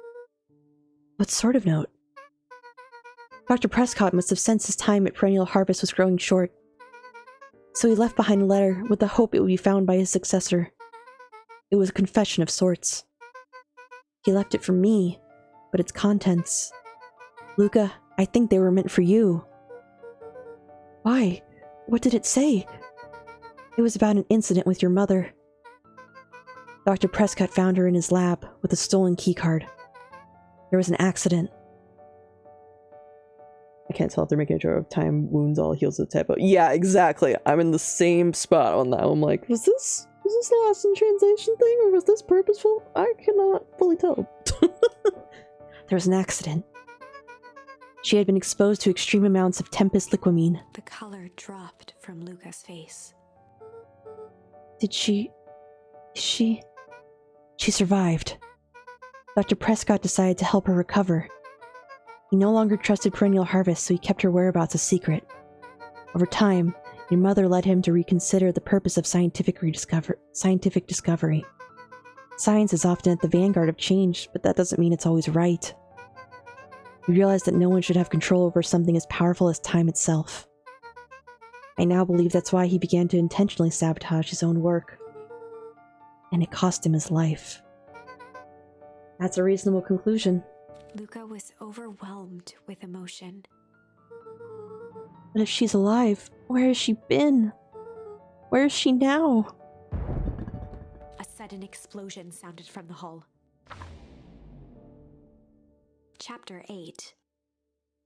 What sort of note? Dr. Prescott must have sensed his time at Perennial Harvest was growing short. So he left behind a letter with the hope it would be found by his successor. It was a confession of sorts. He left it for me, but its contents... Luca, I think they were meant for you. Why? What did it say? It was about an incident with your mother. Dr. Prescott found her in his lab with a stolen keycard. There was an accident. I can't tell if they're making a joke of time wounds all heals the typo. Yeah, exactly. I'm in the same spot on that. I'm like, was this lost in translation thing, or was this purposeful? I cannot fully tell. There was an accident. She had been exposed to extreme amounts of Tempest liquamine. The color dropped from Luca's face. She survived. Dr. Prescott decided to help her recover. He no longer trusted Perennial Harvest, so he kept her whereabouts a secret. Over time, your mother led him to reconsider the purpose of scientific discovery. Science is often at the vanguard of change, but that doesn't mean it's always right. He realized that no one should have control over something as powerful as time itself. I now believe that's why he began to intentionally sabotage his own work. And it cost him his life. That's a reasonable conclusion. Luca was overwhelmed with emotion. But if she's alive, where has she been? Where is she now? A sudden explosion sounded from the hull. Chapter 8.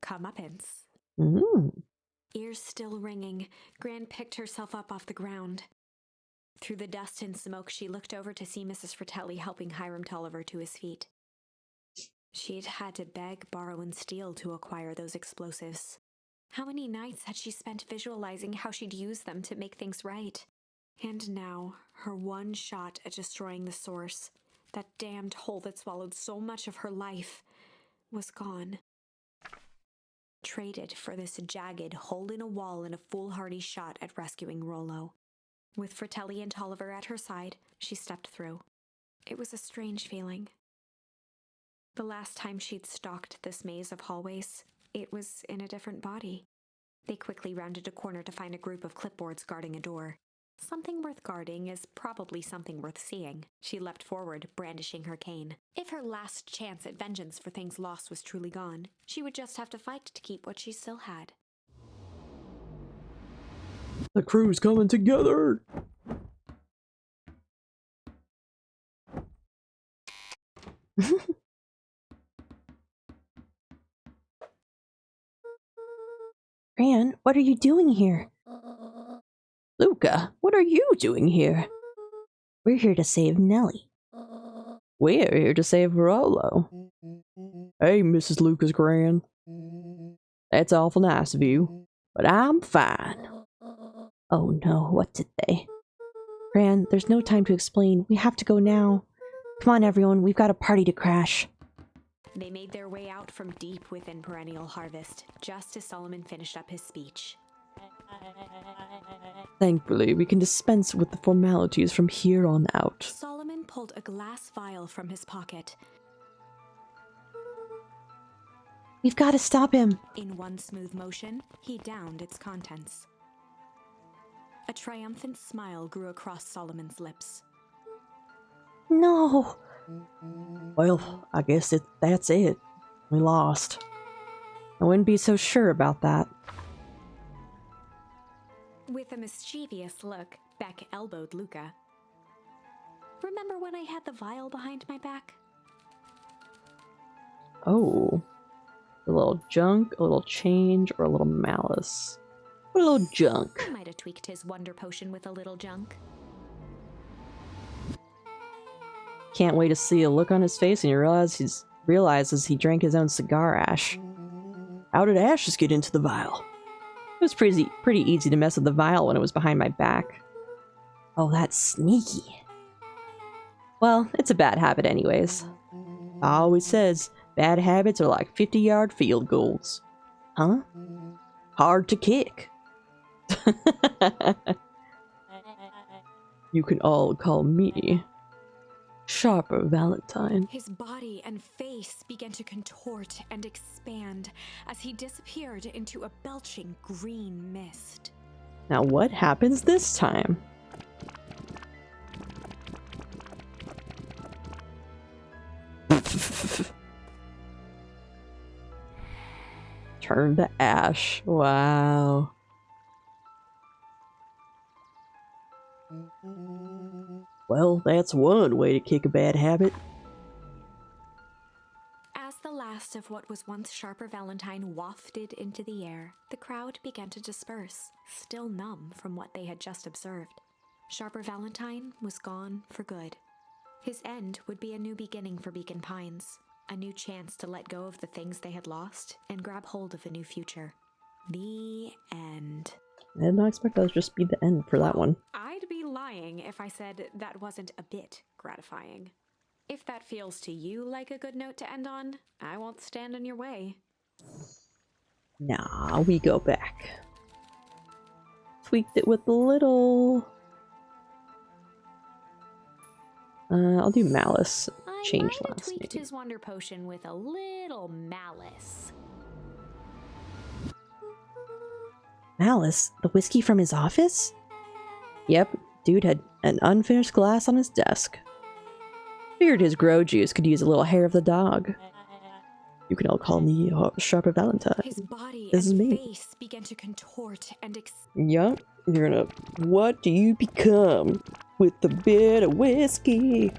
Comeuppance. Ears still ringing, Gran picked herself up off the ground. Through the dust and smoke, she looked over to see Mrs. Fratelli helping Hiram Tolliver to his feet. She'd had to beg, borrow, and steal to acquire those explosives. How many nights had she spent visualizing how she'd use them to make things right? And now, her one shot at destroying the source, that damned hole that swallowed so much of her life, was gone. Traded for this jagged hole in a wall and a foolhardy shot at rescuing Rollo. With Fratelli and Tolliver at her side, she stepped through. It was a strange feeling. The last time she'd stalked this maze of hallways, it was in a different body. They quickly rounded a corner to find a group of clipboards guarding a door. Something worth guarding is probably something worth seeing. She leapt forward, brandishing her cane. If her last chance at vengeance for things lost was truly gone, she would just have to fight to keep what she still had. The crew's coming together! Gran, what are you doing here? Luca, what are you doing here? We're here to save Nellie. We're here to save Rollo. Hey, Mrs. Lucas Gran. That's awful nice of you, but I'm fine. Oh no, what did they? Gran, there's no time to explain. We have to go now. Come on, everyone, we've got a party to crash. They made their way out from deep within Perennial Harvest, just as Solomon finished up his speech. Thankfully, we can dispense with the formalities from here on out. Solomon pulled a glass vial from his pocket. We've got to stop him. In one smooth motion, he downed its contents. A triumphant smile grew across Solomon's lips. No. Well, I guess that's it. We lost. I wouldn't be so sure about that. With a mischievous look, Beck elbowed Luca. Remember when I had the vial behind my back? Oh. A little junk, a little change, or a little malice. A little junk. He might have tweaked his wonder potion with a little junk. Can't wait to see a look on his face and he realizes he drank his own cigar ash. How did ashes get into the vial? It was pretty easy to mess with the vial when it was behind my back. Oh, that's sneaky. Well, it's a bad habit anyways. I always says, bad habits are like 50-yard field goals. Huh? Hard to kick. You can all call me Sharper Valentine. His body and face began to contort and expand as he disappeared into a belching green mist. Now what happens this time? Turn to ash. Wow. Well, that's one way to kick a bad habit. As the last of what was once Sharper Valentine wafted into the air, the crowd began to disperse, still numb from what they had just observed. Sharper Valentine was gone for good. His end would be a new beginning for Beacon Pines, a new chance to let go of the things they had lost and grab hold of a new future. The end. I did not expect that to just be the end for that one. I'd be lying lying if I said that wasn't a bit gratifying. If that feels to you like a good note to end on, I won't stand in your way. Nah, we go back. Tweaked it with a little... I'll do malice. Change I might have last tweaked name. his wonder potion with a little malice. Malice? The whiskey from his office? Yep, dude had an unfinished glass on his desk. Figured his grow juice could use a little hair of the dog. You can all call me Sharper Valentine. His body This is and me. face began to contort and Yup, you're gonna... What do you become with the bit of whiskey?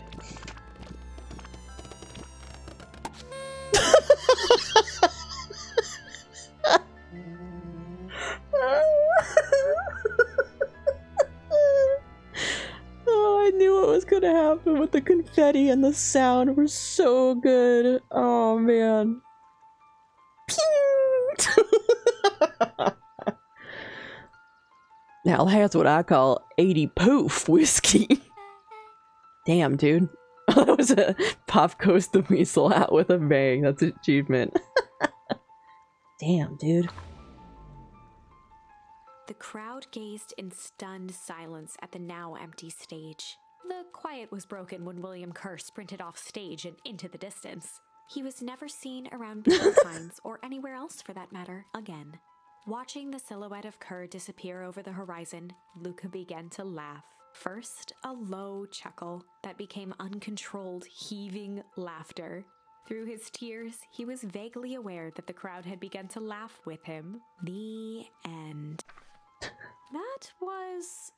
Oh, I knew what was gonna happen with the confetti and the sound were so good. Oh man. Now that's what I call 80 poof whiskey. Damn, dude. That was a Pop Goes the Weasel hat with a bang. That's an achievement. Damn, dude. The crowd gazed in stunned silence at the now empty stage. The quiet was broken when William Kerr sprinted off stage and into the distance. He was never seen around Beacon Pines, or anywhere else for that matter, again. Watching the silhouette of Kerr disappear over the horizon, Luca began to laugh. First, a low chuckle that became uncontrolled, heaving laughter. Through his tears, he was vaguely aware that the crowd had begun to laugh with him. The end. That was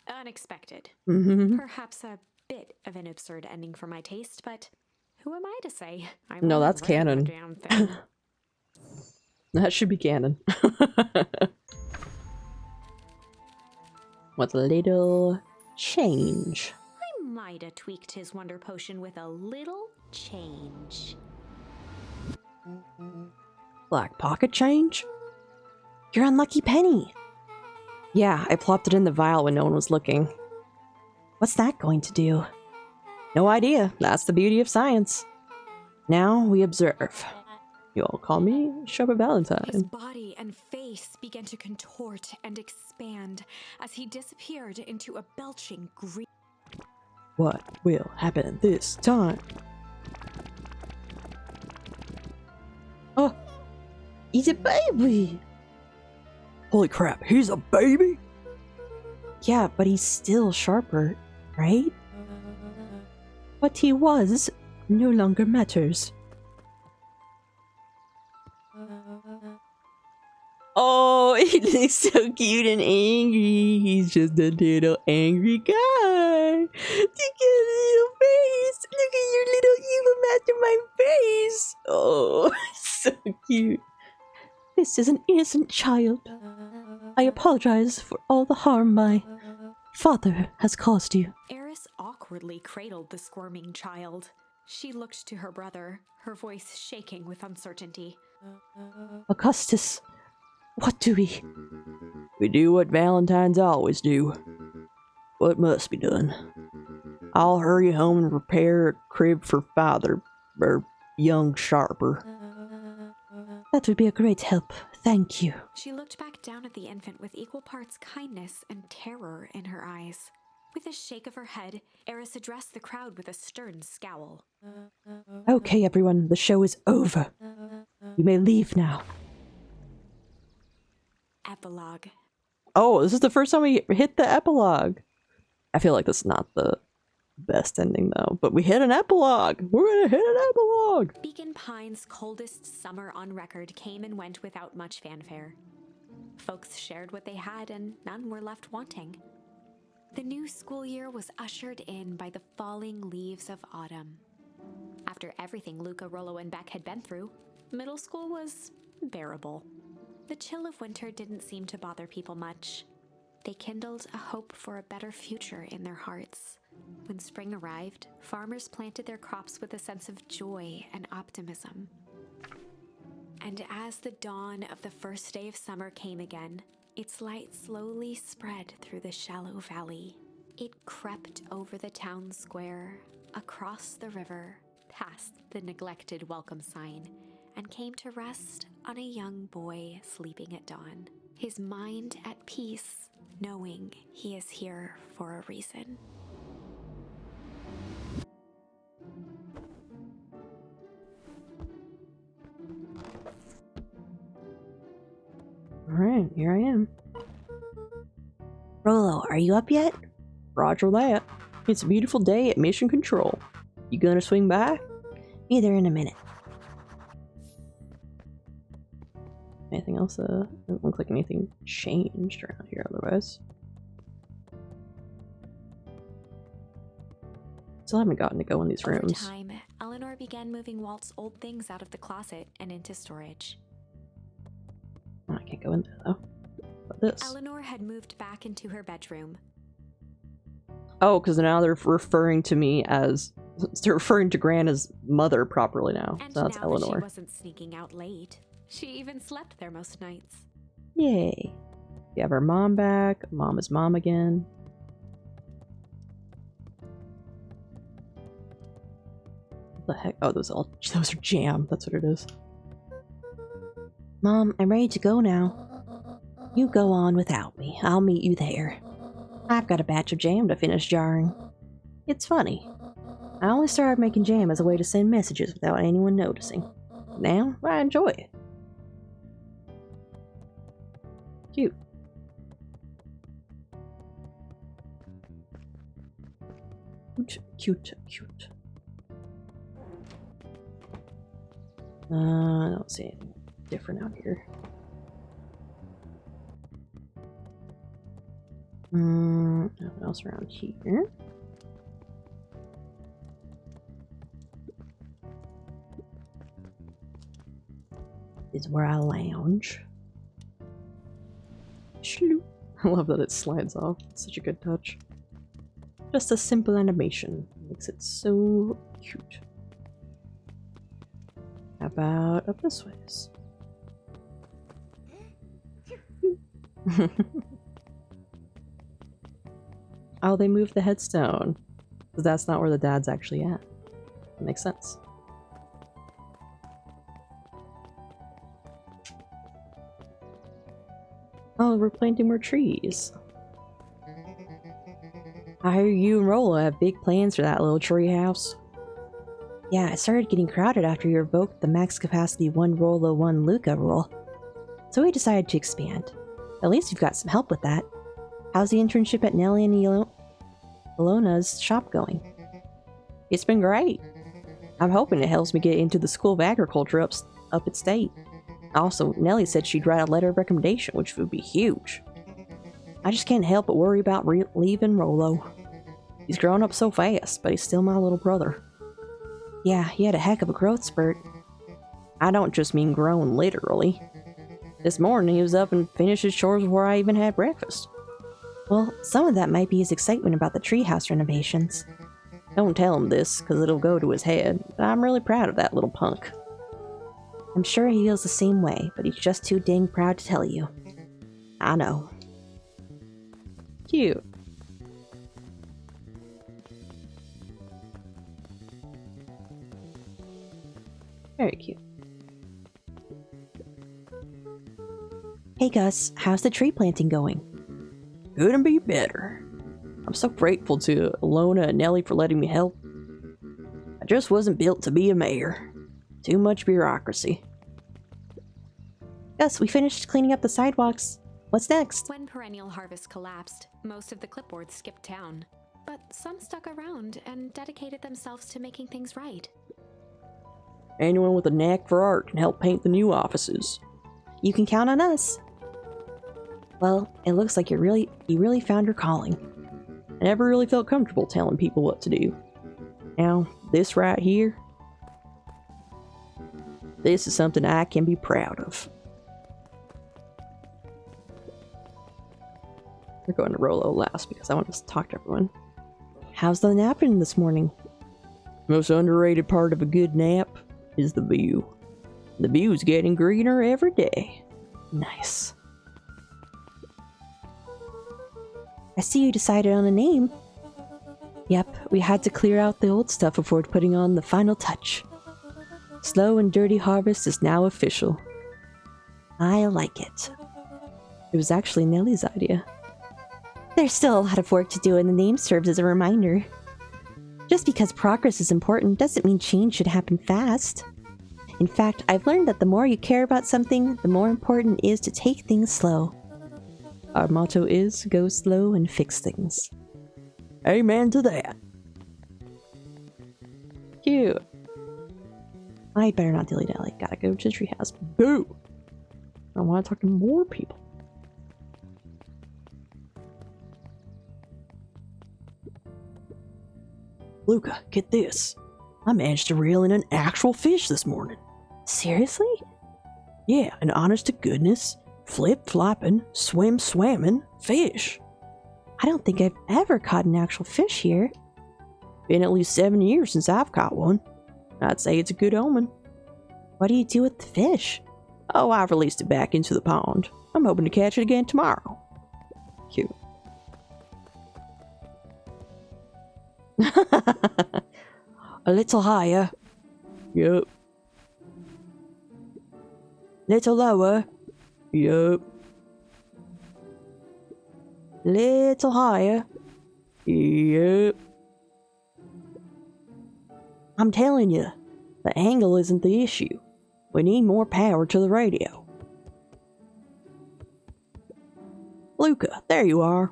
unexpected. Perhaps a bit of an absurd ending for my taste, but who am I to say? I'm No, only that's writing the canon. damn thing. That should be canon. With a little change. I might have tweaked his wonder potion with a little change. Black pocket change? Your unlucky penny. Yeah, I plopped it in the vial when no one was looking. What's that going to do? No idea. That's the beauty of science. Now we observe. You all call me Sharper His Valentine. body and face began to contort and expand as he disappeared into a belching green. What will happen this time? Oh, he's a baby. Holy crap, he's a baby? Yeah, but he's still Sharper, right? What he was no longer matters. Oh, he looks so cute and angry. He's just a little angry guy. Look at his little face. Look at your little evil mastermind face. Oh, so cute. This is an innocent child. I apologize for all the harm my father has caused you. Eris awkwardly cradled the squirming child. She looked to her brother, her voice shaking with uncertainty. Augustus, what do we... We do what Valentines always do. What must be done. I'll hurry home and prepare a crib for father, or young Sharper. That would be a great help. Thank you. She looked back down at the infant with equal parts kindness and terror in her eyes. With a shake of her head, Eris addressed the crowd with a stern scowl. Okay, everyone, the show is over. You may leave now. Epilogue. Oh, this is the first time we hit the epilogue. I feel like this is not the best ending though, but we hit an epilogue. We're gonna hit an epilogue. Beacon Pines' coldest summer on record came and went without much fanfare. Folks shared what they had and none were left wanting. The new school year was ushered in by the falling leaves of autumn. After everything Luca, Rollo, and Beck had been through, middle school was bearable. The chill of winter didn't seem to bother people much. They kindled a hope for a better future in their hearts. When spring arrived, farmers planted their crops with a sense of joy and optimism. And as the dawn of the first day of summer came again, its light slowly spread through the shallow valley. It crept over the town square, across the river, past the neglected welcome sign, and came to rest on a young boy sleeping at dawn, his mind at peace, knowing he is here for a reason. Alright, here I am. Rolo, are you up yet? Roger that. It's a beautiful day at Mission Control. You gonna swing by? Be there in a minute. Anything else? Doesn't look like anything changed around here otherwise. Still haven't gotten to go in these Over rooms. time, Eleanor began moving Walt's old things out of the closet and into storage. Oh, I can't go in there though. What this? Eleanor had moved back into her bedroom. Oh, because now they're referring to me as... They're referring to Gran as mother properly now. And So that's now that Eleanor. she wasn't sneaking out late, she even slept there most nights. Yay. We have our mom back. Mom is mom again. What the heck? Oh, those are jam. That's what it is. Mom, I'm ready to go now. You go on without me. I'll meet you there. I've got a batch of jam to finish jarring. It's funny. I only started making jam as a way to send messages without anyone noticing. Now, I enjoy it. Cute. Cute, cute. I don't see anything different out here. Nothing else around here. This is where I lounge. Shloop. I love that it slides off. It's such a good touch. Just a simple animation makes it so cute. How about up this ways? Oh, they moved the headstone. Because that's not where the dad's actually at. That makes sense. Oh, we're planting more trees. I hear you and Rolla have big plans for that little tree house. Yeah, it started getting crowded after you revoked the max capacity 1 Rolo 1 Luca rule. So we decided to expand. At least you've got some help with that. How's the internship at Nellie and Ilona's shop going? It's been great. I'm hoping it helps me get into the School of Agriculture up at state. Also, Nellie said she'd write a letter of recommendation, which would be huge. I just can't help but worry about leaving Rolo. He's grown up so fast, but he's still my little brother. Yeah, he had a heck of a growth spurt. I don't just mean grown literally. This morning he was up and finished his chores before I even had breakfast. Well, some of that might be his excitement about the treehouse renovations. Don't tell him this, because it'll go to his head, but I'm really proud of that little punk. I'm sure he feels the same way, but he's just too dang proud to tell you. I know. Cute. Very cute. Hey Gus, how's the tree planting going? Couldn't be better. I'm so grateful to Ilona and Nellie for letting me help. I just wasn't built to be a mayor. Too much bureaucracy. Gus, we finished cleaning up the sidewalks. What's next? When Perennial Harvest collapsed, most of the clipboards skipped town. But some stuck around and dedicated themselves to making things right. Anyone with a knack for art can help paint the new offices. You can count on us. Well, it looks like you really found your calling. I never really felt comfortable telling people what to do. Now, this right here, this is something I can be proud of. We're going to Rolo last because I want to talk to everyone. How's the napping this morning? Most underrated part of a good nap is the view. The view's getting greener every day. Nice. I see you decided on a name. Yep, we had to clear out the old stuff before putting on the final touch. Slow and Dirty Harvest is now official. I like it. It was actually Nellie's idea. There's still a lot of work to do, and the name serves as a reminder. Just because progress is important doesn't mean change should happen fast. In fact, I've learned that the more you care about something, the more important it is to take things slow. Our motto is, go slow and fix things. Amen to that. Cute. I better not dilly-dally. Gotta go to the treehouse. Boo! I want to talk to more people. Luca, get this. I managed to reel in an actual fish this morning. Seriously? Yeah, an honest to goodness, flip-flopping, swim-swamming fish. I don't think I've ever caught an actual fish here. Been at least 7 years since I've caught one. I'd say it's a good omen. What do you do with the fish? Oh, I've released it back into the pond. I'm hoping to catch it again tomorrow. Cute. A little higher. Yup. Little lower. Yup. Little higher. Yep. I'm telling you, the angle isn't the issue. We need more power to the radio. Luca, there you are.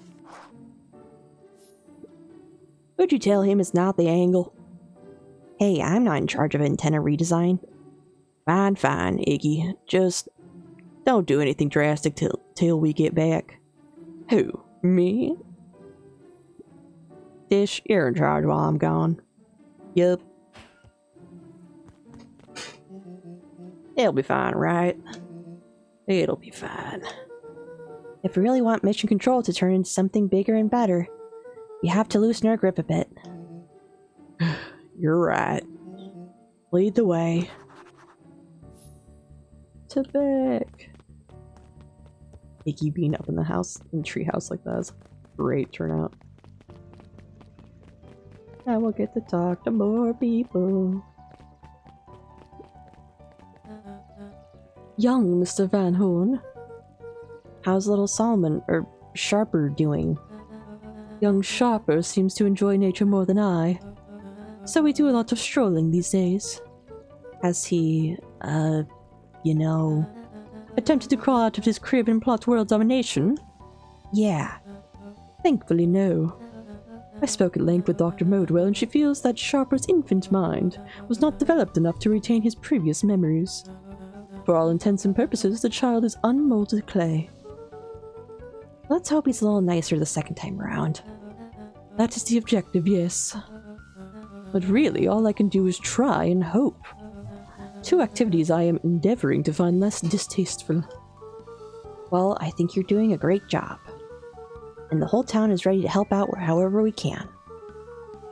Would you tell him it's not the angle? Hey, I'm not in charge of antenna redesign. Fine, Iggy. Just don't do anything drastic till we get back. Who? Me? Dish, you're in charge while I'm gone. Yup. It'll be fine, right? It'll be fine. If we really want Mission Control to turn into something bigger and better, we have to loosen our grip a bit. You're right. Lead the way. To Beck. Iggy being up in the house, in the treehouse like that is a great turnout. I will get to talk to more people. Young Mr. Van Horn. How's little Solomon, or Sharper, doing? Young Sharper seems to enjoy nature more than I. So we do a lot of strolling these days. Has he, attempted to crawl out of his crib and plot world domination? Yeah. Thankfully, no. I spoke at length with Dr. Modwell, and she feels that Sharper's infant mind was not developed enough to retain his previous memories. For all intents and purposes, the child is unmolded clay. Let's hope he's a little nicer the second time around. That is the objective, yes. But really, all I can do is try and hope. 2 activities I am endeavoring to find less distasteful. Well, I think you're doing a great job. And the whole town is ready to help out however we can.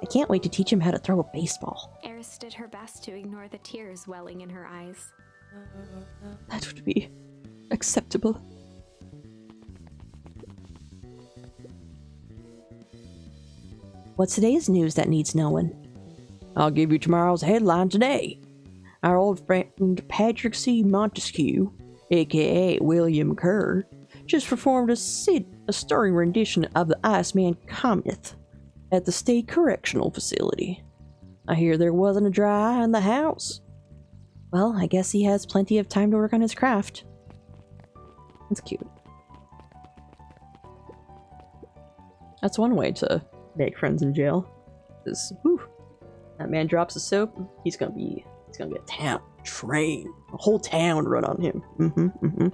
I can't wait to teach him how to throw a baseball. Eris did her best to ignore the tears welling in her eyes. That would be acceptable. What's today's news that needs knowing? I'll give you tomorrow's headline today. Our old friend Patrick C. Montesquieu, aka William Kerr, just performed a stirring rendition of the Iceman Cometh at the State Correctional Facility. I hear there wasn't a dry eye in the house. Well, I guess he has plenty of time to work on his craft. That's cute. That's one way to make friends in jail. Is that man drops the soap, he's gonna be a town train. A whole town run on him.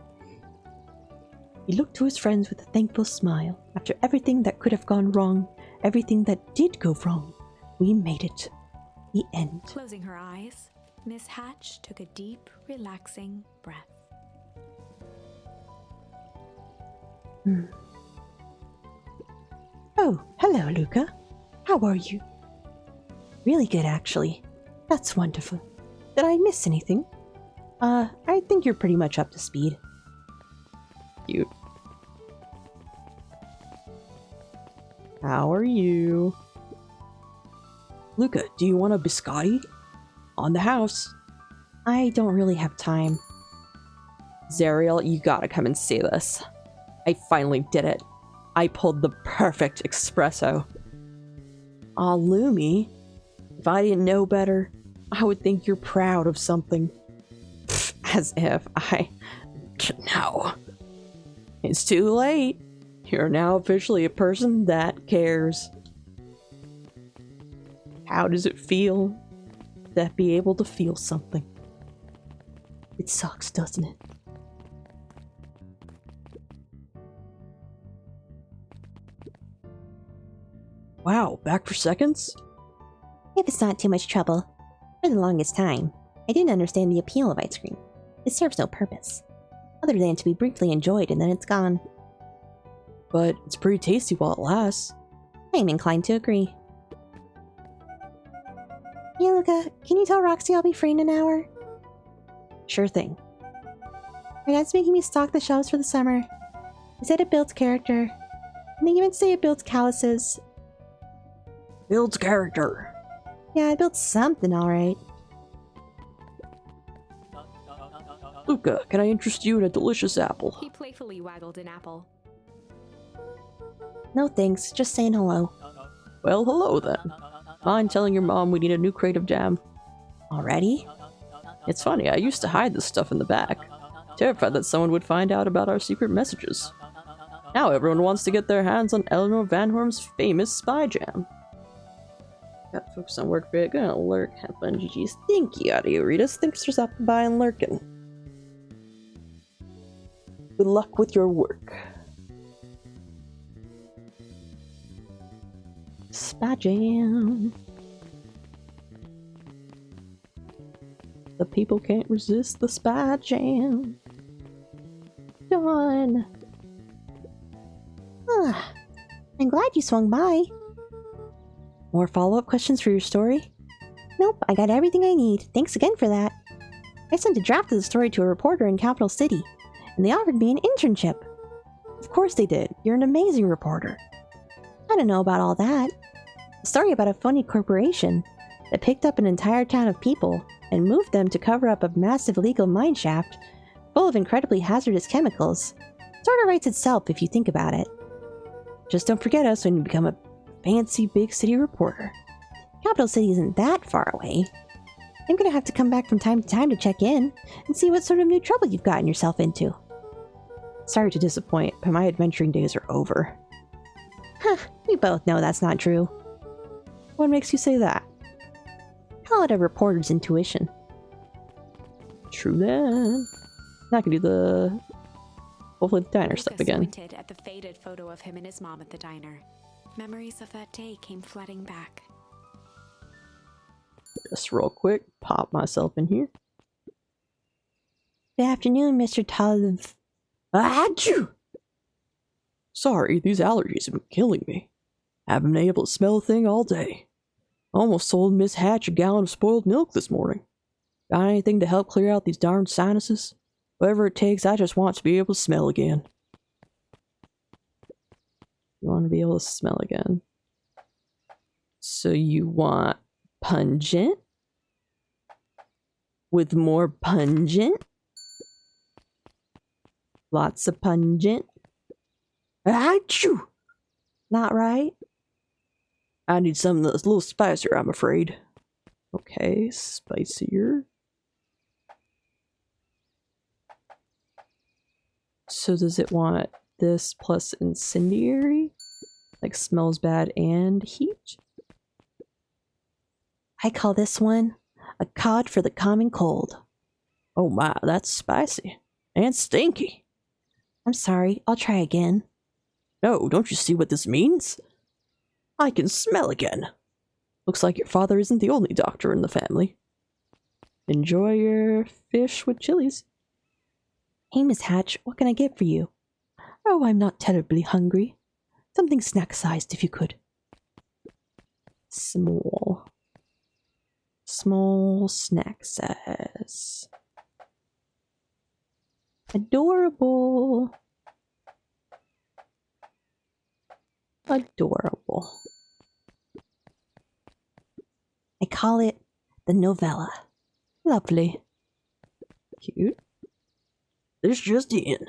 He looked to his friends with a thankful smile. After everything that could have gone wrong, everything that did go wrong, we made it. The end. Closing her eyes, Miss Hatch took a deep, relaxing breath. Oh, hello, Luca. How are you? Really good, actually. That's wonderful. Did I miss anything? I think you're pretty much up to speed. Cute. How are you? Luca, do you want a biscotti? On the house. I don't really have time. Zariel, you gotta come and see this. I finally did it. I pulled the perfect espresso. Aw, Lumi. If I didn't know better, I would think you're proud of something. Pfft, as if I... No. It's too late. You're now officially a person that cares. How does it feel to be able to feel something? It sucks, doesn't it? Wow, back for seconds? If it's not too much trouble. For the longest time, I didn't understand the appeal of ice cream. It serves no purpose, other than to be briefly enjoyed and then it's gone. But it's pretty tasty while it lasts. I am inclined to agree. Hey Luca, can you tell Roxy I'll be free in an hour? Sure thing. My dad's making me stock the shelves for the summer. He said it builds character. And they even say it builds calluses. Builds character. Yeah, it builds something alright. Luca, can I interest you in a delicious apple? He playfully waggled an apple. No thanks, just saying hello. Well, hello then. Mind telling your mom we need a new crate of jam? Already? It's funny, I used to hide this stuff in the back, terrified that someone would find out about our secret messages. Now everyone wants to get their hands on Eleanor Van Horn's famous spy jam. Got focus on work, but gonna lurk. Have fun, GG's. Thank you, Audioritas. Thanks for stopping by and lurking. Good luck with your work. Spy jam. The people can't resist the spy jam. Done. I'm glad you swung by. More follow-up questions for your story? Nope, I got everything I need. Thanks again for that. I sent a draft of the story to a reporter in Capital City, and they offered me an internship. Of course they did. You're an amazing reporter. I don't know about all that. A story about a phony corporation that picked up an entire town of people and moved them to cover up a massive illegal mine shaft full of incredibly hazardous chemicals. Sort of writes itself if you think about it. Just don't forget us when you become a fancy big city reporter. Capital City isn't that far away. I'm gonna have to come back from time to time to check in and see what sort of new trouble you've gotten yourself into. Sorry to disappoint, but my adventuring days are over. Huh, we both know that's not true. What makes you say that? Call it a reporter's intuition. True then. Now I can do the... hopefully the diner stuff again. Lucas squinted at the faded photo of him and his mom at the diner. Memories of that day came flooding back. Just real quick, pop myself in here. Good afternoon, Mr. Talev. Achoo! Sorry, these allergies have been killing me. Haven't been able to smell a thing all day. Almost sold Miss Hatch a gallon of spoiled milk this morning. Got anything to help clear out these darn sinuses? Whatever it takes, I just want to be able to smell again. You want to be able to smell again. So you want pungent? With more pungent? Lots of pungent? Achoo! Not right? I need something that's a little spicier, I'm afraid. Okay, spicier. So does it want this plus incendiary? Like smells bad and heat? I call this one a cod for the common cold. Oh my, that's spicy. And stinky. I'm sorry, I'll try again. No, don't you see what this means? I can smell again. Looks like your father isn't the only doctor in the family. Enjoy your fish with chilies. Hey, Miss Hatch, what can I get for you? Oh, I'm not terribly hungry. Something snack-sized if you could. Small. Small snack size. Adorable. Adorable. I call it the novella. Lovely. Cute. This just in.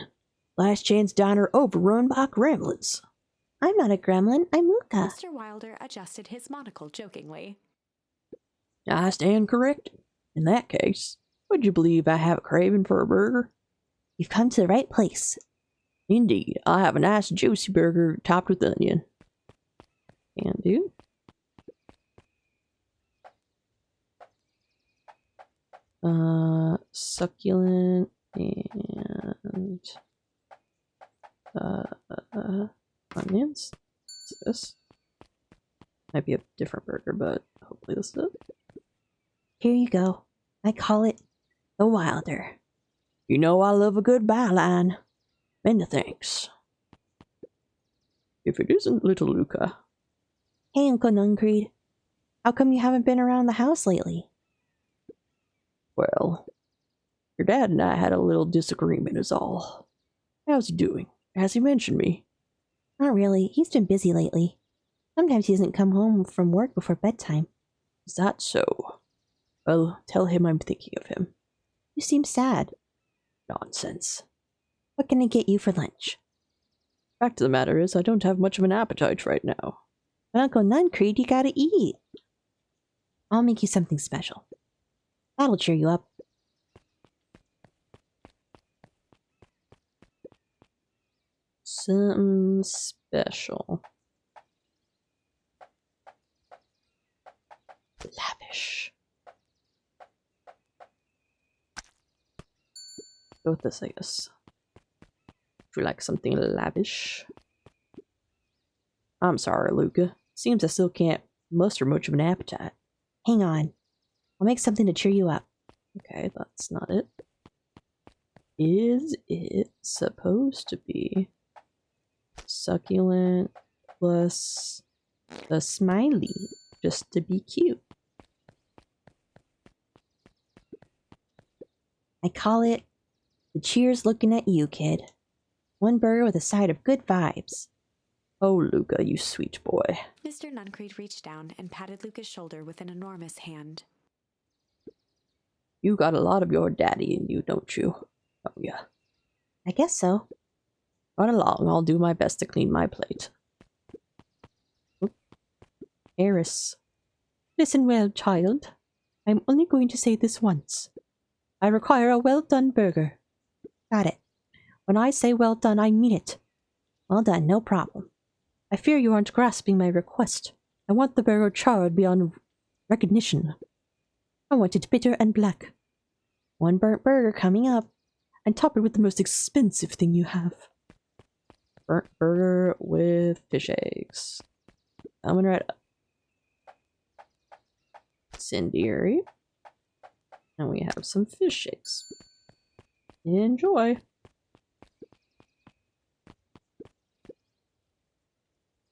Last chance diner overrun by gremlins. I'm not a gremlin, I'm Luca. Mr. Wilder adjusted his monocle jokingly. I stand corrected. In that case, would you believe I have a craving for a burger? You've come to the right place. Indeed, I have a nice juicy burger topped with onion. Can do. Succulent and onions. What's this? Might be a different burger, but hopefully this is it. Here you go. I call it the Wilder. You know I love a good byline. Many thanks. If it isn't little Luca. Hey, Uncle Nuncreed. How come you haven't been around the house lately? Well, your dad and I had a little disagreement is all. How's he doing? Has he mentioned me? Not really. He's been busy lately. Sometimes he doesn't come home from work before bedtime. Is that so? Well, tell him I'm thinking of him. You seem sad. Nonsense. What can I get you for lunch? Fact of the matter is, I don't have much of an appetite right now. But Uncle Nuncreed, you gotta eat. I'll make you something special. That'll cheer you up. Something special. Lavish. Go with this, I guess. Would you like something lavish? I'm sorry, Luca. Seems I still can't muster much of an appetite. Hang on. I'll make something to cheer you up. Okay, that's not it. Is it supposed to be succulent plus the smiley just to be cute? I call it the cheers looking at you, kid. One burger with a side of good vibes. Oh, Luca, you sweet boy. Mr. Nuncreed reached down and patted Luca's shoulder with an enormous hand. You got a lot of your daddy in you, don't you? Oh, yeah. I guess so. Run along, I'll do my best to clean my plate. Oop. Eris. Listen well, child. I'm only going to say this once. I require a well-done burger. Got it. When I say well done, I mean it. Well done, no problem. I fear you aren't grasping my request. I want the burger charred beyond recognition. I want it bitter and black. One burnt burger coming up. And top it with the most expensive thing you have. Burnt burger with fish eggs. Coming right up. Incendiary. And we have some fish eggs. Enjoy.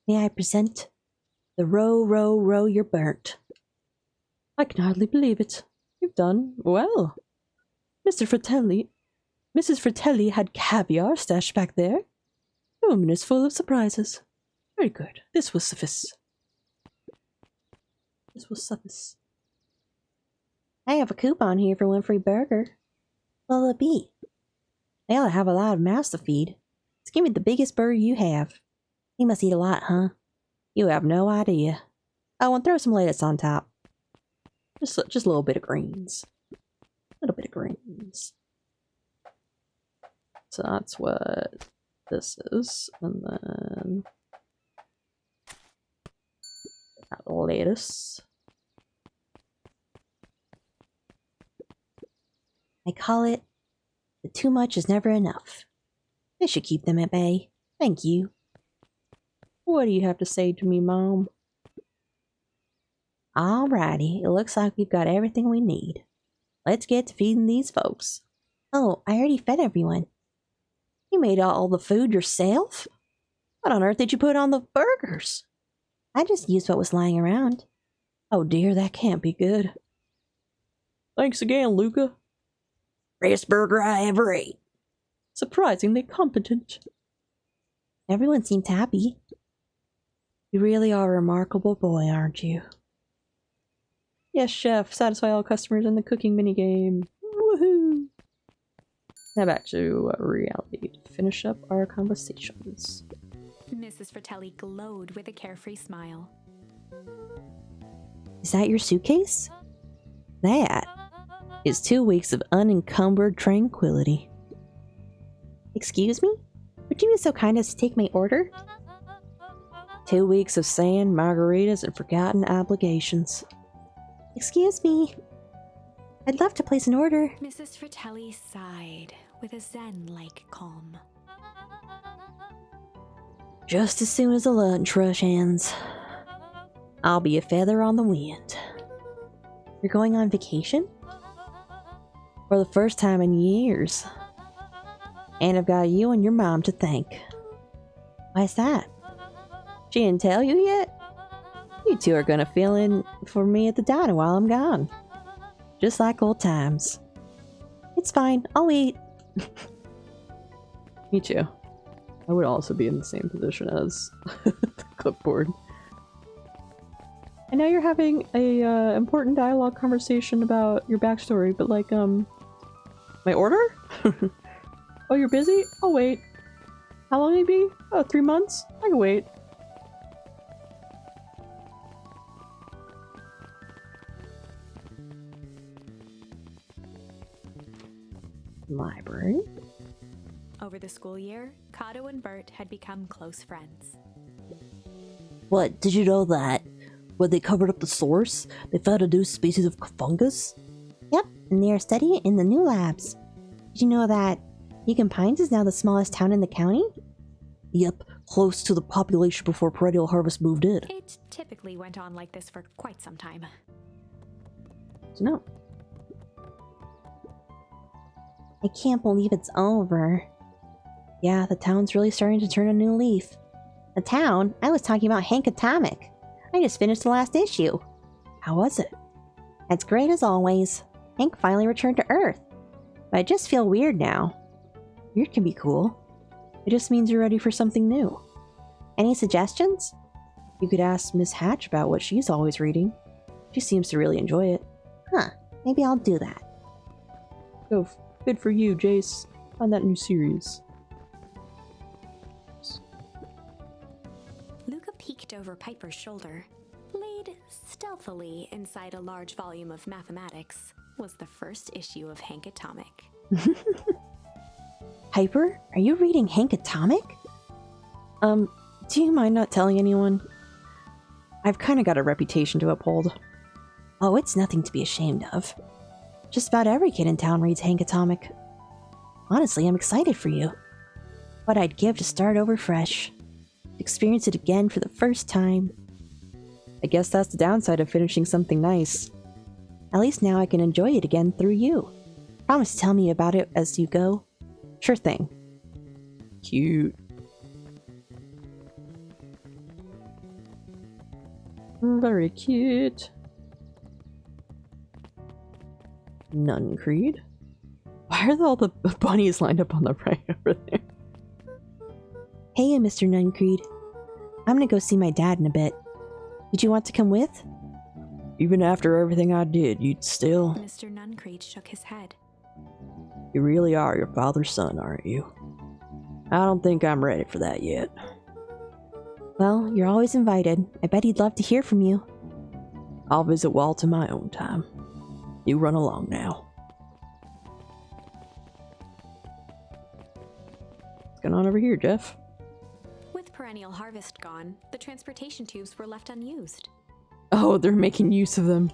May I present the row, row, row you're burnt? I can hardly believe it. You've done well. Mrs. Fratelli had caviar stashed back there. The woman is full of surprises. Very good. This will suffice. This will suffice. I have a coupon here for one free burger. What'll it be? They ought to have a lot of mouths to feed. Just give me the biggest burger you have. You must eat a lot, huh? You have no idea. Oh, and throw some lettuce on top. Just a little bit of greens. A little bit of greens. So that's what this is. And then that lettuce. I call it the too much is never enough. This should keep them at bay. Thank you. What do you have to say to me, Mom? Alrighty, it looks like we've got everything we need. Let's get to feeding these folks. Oh, I already fed everyone. You made all the food yourself? What on earth did you put on the burgers? I just used what was lying around. Oh dear, that can't be good. Thanks again, Luca. Best burger I ever ate. Surprisingly competent. Everyone seemed happy. You really are a remarkable boy, aren't you? Yes, chef. Satisfy all customers in the cooking minigame. Woohoo! Now back to reality to finish up our conversations. Mrs. Fratelli glowed with a carefree smile. Is that your suitcase? That is 2 weeks of unencumbered tranquility. Excuse me? Would you be so kind as to take my order? 2 weeks of sand, margaritas, and forgotten obligations. Excuse me. I'd love to place an order. Mrs. Fratelli sighed with a zen-like calm. Just as soon as the lunch rush ends, I'll be a feather on the wind. You're going on vacation? For the first time in years. And I've got you and your mom to thank. Why's that? She didn't tell you yet? You two are gonna fill in for me at the diner while I'm gone. Just like old times. It's fine. I'll wait. Me too. I would also be in the same position as the clipboard. I know you're having a important dialogue conversation about your backstory, but like, my order? Oh, you're busy? I'll wait. How long will it be? Oh, 3 months? I can wait. Library? Over the school year, Kato and Bert had become close friends. What, did you know that when they covered up the source, they found a new species of fungus? Yep, and they are studying it in the new labs. Did you know that Beacon Pines is now the smallest town in the county? Yep, close to the population before Perennial Harvest moved in. It typically went on like this for quite some time. No. I can't believe it's over. Yeah, the town's really starting to turn a new leaf. The town? I was talking about Hank Atomic. I just finished the last issue. How was it? It's great as always. Hank finally returned to Earth. But I just feel weird now. Weird can be cool. It just means you're ready for something new. Any suggestions? You could ask Miss Hatch about what she's always reading. She seems to really enjoy it. Huh, maybe I'll do that. Oh, good for you, Jace, on that new series. Luca peeked over Piper's shoulder. Laid stealthily inside a large volume of mathematics was the first issue of Hank Atomic. Piper, are you reading Hank Atomic? Do you mind not telling anyone? I've kind of got a reputation to uphold. Oh, it's nothing to be ashamed of. Just about every kid in town reads Hank Atomic. Honestly, I'm excited for you. What I'd give to start over fresh. Experience it again for the first time. I guess that's the downside of finishing something nice. At least now I can enjoy it again through you. Promise to tell me about it as you go. Sure thing. Cute. Very cute. Nun Creed? Why are all the bunnies lined up on the right over there? Hey, Mr. Nuncreed. I'm gonna go see my dad in a bit. Did you want to come with? Even after everything I did, you'd still... Mr. Nuncreed shook his head. You really are your father's son, aren't you? I don't think I'm ready for that yet. Well, you're always invited. I bet he'd love to hear from you. I'll visit Walt in my own time. You run along now. What's going on over here, Jeff? With Perennial Harvest gone, the transportation tubes were left unused. Oh, they're making use of them.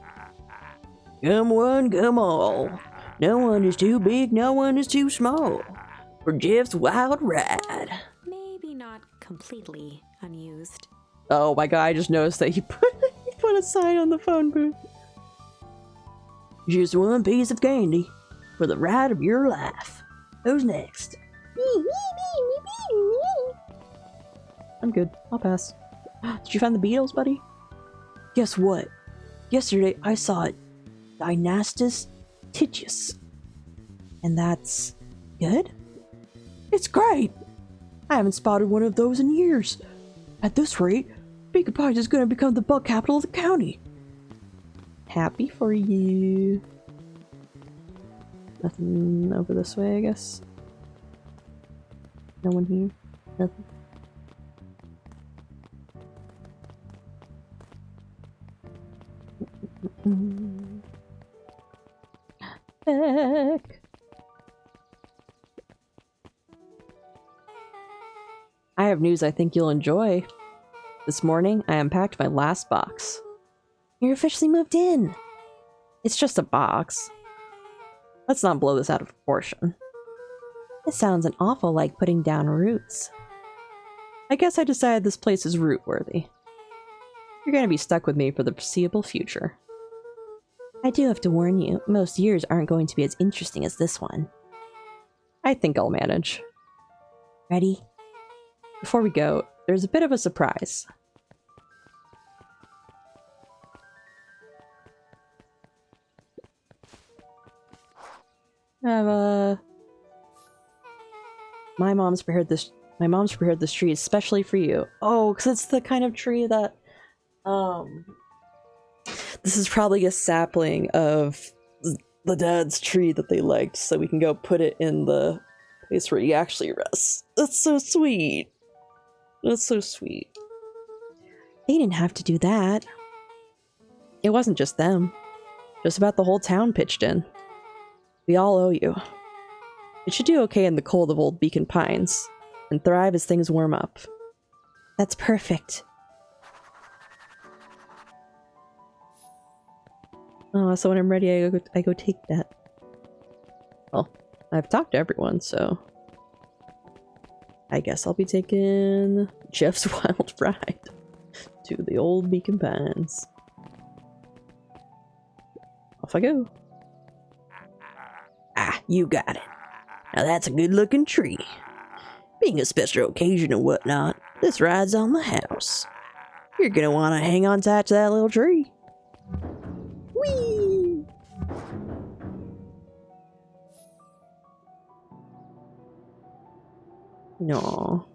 Come one, come all. No one is too big, no one is too small. For Jeff's wild ride. Maybe not completely unused. Oh my god, I just noticed that he put a sign on the phone booth. Just one piece of candy for the ride of your life. Who's next? I'm good. I'll pass. Did you find the beetles, buddy? Guess what? Yesterday I saw it. Dynastus Titius. And that's good? It's great! I haven't spotted one of those in years. At this rate, Beacon Pines is going to become the bug capital of the county. happy for you. Nothing over this way, I guess. No one here. Nothing. Heck. I have news I think you'll enjoy. This morning, I unpacked my last box. You're officially moved in. It's just a box. Let's not blow this out of proportion. This sounds an awful like putting down roots. I guess I decided this place is root-worthy. You're gonna be stuck with me for the foreseeable future. I do have to warn you, most years aren't going to be as interesting as this one. I think I'll manage. Ready? Before we go, there's a bit of a surprise. I have my mom's prepared this tree especially for you. Oh, because it's the kind of tree that this is probably a sapling of the dad's tree that they liked, so we can go put it in the place where he actually rests. That's so sweet. That's so sweet. They didn't have to do that. It wasn't just them. Just about the whole town pitched in. We all owe you. It should do okay in the cold of old Beacon Pines, and thrive as things warm up. That's perfect. Oh, so when I'm ready, I go take that. Well, I've talked to everyone, so I guess I'll be taking Jeff's wild ride to the old Beacon Pines. Off I go. Ah, you got it. Now that's a good-looking tree. Being a special occasion and whatnot, this ride's on the house. You're gonna want to hang on tight to that little tree. Whee! No.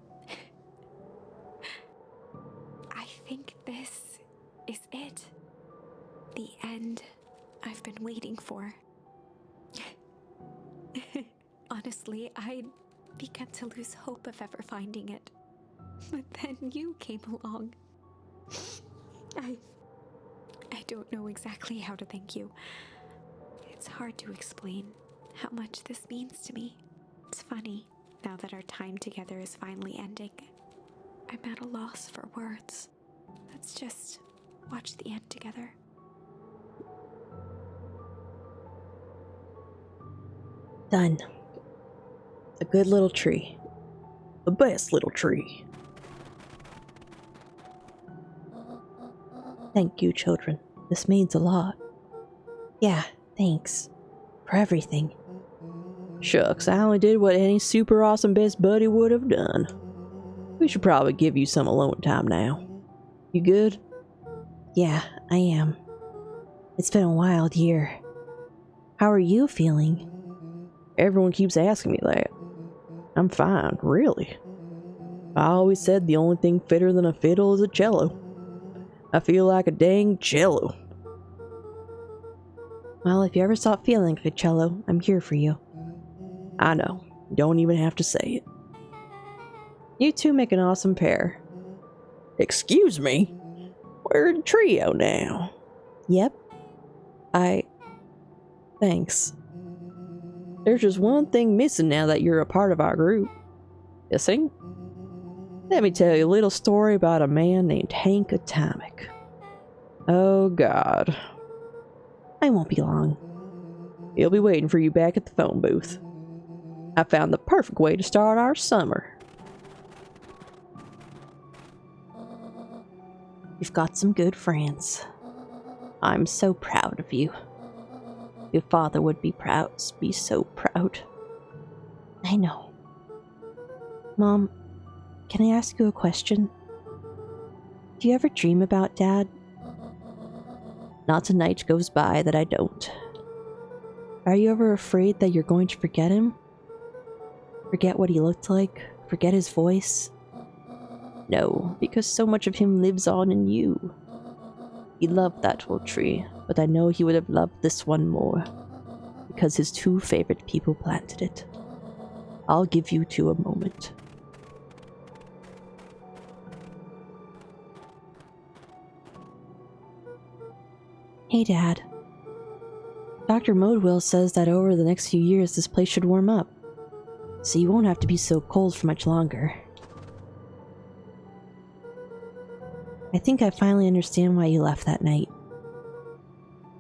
I think this is it. The end I've been waiting for. Honestly, I'd begun to lose hope of ever finding it. But then you came along. I don't know exactly how to thank you. It's hard to explain how much this means to me. It's funny, now that our time together is finally ending. I'm at a loss for words. Let's just watch the end together. Done. A good little tree. The best little tree. Thank you, children. This means a lot. Yeah, thanks. For everything. Shucks, I only did what any super awesome best buddy would have done. We should probably give you some alone time now. You good? Yeah, I am. It's been a wild year. How are you feeling? Everyone keeps asking me that. I'm fine, really. I always said the only thing fitter than a fiddle is a cello. I feel like a dang cello. Well, if you ever stop feeling like a cello, I'm here for you. I know. Don't even have to say it. You two make an awesome pair. Excuse me? We're a trio now. Yep. Thanks. There's just one thing missing now that you're a part of our group. Missing? Let me tell you a little story about a man named Hank Atomic. Oh God. I won't be long. He'll be waiting for you back at the phone booth. I found the perfect way to start our summer. You've got some good friends. I'm so proud of you. Your father would be so proud. I know. Mom, can I ask you a question? Do you ever dream about Dad? Not a night goes by that I don't. Are you ever afraid that you're going to forget him? Forget what he looked like? Forget his voice? No, because so much of him lives on in you. He loved that old tree, but I know he would have loved this one more, because his two favorite people planted it. I'll give you two a moment. Hey, Dad. Dr. Modewell says that over the next few years this place should warm up, so you won't have to be so cold for much longer. I think I finally understand why you left that night.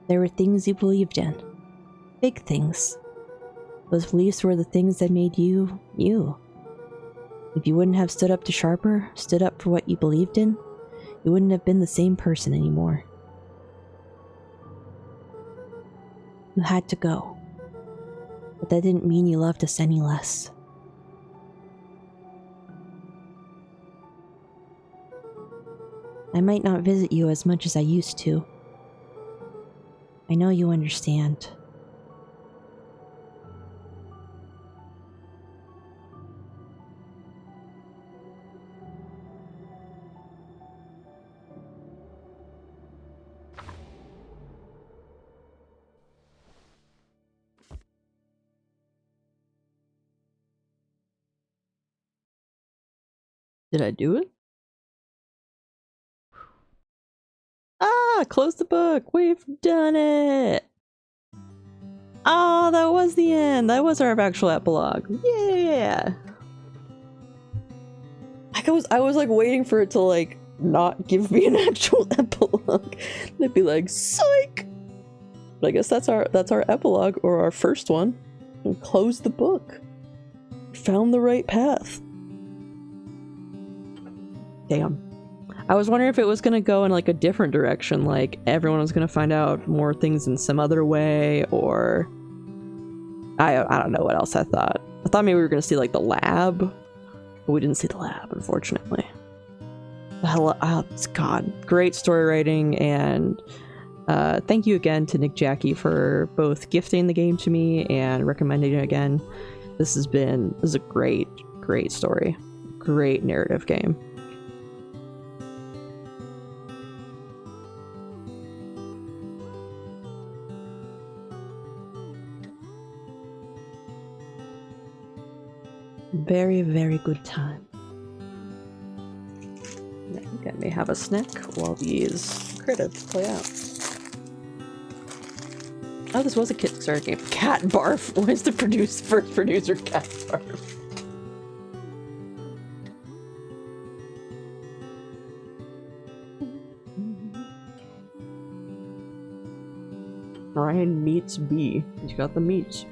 There were things you believed in. Big things. Those beliefs were the things that made you, you. If you wouldn't have stood up to Sharper, stood up for what you believed in, you wouldn't have been the same person anymore. You had to go. But that didn't mean you loved us any less. I might not visit you as much as I used to. I know you understand. Did I do it? Ah, close the book. We've done it. Oh, that was the end. That was our actual epilogue. Yeah. I was like waiting for it to like not give me an actual epilogue. They'd be like, psych. But I guess that's our epilogue, or our first one. And close the book. Found the right path. Damn. I was wondering if it was gonna go in like a different direction, like everyone was gonna find out more things in some other way, or I don't know what else I thought. I thought maybe we were gonna see like the lab, but we didn't see the lab, unfortunately. God, great story writing, and thank you again to Nick Jackie for both gifting the game to me and recommending it again. This is a great story, great narrative game. Very, very good time. I think I may have a snack while these credits play out. Oh, this was a Kickstarter game. Cat Barf. Why is the first producer Cat Barf? Ryan meets B. He's got the meats.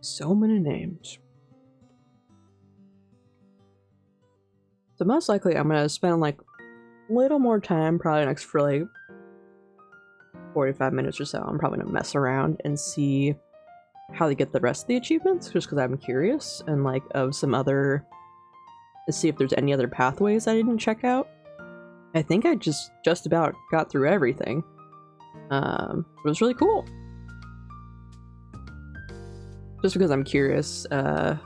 So many names. So most likely I'm gonna spend like a little more time, probably next for like 45 minutes or so. I'm probably gonna mess around and see how they get the rest of the achievements, just because I'm curious, and like of some other, to see if there's any other pathways I didn't check out. I think I just about got through everything. It was really cool. Just because I'm curious, I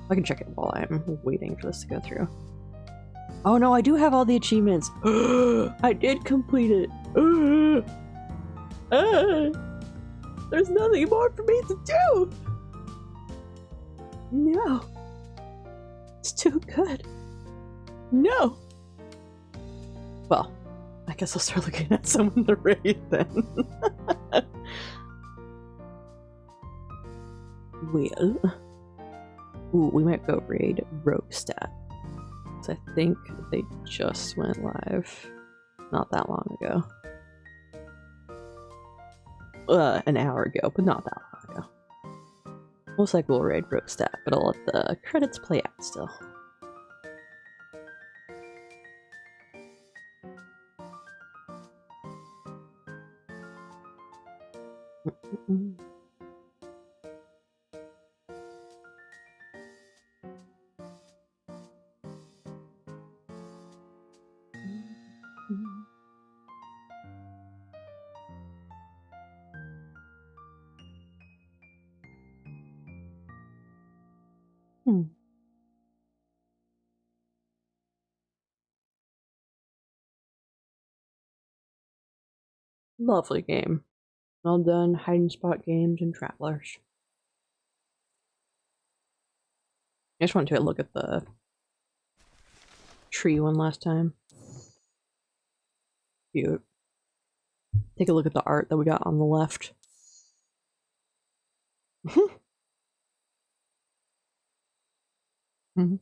can check it while I'm waiting for this to go through. Oh no, I do have all the achievements. I did complete it. There's nothing more for me to do. No. It's too good. No. Well, I guess I'll start looking at some of the raid then. Well. Ooh, we might go raid Roguestat. Because I think they just went live not that long ago. An hour ago, but not that long ago. Most likely we'll raid Roguestat, but I'll let the credits play out still. Hmm. Lovely game. Well done, hide and spot games and travelers. I just wanted to look at the tree one last time. Cute. Take a look at the art that we got on the left. Mhm.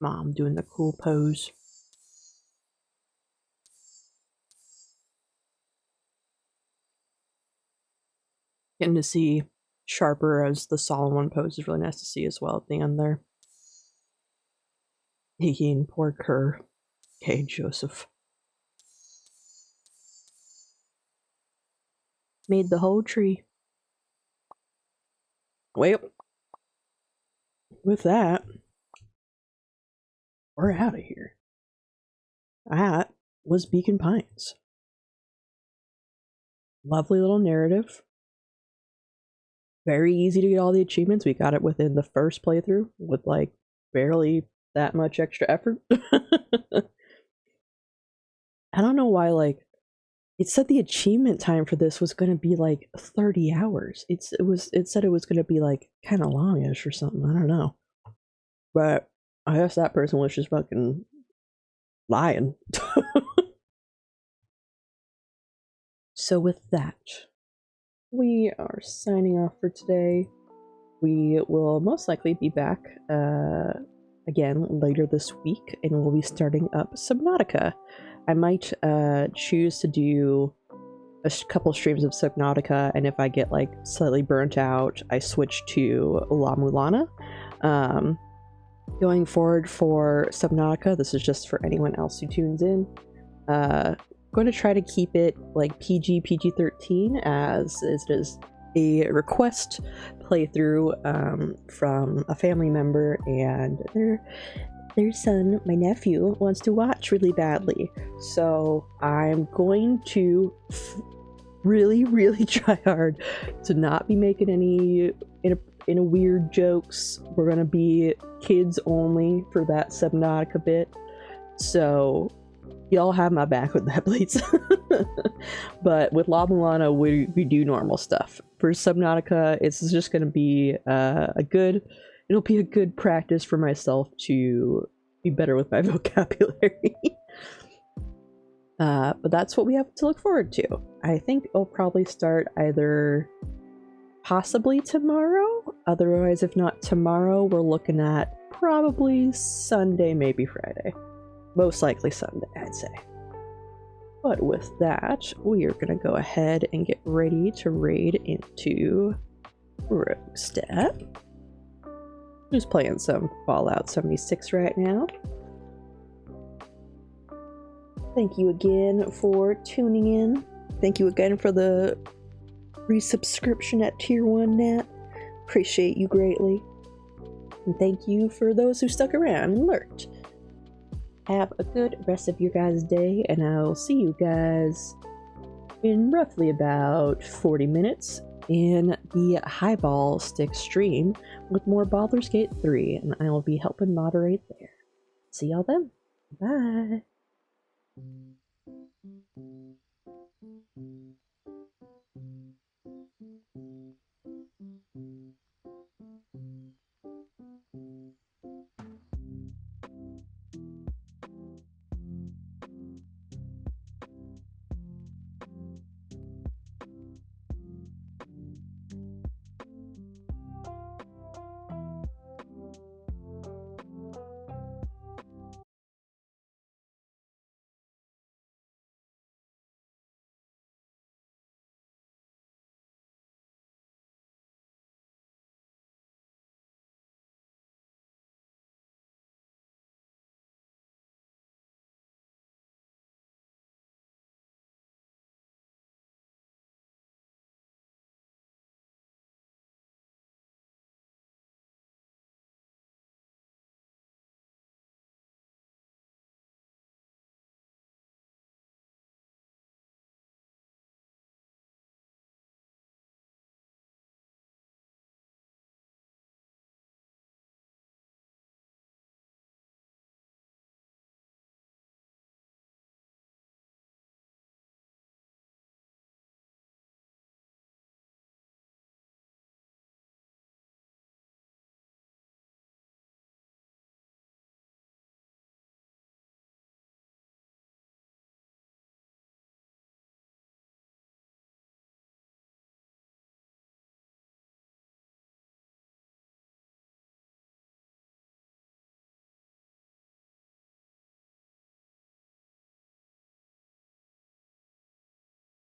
Mom doing the cool pose. Getting to see Sharper as the solemn one pose is really nice to see as well at the end there. Again, poor Kerr. Okay, Joseph. Made the whole tree. Well, with that, we're out of here. That was Beacon Pines. Lovely little narrative. Very easy to get all the achievements. We got it within the first playthrough with like barely that much extra effort. I don't know why, like, it said the achievement time for this was going to be like 30 hours. It said it was going to be like kind of longish or something. I don't know. But I guess that person was just fucking lying. So with that, we are signing off for today. We will most likely be back again later this week, and we'll be starting up Subnautica. I might choose to do a couple streams of Subnautica, and if I get like slightly burnt out, I switch to La Mulana. Going forward for Subnautica, this is just for anyone else who tunes in. Going to try to keep it like PG-13 as it is a request playthrough from a family member, and their son, my nephew, wants to watch really badly. So I'm going to really try hard to not be making any in a weird jokes. We're gonna be kids only for that Subnautica bit. So y'all have my back with that, please. But with La Mulana, we do normal stuff. For Subnautica, it's just going to be it'll be a good practice for myself to be better with my vocabulary. But that's what we have to look forward to. I think I'll probably start either possibly tomorrow. Otherwise, if not tomorrow, we're looking at probably Sunday, maybe Friday. Most likely Sunday, I'd say. But with that, we are going to go ahead and get ready to raid into Roguestep, who's playing some Fallout 76 right now. Thank you again for tuning in. Thank you again for the resubscription at Tier 1, Nat. Appreciate you greatly. And thank you for those who stuck around and lurked. Have a good rest of your guys' day, and I'll see you guys in roughly about 40 minutes in the Highball Stick stream with more Baldur's Gate 3, and I will be helping moderate there. See y'all then. Bye.